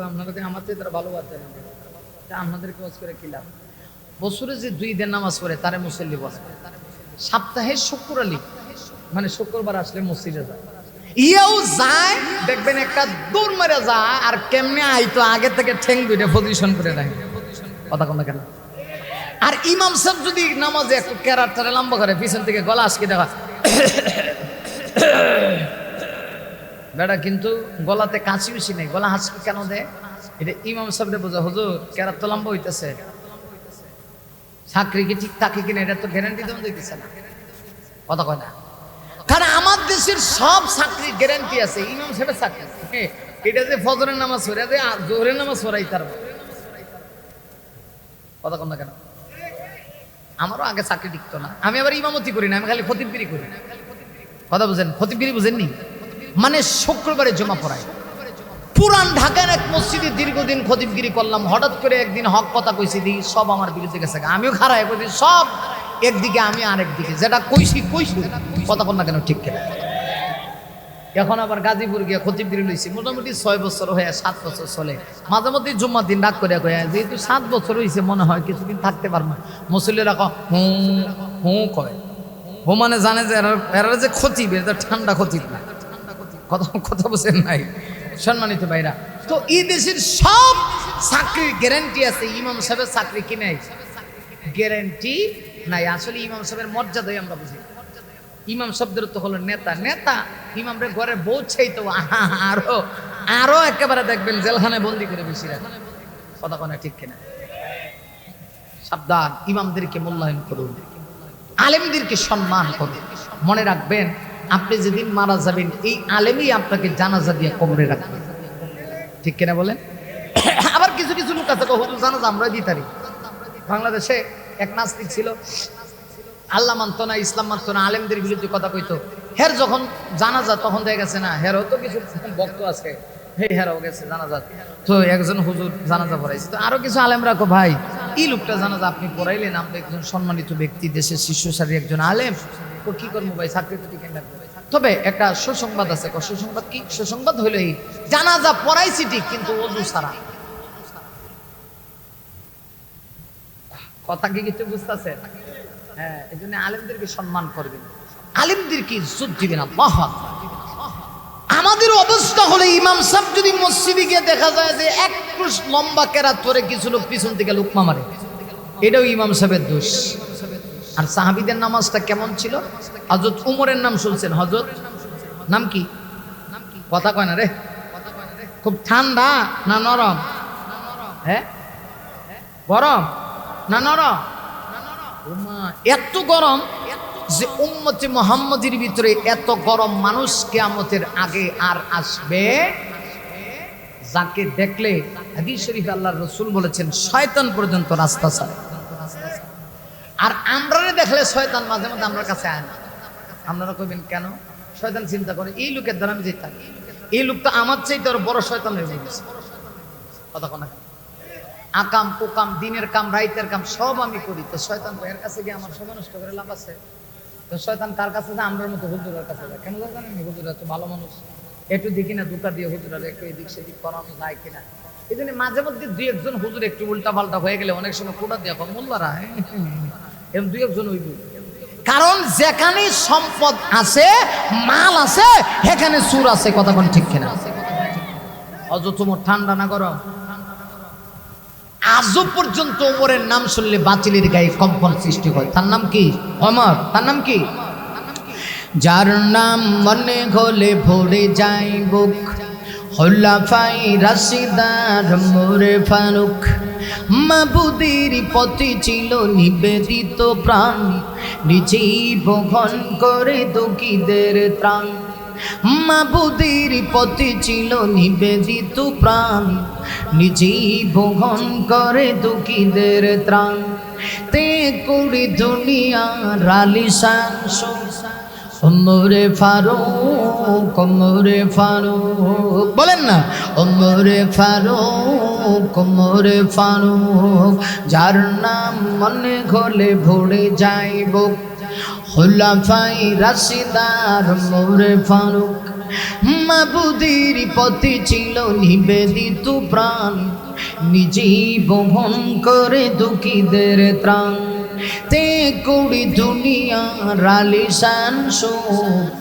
আপনাদের আমাদের তারা ভালো বাদ দেন, আপনাদেরকে ওয়াজ করে কি লাভ? বছরে যে 2 দিন নামাজ পড়ে তারে মুসল্লি বলে। সপ্তাহে শুক্রবারই, মানে শুক্রবার আসলে মসজিদে যায়, ইয়েও যায়, দেখবেন একটা দৌড় মারে যায়, আর কেমনে আইতো আগে থেকে ঠেং দুইটা পজিশন করে রাখে। কথা কোন কেন? আর ইমাম সাহেব যদি নামাজে একটু ক্যারাক্টারে লম্বা করে, পিছন থেকে গলা আজকে দেখা বেটা, কিন্তু গলাতে কাঁচি উচি নেই, গলা হাসকি কেন দেয়? এটা ইমাম সাহেব বোঝা, হুজুর ক্যারাত তো লম্বা হইতেছে, চাকরি কি ঠিক থাকে কিনা এটা তো গ্যারান্টি দেওয়া দিতেছে না। কথা কয় না, কারণ আমার দেশের সব চাকরির গ্যারান্টি আছে। ইমাম সাহেবের চাকরি এটা যে ফজরের নামাজ পড়ে, যে জোহরের নামাজ পড়াই তার। কথা কন না কেন? আমারও আগে চাকরি টিকতো না, আমি আবার ইমামতি করি না, আমি খালি খতিবগিরি করি। কথা বুঝেন? খতিবগিরি বুঝেননি? মানে শুক্রবারে জমা পড়ায়, পুরান ঢাকার এক মসজিদে দীর্ঘদিন খতিবগিরি করলাম, হঠাৎ করে একদিন হক কথা কইছি দিই, সব আমার বিরুদ্ধে গেছে। আমিও খারাপ কইছি, সব একদিকে আমি আরেকদিকে, যেটা কইছি কথা বল না কেন, ঠিক কেনা। এখন আবার গাজীপুর গিয়ে খতিবগিরি লইছি, মোটামুটি 6 বছর হয়ে 7 বছর চলে। মাঝে মধ্যে জুম্মার দিন ডাক করে কয়ে, যেহেতু 7 বছর হয়েছে মনে হয় কিছুদিন থাকতে পারবো। মুসল্লিরা কয় হু মানে জানে যে এরা যে খতিব, এটা ঠান্ডা খতিব না, কথা বলছেন নাই সম্মানিত ভাইরা। তো এই দেশের সব চাকরির গ্যারান্টি আছে, ইমাম সাহেবের চাকরি কি নাই? গ্যারান্টি নাই। আসলে ইমাম সাহেবের মর্যাদাই আমরা বুঝি। ইমাম শব্দের তো হলো নেতা। নেতা ইমামরে ঘরে বউ চাইতো, আরো একেবারে দেখবেন জেলখানায় বন্দি করে বেশি রাখে। কথা কোনা ঠিক কিনা? সাবধান, ইমামদেরকে মূল্যায়ন করুন, আলেমদেরকে সম্মান করুন। মনে রাখবেন, আপনি যেদিন মারা যাবেন এই আলেমই আপনাকে জানাজা দিয়ে কবরে রাখবেন, ঠিক কিনা বলেন? আবার কিছু কিছু লোক আছে হুজুর জানাজা আমরা দিতারি। বাংলাদেশে এক নাস্তিক ছিল, আল্লাহ মানত না, ইসলাম মানত না, আলেমদের বিরুদ্ধে কথা কইতো। হের যখন জানাজা তখন দেখা গেছে না, হেরও তো কিছু ভক্ত আছে, হেরাও গেছে জানাজা। তো একজন হুজুর জানাজা পড়াইছে, তো আরো কিছু আলেম রাখো, ভাই এই লোকটা জানাজা আপনি পড়াইলেন, আমরা একজন সম্মানিত ব্যক্তি, দেশের শীর্ষসারী একজন আলেম, তো কি করবো ভাই, চাকরি তো টিকেন রাখবো। তবে একটা সুসংবাদ আছে। সুসংবাদ কি? সুসংবাদ হইল এই, জানাজা পড়াইছি ঠিক, কিন্তু ওযু ছাড়া। কথা কি কিছু বুঝতেছে? হ্যাঁ, এই জন্য আলেমদেরকে সম্মান করবেন, আলেমদেরকে ইজ্জত দিবেন। আল্লাহু আকবার। আমাদের অবস্থা হলে ইমাম সাহেব যদি মসজিদে গিয়ে দেখা যায় যে এক ক্রুশ লম্বা কেরাত পরে কিছু লোক পিছন থেকে লুকমা মারে, এটাও ইমাম সাহেবের দোষ। আর সাহাবীদের নামাজটা কেমন ছিল? হযরত উমরের নাম শুনছেন? হযরত নাম কি? কথা কয় না রে। খুব ঠান্ডা না নরম? হ্যাঁ, গরম না নরম? এত গরম যে উম্মতে মুহাম্মাদের ভিতরে এত গরম মানুষ কিয়ামতের আগে আর আসবে যাকে দেখলে হাদিস শরীফে আল্লাহর রাসূল বলেছেন শয়তান পর্যন্ত রাস্তা ছাড়ে। আর আমরারে দেখলে শয়তান মাঝে মাঝে আমার কাছে আয় না। আপনারা কইবেন কেন? শয়তান চিন্তা করে এই লোকের দ্বারা আমি যেতাম, এই লোকটা আমার চাইতে আরো বড় শয়তান হয়ে গেছে। কথা কোনা আকাম কুকাম, দিনের কাম রাইতের কাম সব আমি করি, তো শয়তান এর কাছে গিয়ে আমার সময় নষ্ট করে লাভ আছে? তো শয়তান কার কাছে যায়? আমরার মতো হুজুরের কাছে যায়। কেন যায় জানেন? হুজুরা তো ভালো মানুষ, একটু দেখি না দুটা দিয়ে হুজুরা একটু এদিক সেদিক করানো যায় কিনা। এই জন্য মাঝে মধ্যে দুই একজন হুজুর একটু উল্টা পাল্টা হয়ে গেলে অনেক সময় কোটা দিয়ে মোল্লারা এরকম দুই একজন হইব। কারণ যেখানে সম্পদ আছে, মাল আছে, সেখানে সুর আছে। কথা কোন ঠিক কিনা? অজ তোমার ঠান্ডা না গরম? আজও পর্যন্ত ওমরের নাম শুনলে বাতিলের গায়ে কম্পন সৃষ্টি হয়। তার নাম কি? ওমর। তার নাম কি? যার নাম মনে হলে ভরে যায় বুক, খোলাফাই রাশিদার মোরে ফারুক। মাবুদের পথে ছিল নিবেদিত প্রাণ, নিজেই বহন করে দুঃখীদের ত্রাণ। মাবুদের পথে ছিল নিবেদিত প্রাণ, নিজেই বহন করে দুঃখীদের ত্রাণ। তে কুড়ি দুনিয়ার আলিশান ওমরে ফারুক, ওমরে ফারুক, বলেন না ওমরে ফারুক, ওমরে ফারুক। যার নাম মনে হলে ভরে যাইব, খোলাফাই রাশিদার মোরে ফারুক। মাবুদের পথে ছিল নিবেদিত প্রাণ, নিজেই বহন করে দুঃখীদের ত্রাণ। তে কুড়ি দুনিয়ার আলিশান সুখ,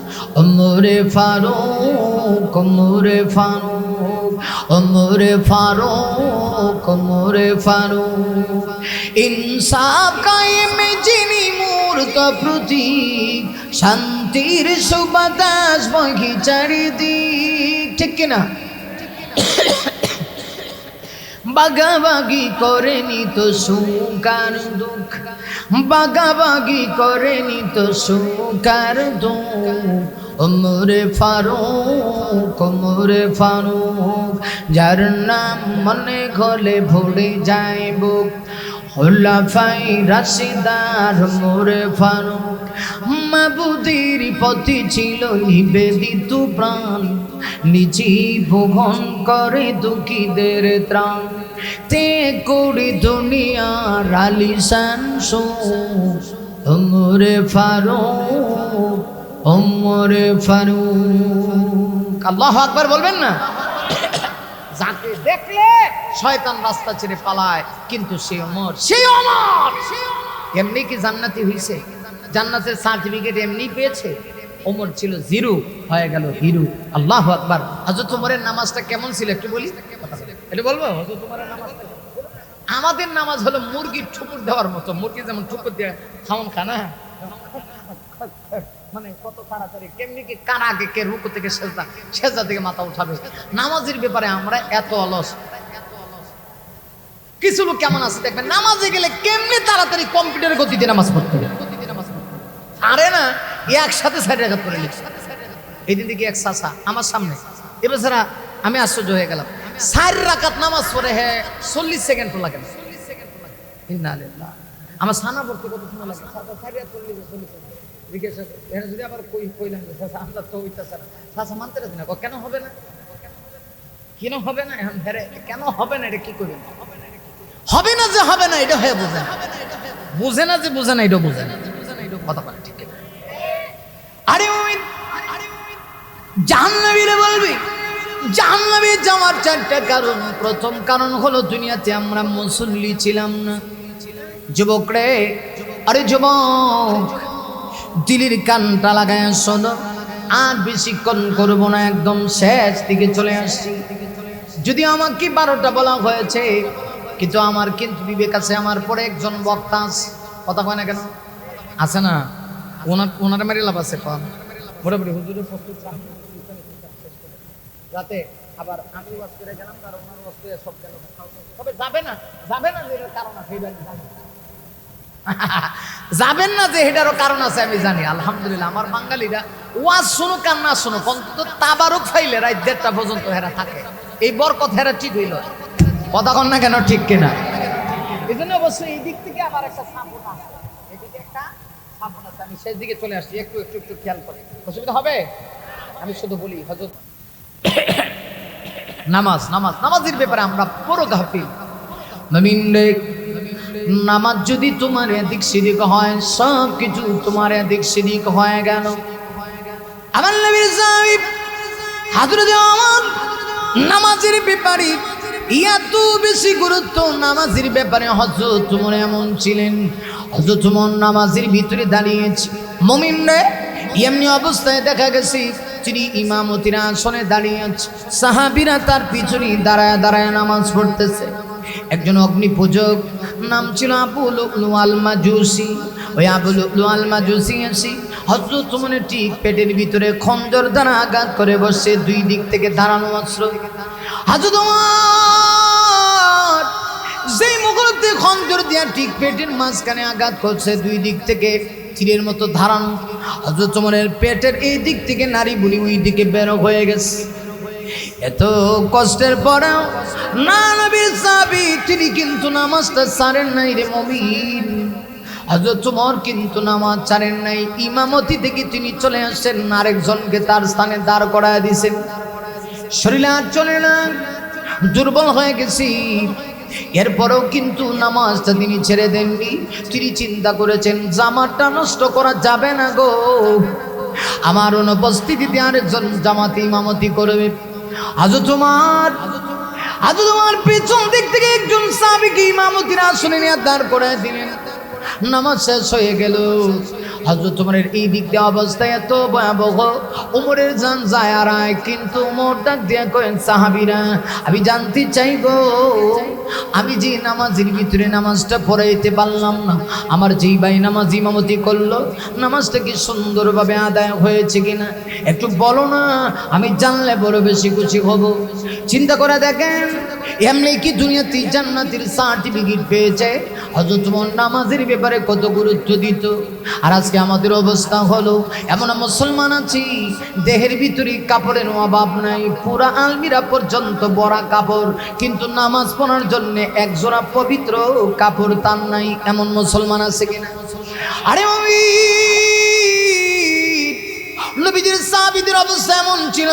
ওমরে ফারুক, ওমরে ফারুক, ওমরে ফারুক, ওমরে ফারুক। ইনসাফ কায়েমে যিনি মূর্ত প্রতীক, শান্তির সুবাতাস বহি চারিদিক। ঠিক কিনা? বাগাবাগি করেনি তো সুখ আর দুঃখ, বাগাবাগি করেনি তো সুখ আর দুঃখ। ওমরে ফারুক, ওমরে ফারুক। যার নাম মনে হলে ভরে যায় বুক, খোলাফাই রাশিদার মোরে ফারুক। মাবুদের পথে ছিল নিবেদিত প্রাণ, নিজি ভুবন করে দুঃখীদের ত্রাণ তে করি দুনিয়ার আলিশান সুখ ওমরে ফারুক ওমরে ফারুক। আল্লাহু আকবার বলবেন না? যাকে দেখলে শয়তান রাস্তা ছেড়ে পালায়, কিন্তু সে ওমর, সে ওমর এমনি কি জান্নাতি হইছে? জান্নাতের সার্টিফিকেট এমনি পেয়েছে? ওমর ছিল জিরো, হয়ে গেল হিরো। আল্লাহু আকবার। হযরত ওমরের নামাজটা কেমন ছিল একটু বলি, এটা বলবো? হযরত ওমরের নামাজটা, আমাদের নামাজ হলো মুরগির ঠুকুর দেওয়ার মতো। মুরগি যেমন ঠুকুর দিয়ে খাওন খানা, মানে কত তাড়াতাড়ি কেমনি কি কার আগে কে রুকু থেকে সেজদা, সেজদা থেকে মাথা উঠাবে। নামাজের ব্যাপারে আমরা এত অলস। কিছু লোক কেমন আছে দেখবেন, নামাজে গেলে কেমনি তাড়াতাড়ি কম্পিউটারের গতিতে নামাজ পড়তে হবে। আরে না, একসাথে 4 রাকাত করে লিখছে। এই দিন দেখি এক চাচা আমার সামনে, এবার ছাড়া আমি আশ্চর্য হয়ে গেলাম। 4 রাকাত নামাজ পড়ে হ্যাঁ 40 সেকেন্ড তো লাগে না। ইন্নালিল্লাহ। আমার সানা পড়তে কত সময় লাগে? 4 রাকাত 40 সেকেন্ড। যদি আবার কইলাম আমরা তো চাচা মানতে রাজি না, কেন হবে না, কেন হবে না? এখন কেন হবে না এটা কি করবেন? হবে না যে হবে না এটা হয়ে বোঝে না, বুঝে না যে বুঝে না এটা বুঝে না, কথা বলে ঠিক। আরে জাহান্নামীরা বলবি, জাহান্নামে যাওয়ার 4টা কারণ। প্রথম কারণ হলো দুনিয়াতে আমরা মুসল্লি ছিলাম না। যুবক রে, আরে যুবক, দিলের কানটা লাগায় শোনো, আর বেশিক্ষণ করবো না, একদম শেষ দিকে চলে আসছি। যদি আমাকে 12টা বলা হয়েছে, কিন্তু আমার কিন্তু বিবেক আছে। আমার পরে একজন বক্তা আছে, কথা কয় না কেন? আছে না? ওনার মারি লাভ আছে পান মোটামুটি হুজুরের প্রস্তুত যাতে আবার আমি ওয়াজ করে গেলাম, কারণ ওনার ওয়াজ করে সব গেল। তবে যাবে না, যাবে না যে এটার কারণ আছে, যাবেন না যে এটারও কারণ আছে আমি জানি। আলহামদুলিল্লাহ, আমার বাঙালিরা ওয়াজ শুনুক আর না শুনুক, অন্তত তাবারুক ফাইলে রাত 1:30 পর্যন্ত হেরা থাকে। এই বরকত হেরা ঠিক হইল, কথা কন না কেন? ঠিক কিনা? এই জন্য অবশ্যই এই দিক থেকে আবার একটা সাপোর্ট আছে, এদিকে একটা সাপোর্ট আছে। আমি শেষ দিকে চলে আসছি, একটু একটু একটু খেয়াল করে, অসুবিধা হবে? আমি শুধু বলি, হযরত নামাজের ব্যাপারে আমরা পুরো গাফিল। নামাজ যদি তোমার এদিক সেদিক হয়, সব কিছু তোমার এদিক সেদিক হয়ে গেল। আমার নবীর সাহাবী হযরত ওমর নামাজের ব্যাপারে এত বেশি গুরুত্ব, নামাজের ব্যাপারে হযরত ওমর এমন ছিলেন। হযরত ওমর নামাজের ভিতরে দাঁড়িয়েছে, মুমিনরা এমনি অবস্থায় দেখা গেছে তিনি ইমামতির আসনে দাঁড়িয়ে আছে, সাহাবীরা তার পিছনে দাঁড়ায় দাঁড়ায় নামাজ পড়তেছে। একজন অগ্নি পূজক, নাম ছিল আবু লুলু আল মাজুসি। ওই আবু লুলু আল মাজুসি এসে হযরত ওমরের ঠিক পেটের ভিতরে খঞ্জর দ্বারা আঘাত করে বসে, 2 দিক থেকে ধারানো অস্ত্র। হযরত ওমর যেই মুহূর্তে খঞ্জর দিয়া ঠিক পেটের মাঝখানে আঘাত করছে, 2 দিক থেকে তীরের মতো ধারানো। হযরত ওমরের পেটের এই দিক থেকে নারী বুড়ি ওই দিকে বের হয়ে গেছে। এত কষ্টের পরেও না, নবীর সাহাবী তিনি কিন্তু নামাজটা ছাড়েন নাই রে মুমিন। হযরত ওমর কিন্তু নামাজ ছাড়েন নাই, ইমামতি থেকে তিনি চলে আসেন, আরেকজনকে তার স্থানে দাঁড় করায় দিয়েছেন। শরীরে আর চলে না, দুর্বল হয়ে গেছি। এরপরেও কিন্তু নামাজটা তিনি ছেড়ে দেননি। তিনি চিন্তা করেছেন, জামাতটা নষ্ট করা যাবে না গো, আমার অনুপস্থিতিতে আরেকজন জামাতে ইমামতি করবে। হযরত ওমর পেছন দিক থেকে একজন সাহাবীকে ইমামতির আসনে নিয়ে দাঁড় করায় দিলেন। নামাজ শেষ হয়ে গেল। হযরত ওমরের এই দিক দিয়ে অবস্থা এত ভয়াবহ, ওমরের জান যায় আর আয়, কিন্তু ওমর ডাক দিয়া কয়েন, সাহাবীরা আমি জানতে চাই গো, আমি যে নামাজের ভিতরে নামাজটা পড়াইতে পারলাম না, আমার যেই ভাই নামাজ ইমামতি করলো, নামাজটা কি সুন্দরভাবে আদায় হয়েছে কিনা একটু বলো না, আমি জানলে বড় বেশি খুশি হব। চিন্তা করে দেখেন, এমনি কি দুনিয়াতে জান্নাতের সার্টিফিকেট পেয়েছে? হযরত ওমর নামাজের ব্যাপারে কত গুরুত্ব দিত। আর আজকে আমাদের অবস্থা হলো, এমন মুসলমান আছি দেহের ভিতরে কাপড়ের অভাব নাই, পুরা আলমিরা পর্যন্ত বড়া কাপড়, কিন্তু নামাজ পড়ার জন্য একজোড়া পবিত্র কাপড় তার নাই, এমন মুসলমান আছে কিনা? আরে নবীজির সাহাবীদের অবস্থা এমন ছিল,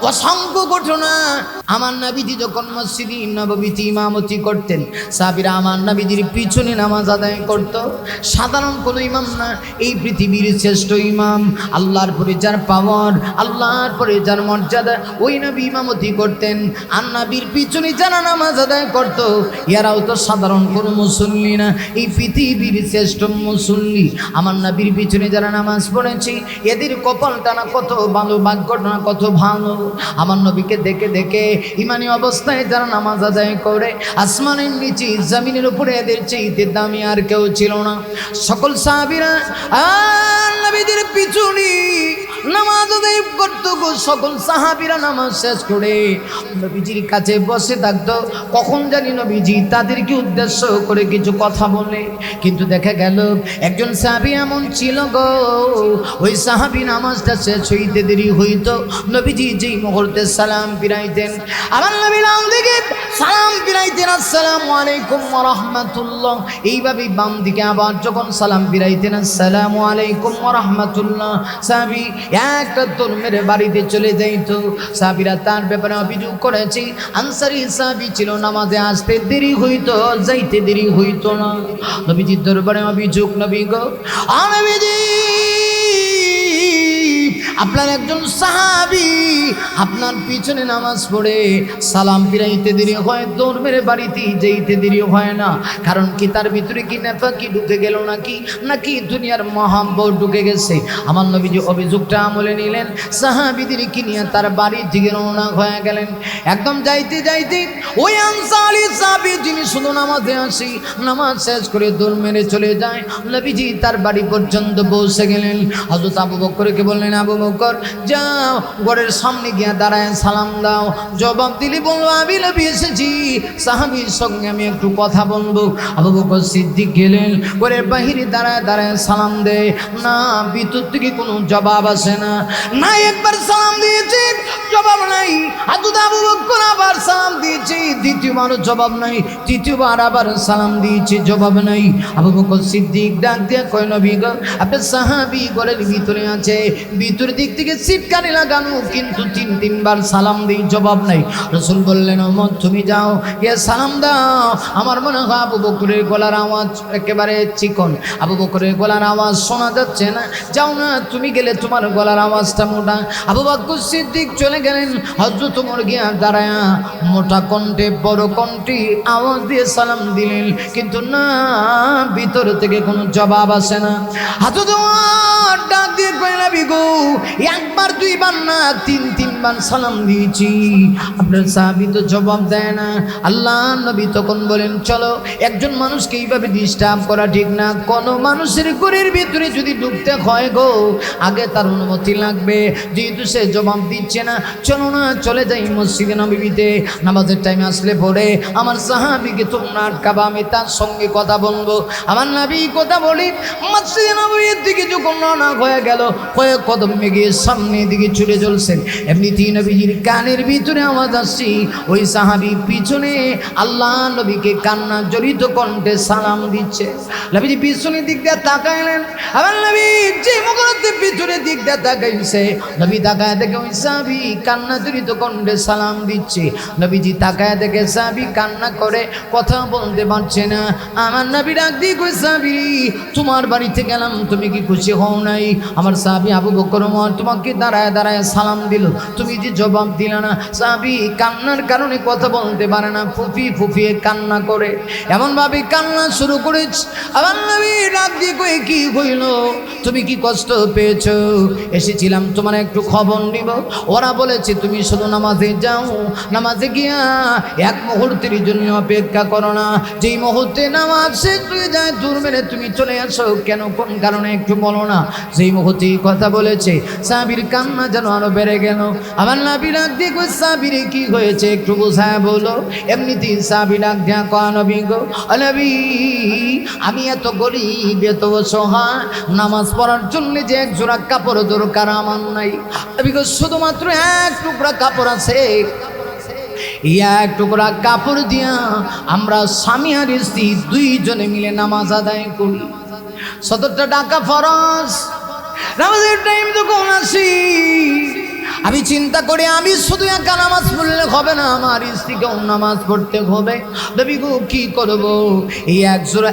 অসংখ্য ঘটনা। আমার নবীজি যখন মসজিদে নববীতে ইমামতি করতেন, সাহাবীরা আমার নবীজির পিছনে নামাজ আদায় করত। সাধারণ কোনো ইমাম না, এই পৃথিবীর শ্রেষ্ঠ ইমাম, আল্লাহর পরে যার পাওয়ার, আল্লাহর পরে যার মর্যাদা, ওই নবী ইমামতি করতেন। আর নবীর পিছনে যারা নামাজ আদায় করত, এরাও তো সাধারণ কোনো মুসল্লি না, এই পৃথিবীর শ্রেষ্ঠ মুসল্লি। আমার নবীর পিছনে যারা নামাজ পড়েছে, এদের কপালটা না কত ভালো, ভাগ্যটা না কত ভালো। আমার নবীকে দেখে দেখে ইমানি অবস্থায় যারা নামাজ আদায় করে, আসমানের নিচে জমিনের উপরে এদের চাইতে দামি আর কেউ ছিল না। সকল সাহাবীরা আর নবীদের পিছনে নামাজ আদায় করতো গো। সকল সাহাবীরা নামাজ শেষ করে নবীজির কাছে বসে থাকতো, কখন জানি নবীজি তাদেরকে উদ্দেশ্য করে কিছু কথা বলে। কিন্তু দেখা গেল একজন সাহাবী এমন ছিল গো, ওই সাহাবী নামাজটা শেষ হইতে দেরি হইতো, নবীজি যেই মুহূর্তে সালাম ফিরাইতেন, আমার নবী নাম দিকে সালাম ফিরাইতেন, আসসালামু আলাইকুম ওয়া রাহমাতুল্লাহ, এইভাবেই বাম দিকে আবার যখন সালাম ফিরাইতেন, আসসালামু আলাইকুম ওয়া রাহমাতুল্লাহ, সাহাবী একটা দৌড় মেরে বাড়িতে চলে যাইত। সাহাবীরা তার ব্যাপারে অভিযোগ করেছে, আনসারী সাহাবী ছিল, নামাজে আসতে দেরি হইতো, যাইতে দেরি হইতো না। নবীজির দরবারে অভিযোগ, নবী গো, নবীজি আপনার একজন সাহাবী আপনার পিছনে নামাজ পড়ে সালাম ফিরাইতে দেরি হয়, দৌড় মেরে বাড়িতে যেতে দেরি হয় না, কারণ কি তার ভিতরে কি নেফাকি ঢুকে গেল নাকি দুনিয়ার মহাব্বত ঢুকে গেছে। আমার নবীজি অভিযোগটা আমলে নিলেন, সাহাবীদেরকে নিয়ে তার বাড়ির দিকে রওনা হয়ে গেলেন। একদম যাইতে যাইতে ওই আনসারী সাহাবী যিনি শুধু নামাজে আসি, নামাজ শেষ করে দৌড় মেরে চলে যায়, নবীজি তার বাড়ি পর্যন্ত পৌঁছে গেলেন। হযরত আবু বকরকে বললেন, আবু বকর যাও ঘরের সামনে গিয়ে দাঁড়ায় সালাম দাও। জবাব দিলি বলবো, আমি নবী এসেছি, সাহাবীর সঙ্গে আমি একটু কথা বলবো। আবু বকর সিদ্দিক গেলেন, ঘরের বাহিরে দাঁড়ায় দাঁড়ায় সালাম দেয়, না ভিতর থেকে কোনো জবাব আসে না। একবার সালাম দিয়েছি, জবাব নাই। হযরত আবু বকর আবার সালাম দিয়েছি, দ্বিতীয়বার জবাব নাই। তৃতীয়বার আবার সালাম দিয়েছি, জবাব নাই। আবু বকর সিদ্দিক ডাক দিয়ে কয়, নবী গো, আপনার সাহাবী ঘরের ভিতরে আছে, ভিতর দিক থেকে সিটকানি লাগানো, কিন্তু তিনবার সালাম দিই, জবাব নাই। রাসূল বললেন, ওমর তুমি যাও, গিয়ে সালাম দাও। আমার মনে হয় আবু বকরের গলার আওয়াজ একেবারে চিকন, আবু বকরের গলার আওয়াজ শোনা যাচ্ছে না, যাও না তুমি গেলে তোমার গলার আওয়াজটা মোটা। আবু বকর সিদ্দিক চলে গেলেন, হযরত ওমর গিয়া দাঁড়ায় মোটা কণ্ঠে বড় কণ্ঠে আওয়াজ দিয়ে সালাম দিলেন, কিন্তু না ভিতর থেকে কোনো জবাব আসে না। হযরত ওমর ডাক দিয়ে কইলা, বিগো একবার দুইবার না তিনবার সালাম দিয়েছি, আপনার সাহাবী তো জবাব দেয় না। আল্লাহ নবী তখন বলেন, চলো, একজন মানুষকে এইভাবে ডিস্টার্ব করা ঠিক না। কোনো মানুষের ঘরের ভিতরে যদি ঢুকতে হয় গো, আগে তার অনুমতি লাগবে, যেহেতু সে জবাব দিচ্ছে না, চলো না চলে যাই মসজিদে নববীতে, নামাজের টাইমে আসলে পরে আমার সাহাবীকে তোমরা আটকাবা, আমি তার সঙ্গে কথা বলবো। আমার নবী কথা বলি মসজিদে নববীর দিকে যখন রওনা হয়ে গেল, কয়েক কদম এগিয়ে সামনের দিকে ছুটে চলছেন, এমনিতেই নবীজির কানের ভিতরে আওয়াজ আসছে, ওই সাহাবী পিছনে আল্লাহ নবীকে কান্না জড়িত কণ্ঠে সালাম দিচ্ছে। নবীজি পিছনের দিক দিয়ে তাকাইলেন, আমার নবী যে মুহূর্তে পিছনের দিক দিয়ে তাকাইছে, নবী তাকায় দেখে ওই সাহাবী কান্না জড়িত কণ্ঠে সালাম দিচ্ছে। নবীজি তাকায় দেখে সাহাবী কান্না করে কথা বলতে পারছে না। আমার নবী ডাক দিয়ে কই, সাহাবী তোমার বাড়িতে গেলাম, তুমি কি খুশি হও নাই? আমার সাহাবী আবু বকর ওমর তোমাকে দাঁড়ায় দাঁড়ায় সালাম দিল, তুমি যে জবাব দিলে না। সাহাবী কান্নার কারণে কথা বলতে পারে না, ফুফিয়ে কান্না করে, এমনভাবে কান্না শুরু করেছে। আমার নবী ডাক দিয়ে কই, কি হইল, তুমি কি কষ্ট পেয়েছো? এসেছিলাম তোমার একটু খবর নিব। ওরা বলেছে তুমি শুধু নামাজে যাও, নামাজে গিয়া এক মুহূর্তের জন্য অপেক্ষা করো না, যেই মুহূর্তে নামাজ শেষ হয়ে যায় দূর মেরে তুমি চলে আসো। কেন, কোন কারণে একটু বলো না। যেই মুহূর্তে কথা বলেছে, সাহাবীর কান্না যেন আরো বেড়ে গেল। আমার নবী ডাক দিয়ে কই, সাহাবীর কি হয়েছে একটু বোঝায় বলো। এমনিতেই সাহাবী ডাক দিয়া কয়, নবী গো, নবী আমি এত গরিব, এত অসহায়, নামাজ পড়ার জন্য যে এক জোড়া কাপড় দরকার আমার নাই। নবী গো, শুধুমাত্র এক টুকরা কাপড় আছে, এক টুকরা কাপড় দিয়া আমরা স্বামী আর স্ত্রী দুইজনে মিলে নামাজ আদায় করি। ৭০টা টাকা ফরজ, নামাজের টাইম যখন আসি আমি চিন্তা করি আমি শুধু একা নামাজ পড়লে হবে না, আমার স্ত্রীকেও নামাজ পড়তে হবে। নবী গো কি করব? এই এক জোড়া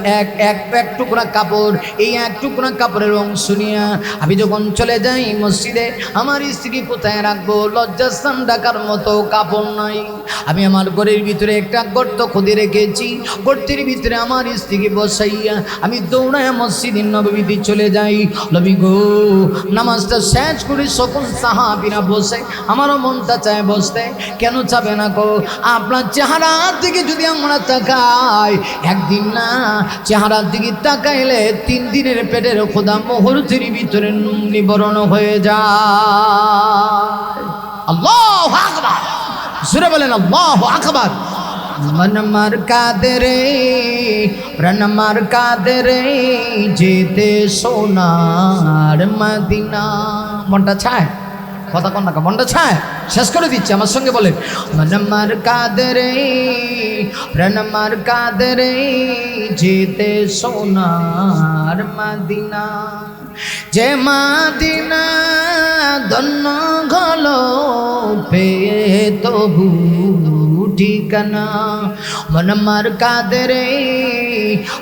এক টুকরা কাপড়, এই এক টুকরা কাপড়ের অংশ নিয়ে আমি যখন চলে যাই মসজিদে, আমার স্ত্রী কোথায় রাখবো? লজ্জাস্থান ঢাকার মতো কাপড় নাই। আমি আমার ঘরের ভিতরে একটা গর্ত খুঁজে রেখেছি, গর্তের ভিতরে আমার স্ত্রীকে বসাইয়া আমি দৌড়ায় মসজিদে নববীতে চলে যাই। নবী গো নামাজটা শেষ করে সকল সাহাবীরা বসে, আমারও মনটা চায় বসতে। কেন চাবে না গো? আপনার চেহারার দিকে যদি আমরা তাকাই, একদিন না চেহারার দিকে তাকাইলে 3 দিনের পেটের খোদা মুহূর্তের ভিতরে নিবরণ হয়ে যায়। আল্লাহু আকবার, জোরে বলেন আল্লাহু আকবার। मन मर कादरे प्रण मर कादरे जेते सोनार मदीना। মনটা চায়? কথা কোন না, মনটা চায়? শেষ করে দিচ্ছি, আমার সঙ্গে বলেন मन मर कादरे प्रण मर कादरे जेते सोनार मदीना। যে মদিনা ধন্য গলো পেয়ে তবু ঠিকানা। মন মার কাদরে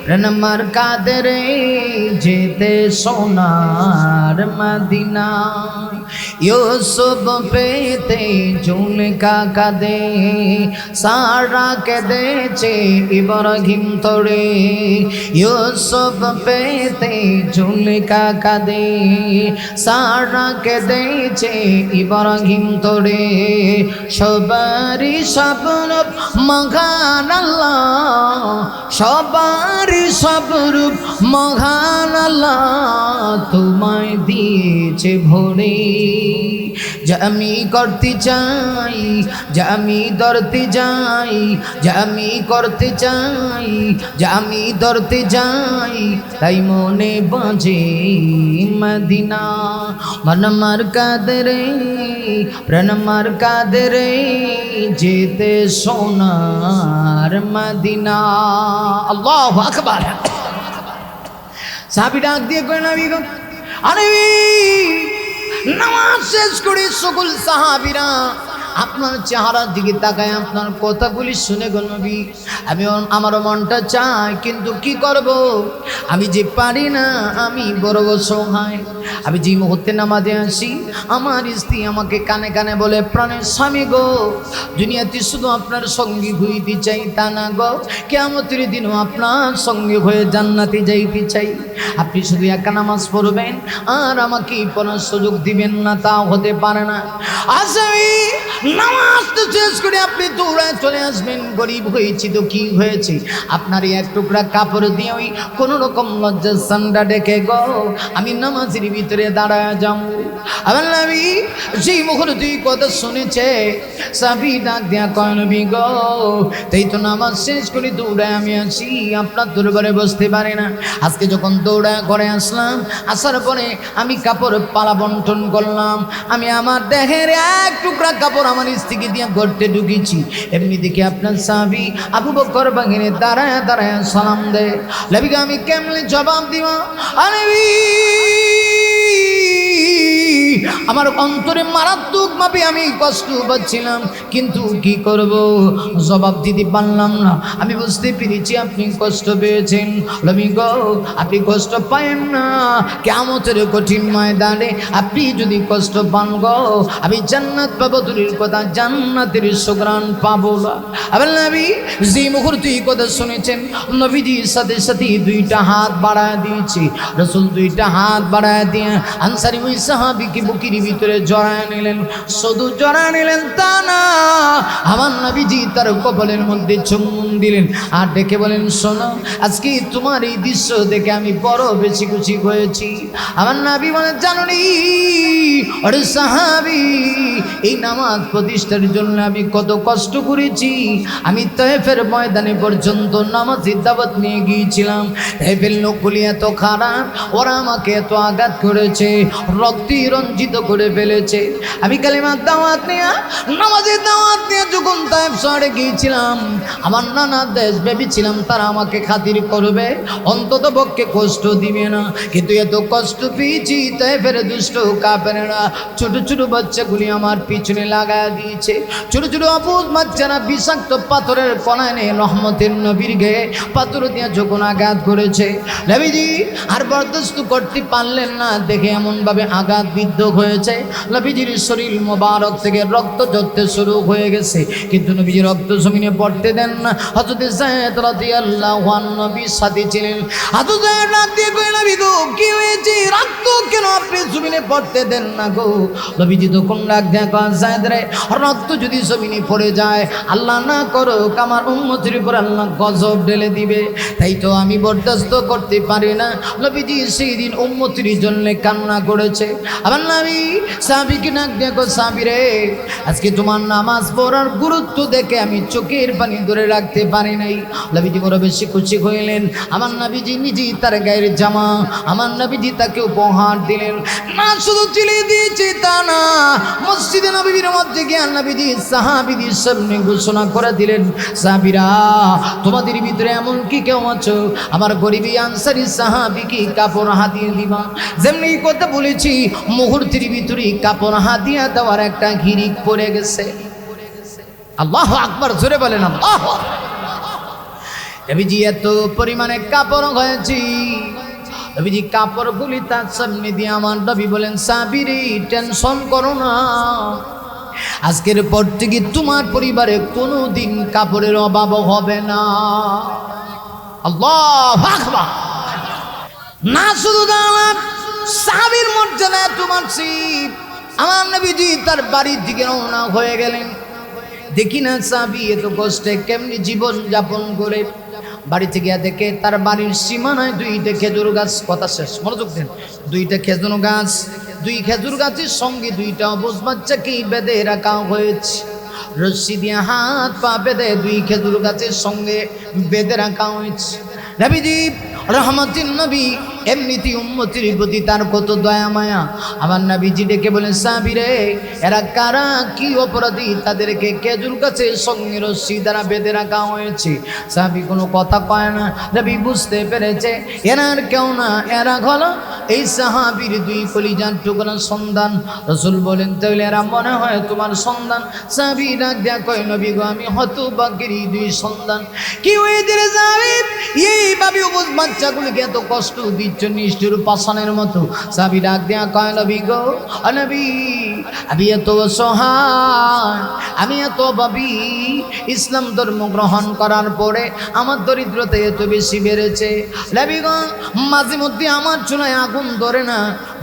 প্রাণ মার কাদরে যেতে সোনার মদিনা। यूसुफ পেতে জুলকা কাঁদে, সারা কেঁদেছে ইব্রাহিম তোরে। यूसुफ পেতে জুলকা কাঁদে, সারা কেঁদেছে ইব্রাহিম তোরে। সবারই স্বপ্ন মহান আল্লাহ, সবারই স্বরূপ মহান আল্লাহ তোমায় দিয়েছে ভরে। যা আমি করতে চাই, যা আমি ধরতে যাই, যা আমি করতে চাই, যা আমি ধরতে যাই, তাই মনে বাজে মদিনা। মন মার কাদরে প্রাণ মার কাদরে যেতে সোনার মদিনা। আল্লাহু আকবার। সাহাবী ডাক দিয়ে কয় নবী গো, আরে নামাজ শেষ করে সকল সাহাবীরা আপনার চেহারার দিকে তাকায়, আপনার কথাগুলি শুনে গো নবী আমি আমারও মনটা চায়, কিন্তু কি করব? আমি যে পারি না, আমি বড় অসহায়। আমি যে মুহূর্তে নামাজে আসি, আমার স্ত্রী আমাকে কানে কানে বলে, প্রাণের স্বামী গো, দুনিয়াতে শুধু আপনার সঙ্গী হইতে চাই তা না গো, কিয়ামতের দিনও আপনার সঙ্গে হয়ে জান্নাতে যাইতে চাই। আপনি শুধু একা নামাজ পড়বেন আর আমাকে পড়ার সুযোগ দিবেন না, তা হতে পারে না। আসামি নামাজটা শেষ করে আপনি দৌড়ায় চলে আসবেন, গরিব হয়েছি তো কি হয়েছে, আপনার এই এক টুকরা কাপড় দিয়ে ওই কোনো রকম লজ্জাস্থানটা ডেকে গো আমি নামাজের ভিতরে দাঁড়ায় যাবো। আমার নবী সেই মুহূর্তে কথা শুনেছে, সাহাবী ডাক দেয়া কয় নবী গো, তাই তো নামাজ শেষ করে দৌড়ায় আমি আসি, আপনার দরবারে বসতে পারি না। আজকে যখন দৌড়ায় ঘরে আসলাম, আসার পরে আমি কাপড় পালা বন্টন করলাম, আমি আমার দেহের এক টুকরা কাপড় আমার স্ত্রীকে দিয়ে গর্তে ঢুকিয়েছি। এমনি দেখে আপনার সাহাবী আবু বকর বাহিনী দাঁড়ায় দাঁড়ায় সালাম দেয়। নবীকে আমি কেমনে জবাব দিব? নবী আমার অন্তরে মারাত্মক ভাবে আমি কষ্ট পাচ্ছিলাম, কিন্তু কি করব, জবাব দিতে পারলাম না। আমি বুঝতে পেরেছি আপনি কষ্ট পেয়েছেন। নবী গো আপনি কষ্ট পায়েন না, কিয়ামতের কঠিন ময়দানে আপনি যদি কষ্ট পান গো, আমি জান্নাত পাবো দূরের কথা, জান্নাতের সুঘ্রাণ পাবো না। আবার নবী যে মুহূর্তে কথা শুনেছেন, নবীজির সাথে সাথে 2টা হাত বাড়ায় দিয়েছি। রাসূল 2টা হাত বাড়ায় দিয়ে আনসারী ওই সাহাবীকে বুকের ভিতরে জড়ায় নিলেন। শুধু জড়ায় নিলেন তা না, আমার নবীজি তার কপালের মধ্যে চুম্বন দিলেন আর ডেকে বলেন, শোনো আজকে তোমার এই দৃশ্য দেখে আমি বড় বেশি খুশি হয়েছি। আমার নবী বলেন, জানোনি ওরে সাহাবী, এই নামাজ প্রতিষ্ঠার জন্য আমি কত কষ্ট করেছি। আমি তায়েফের ময়দানে পর্যন্ত নামাজের দাওয়াত নিয়ে গিয়েছিলাম। তায়েফের লোকগুলি এত খারাপ, ওরা আমাকে এত আঘাত করেছে, রক্তি রঞ্জন বঞ্চিত করে ফেলেছে। আমি কালিমার দাওয়াত নিয়ে নামাজের দাওয়াত নিয়ে যখন তায়েফ শহরে গিয়েছিলাম, আমার নানা দেশ ভেবেছিলাম তারা আমাকে খাতির করবে, অন্তত পক্ষে কষ্ট দিবে না, কিন্তু এত কষ্ট পেয়েছি তায়েফের দুষ্ট কাফেরেরা ছোট ছোট বাচ্চাগুলি আমার পিছনে লাগায় দিয়েছে। ছোট ছোট অবুঝ বাচ্চারা বিষাক্ত পাথরের কণায় নিয়ে রহমতের নবীর গায়ে পাথর দিয়ে যখন আঘাত করেছে, নবীজি আর বরদাস্ত করতে পারলেন না, দেখে এমনভাবে আঘাত বিদ্ধ হয়েছে নবীজির শরীর মোবারক থেকে রক্ত ঝরতে শুরু হয়ে গেছে, কিন্তু নবীজি রক্ত জমিনে পড়তে দেন না। হযরত যায়েদ রাদিয়াল্লাহু আনহু নবীর সাথে ছিলেন। হযরত যায়েদ রাত দিয়ে কই নবী গো কি হয়েছে, রক্ত কেন আপনি জমিনে পড়তে দেন না গো? নবীজি তখন ডাক দেয়া কয়, যায়েদ রে, রক্ত যদি জমিনে পড়ে যায়, আল্লাহ না করুক আমার উম্মতের উপর আল্লাহ গজব ঢেলে দিবে, তাই তো আমি বরদাস্ত করতে পারি না। নবীজি সেই দিন উম্মতের জন্য কান্না করেছে। আমার নবী সাহাবীকে ডাক দেয়া কয়, সাহাবী রে, আজকে তোমার নামাজ পড়ার গুরুত্ব দেখে আমি চোখের পানি ধরে রাখতে পারি নাই। নবীজি বড় বেশি খুশি হইলেন। আমার নবীজি নিজেই তার গায়ের জামা আমার নবীজি তাকে উপহার দিলেন। না শুধু চিলে দিয়েছে তা না, মসজিদে নববীর মধ্যে গিয়ে নবীজি সাহাবীদের সামনে ঘোষণা করে দিলেন, সাহাবীরা তোমাদের ভিতরে এমন কি কেউ আছো আমার গরিবী আনসারী সাহাবীকে কাপড় হাতিয়ে দিবা? যেমনি কথা বলেছি মুহূর্তের ভিতরে কাপড় হাতিয়ে দেওয়ার একটা হিড়িক পড়ে গেছে। আল্লাহু আকবার, জোরে বলেন আল্লাহু আকবার। নবীজি এত পরিমাণে কাপড় হয়েছি, নবীজি কাপড়গুলি তার সামনে দিয়ে আমার নবী বলেন, সাহাবীরে টেনশন করো না, আজকের পর থেকে তোমার পরিবারে কোনো দিন কাপড়ের অভাব হবে না। আল্লাহু আকবার। না শুধু দাঁড়ান, সাহাবীর মর্যাদা তোমার সিপ। আমার নবীজি তার বাড়ির দিকে রওনা হয়ে গেলেন। দেখি না সাহাবী এত কষ্টে কেমনি জীবন যাপন করে। বাড়ি থেকে দেখে তার বাড়ির সীমানায় দুইটা খেজুর গাছ, কথা শেষ মনোযোগ দেন, দুইটা খেজুর গাছ, দুই খেজুর গাছের সঙ্গে দুইটা অবুঝ বাচ্চাকেই বেঁধে রাখা হয়েছে। রশ্মি দিয়ে হাত পা বেঁধে দুই খেজুর গাছের সঙ্গে বেঁধে রাখা হয়েছে। নবীজি রহমতের নবী, এমনিতেই উম্মতির প্রতি তার কত দয়া মায়া। আমার নবীজি ডেকে বলেন, সাহাবী রে, এরা কারা, কি অপরাধী, তাদেরকে খেজুর গাছের সঙ্গে রশ্মি দ্বারা বেঁধে রাখা হয়েছে। সাহাবী কোনো কথা কয় না। নবী বুঝতে পেরেছে এরা আর কেউ না, এরা হলো এই সাহাবীর দুই কলিজার টুকরা সন্তান। রাসূল বলেন, তাহলে এরা মনে হয় তোমার সন্তান? সাহাবী ডাক দেয়া কয়, নবী গো, আমি হতভাগ্যের দুই সন্তান। কি হয়েছে রে সাহাবী, এইভাবে অবুঝ বাচ্চাগুলিকে এত কষ্ট দিচ্ছ নিষ্ঠুর পাষাণের মতো? সাহাবী ডাক দেয়া কয়, নবী গো, নবী, আমি এত অসহায়, আমি এত অভাবী, ইসলাম ধর্ম গ্রহণ করার পরে আমার দরিদ্রতা এত বেশি বেড়েছে। নবী গো, মাঝে মধ্যে আমার চুলায় আগুন ধরে না,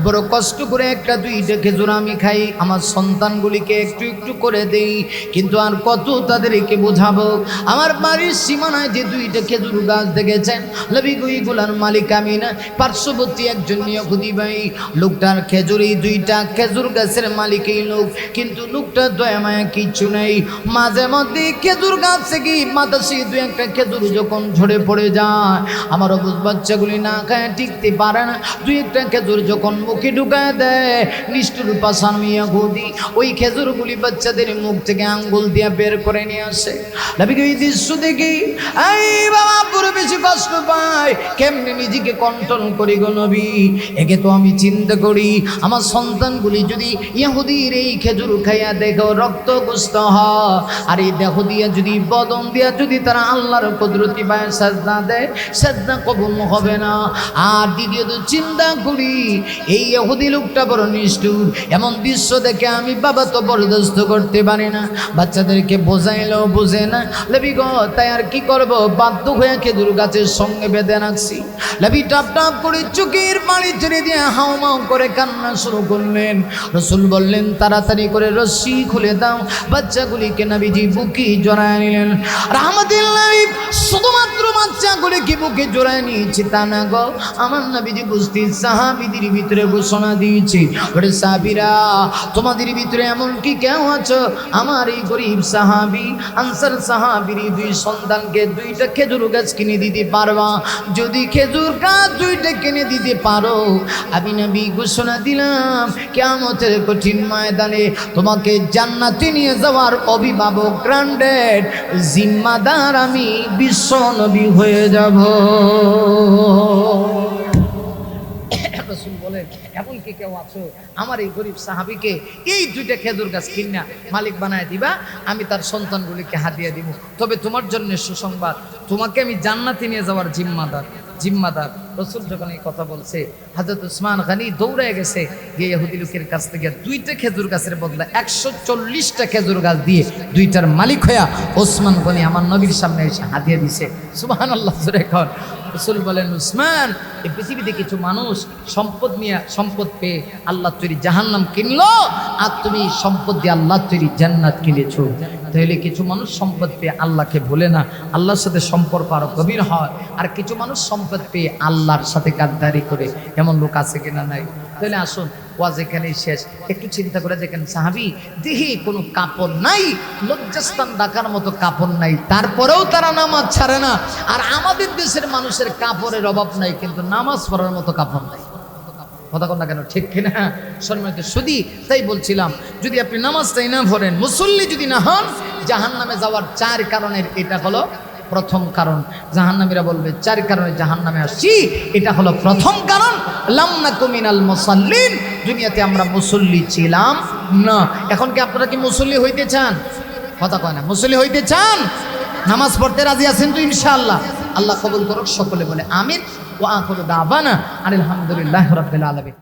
বড় কষ্ট করে একটা দুইটা খেজুর আমি খাই, আমার সন্তানগুলিকে একটু একটু করে দেই, কিন্তু আর কত তাদেরকে বোঝাবো? আমার বাড়ির সীমানায় যে দুইটা খেজুর গাছ দেখেছেন নবী গো, এগুলার মালিক আমি না, পার্শ্ববর্তী একজন ইহুদি ভাই। লোকটার খেজুর, এই দুইটা খেজুর গাছের মালিক এই লোক, কিন্তু লোকটার দয়া মায়া কিচ্ছু নেই। মাঝে মধ্যে খেজুর গাছ থেকে বাতাসে দুই একটা খেজুর যখন ঝরে পড়ে যায়, আমার অবুঝ বাচ্চাগুলি না খায় টিকতে পারে না, দুই একটা খেজুর যখন মুখে ঢুকায় দেয়, নিষ্ঠুর পাষাণ ইহুদি ওই খেজুরগুলি বাচ্চাদের মুখ থেকে আঙ্গুল দিয়ে বের করে নিয়ে আসে। নবী এই দৃশ্য দেখি এই বাবা পুরো বেশি কষ্ট পায়, কেমনে নিজেকে কন্ট্রোল করি গো নবী? একে তো আমি চিন্তা করি, আমার সন্তানগুলি যদি ইহুদির এই খেজুর খাইয়া দেখো রক্তগ্রস্ত হয়, আর এই দেহ দিয়া যদি বদন দিয়া যদি তারা আল্লাহর কুদরতি পায় সাজদা দেয়, সাজদা কবুল হবে না। আর দ্বিতীয়ত চিন্তা করি, এই ইহুদি লোকটা বড় নিষ্ঠুর, এমন দৃশ্য দেখে আমি বাবা তো বরদাস্ত করতে পারি না, বাচ্চাদেরকে বোঝাইলেও বোঝে না। নবী গো, তাই আর কি করব, বাধ্য হয়ে খেজুর গাছের সঙ্গে বেঁধে রাখছি। নবী টাপ টাপ করে চোখের পানি ছেড়ে দিয়ে হাউমাউ করে কান্না শুরু করলেন। রাসূল বললেন, তাড়াতাড়ি করে রশ্মি খুলে দাও। বাচ্চাগুলিকে নবীজি বুকে জড়ায় নিলেন। রাহমাতুল্লাহ শুধুমাত্র বাচ্চাগুলোকে বুকে জড়ায় নিয়েছে তা না গো, আমার নবীজি বুঝতে সাহাবীদের ভিতরে ঘোষণা দিয়েছে, ওরে সাহাবীরা তোমাদের ভিতরে এমন কি কেউ আছো, আমার এই গরিব সাহাবী আনসার সাহাবীর দুই সন্তানকে দুইটা খেজুর গাছ কিনে দিতে পারবা? যদি খেজুর গাছ দুইটা কিনে দিতে পারো, আমি নবী ঘোষণা দিলাম কিয়ামতের কঠিন ময়দানে তোমাকে জান্নাতে নিয়ে যাওয়ার অভিভাবক গ্রান্ডেড জিম্মাদার আমি বিশ্ব নবী হয়ে যাব। রাসূল বলেন এমন কি কেউ আছো আমার এই গরিব সাহাবীকে এই দুইটা খেজুর গাছ কিনা মালিক বানায় দিবা, আমি তার সন্তানগুলিকে হাদিয়া দিব। তবে তোমার জন্য সুসংবাদ, তোমাকে আমি জান্নাতে নিয়ে যাওয়ার জিম্মাদার। রাসূল যখন এই কথা বলছে, হযরত উসমান গনি দৌড়ে গেছে, গিয়ে ইহুদি লোকের কাছ থেকে দুইটা খেজুর গাছের বদলে 140টা খেজুর গাছ দিয়ে দুইটার মালিক হইয়া ওসমান গনি আমার নবীর সামনে এসে হাদিয়া দিছে। সুবহানাল্লাহ জোরে কর। রাসূল বলেন, উসমান এই পৃথিবীতে কিছু মানুষ সম্পদ পেয়ে আল্লাহ তৈরি জাহান্নাম কিনলো, আর তুমি সম্পদ দিয়ে আল্লাহ তৈরি জান্নাত কিনেছো। তাহলে কিছু মানুষ সম্পদ পেয়ে আল্লাহকে ভুলে না, আল্লাহর সাথে সম্পর্ক আরো গভীর হয়। আর কিছু মানুষ সম্পদ পেয়ে আল্লাহর সাথে গাদ্দারি করে, এমন লোক আছে কিনা নাই? তাহলে আসুন ওয়াজ এখানেই শেষ। একটু চিন্তা করে দেখেন, সাহাবী দেহে কোনো কাপড় নাই, লজ্জাস্থান ডাকার মতো কাপড় নাই, তারপরেও তারা নামাজ ছাড়ে না। আর আমাদের দেশের মানুষের কাপড়ের অভাব নাই, কিন্তু নামাজ পড়ার মতো কাপড় নাই। কথা কন না কেন, ঠিক কিনা? সম্মানিত সুধী, তাই বলছিলাম যদি আপনি নামাজটাই না পড়েন, মুসল্লি যদি না হন, জাহান্নামে যাওয়ার 4 কারণের এটা হলো প্রথম কারণ। জাহান্নামীরা বলবে 4 কারণে জাহান্নামে আসছি, এটা হলো প্রথম কারণ। লাম নাকু মিনাল মুসাল্লিন, দুনিয়াতে আমরা মুসল্লি ছিলাম না। এখন কি আপনারা কি মুসল্লি হইতে চান? কথা কয় না, মুসল্লি হইতে চান? নামাজ পড়তে রাজি আছেন তো ইনশাআল্লাহ? আল্লাহ কবুল করুক। সকলে বলে আমিন। ওয়া আখিরু দাওয়ানা আলহামদুলিল্লাহি রাব্বিল আলামিন।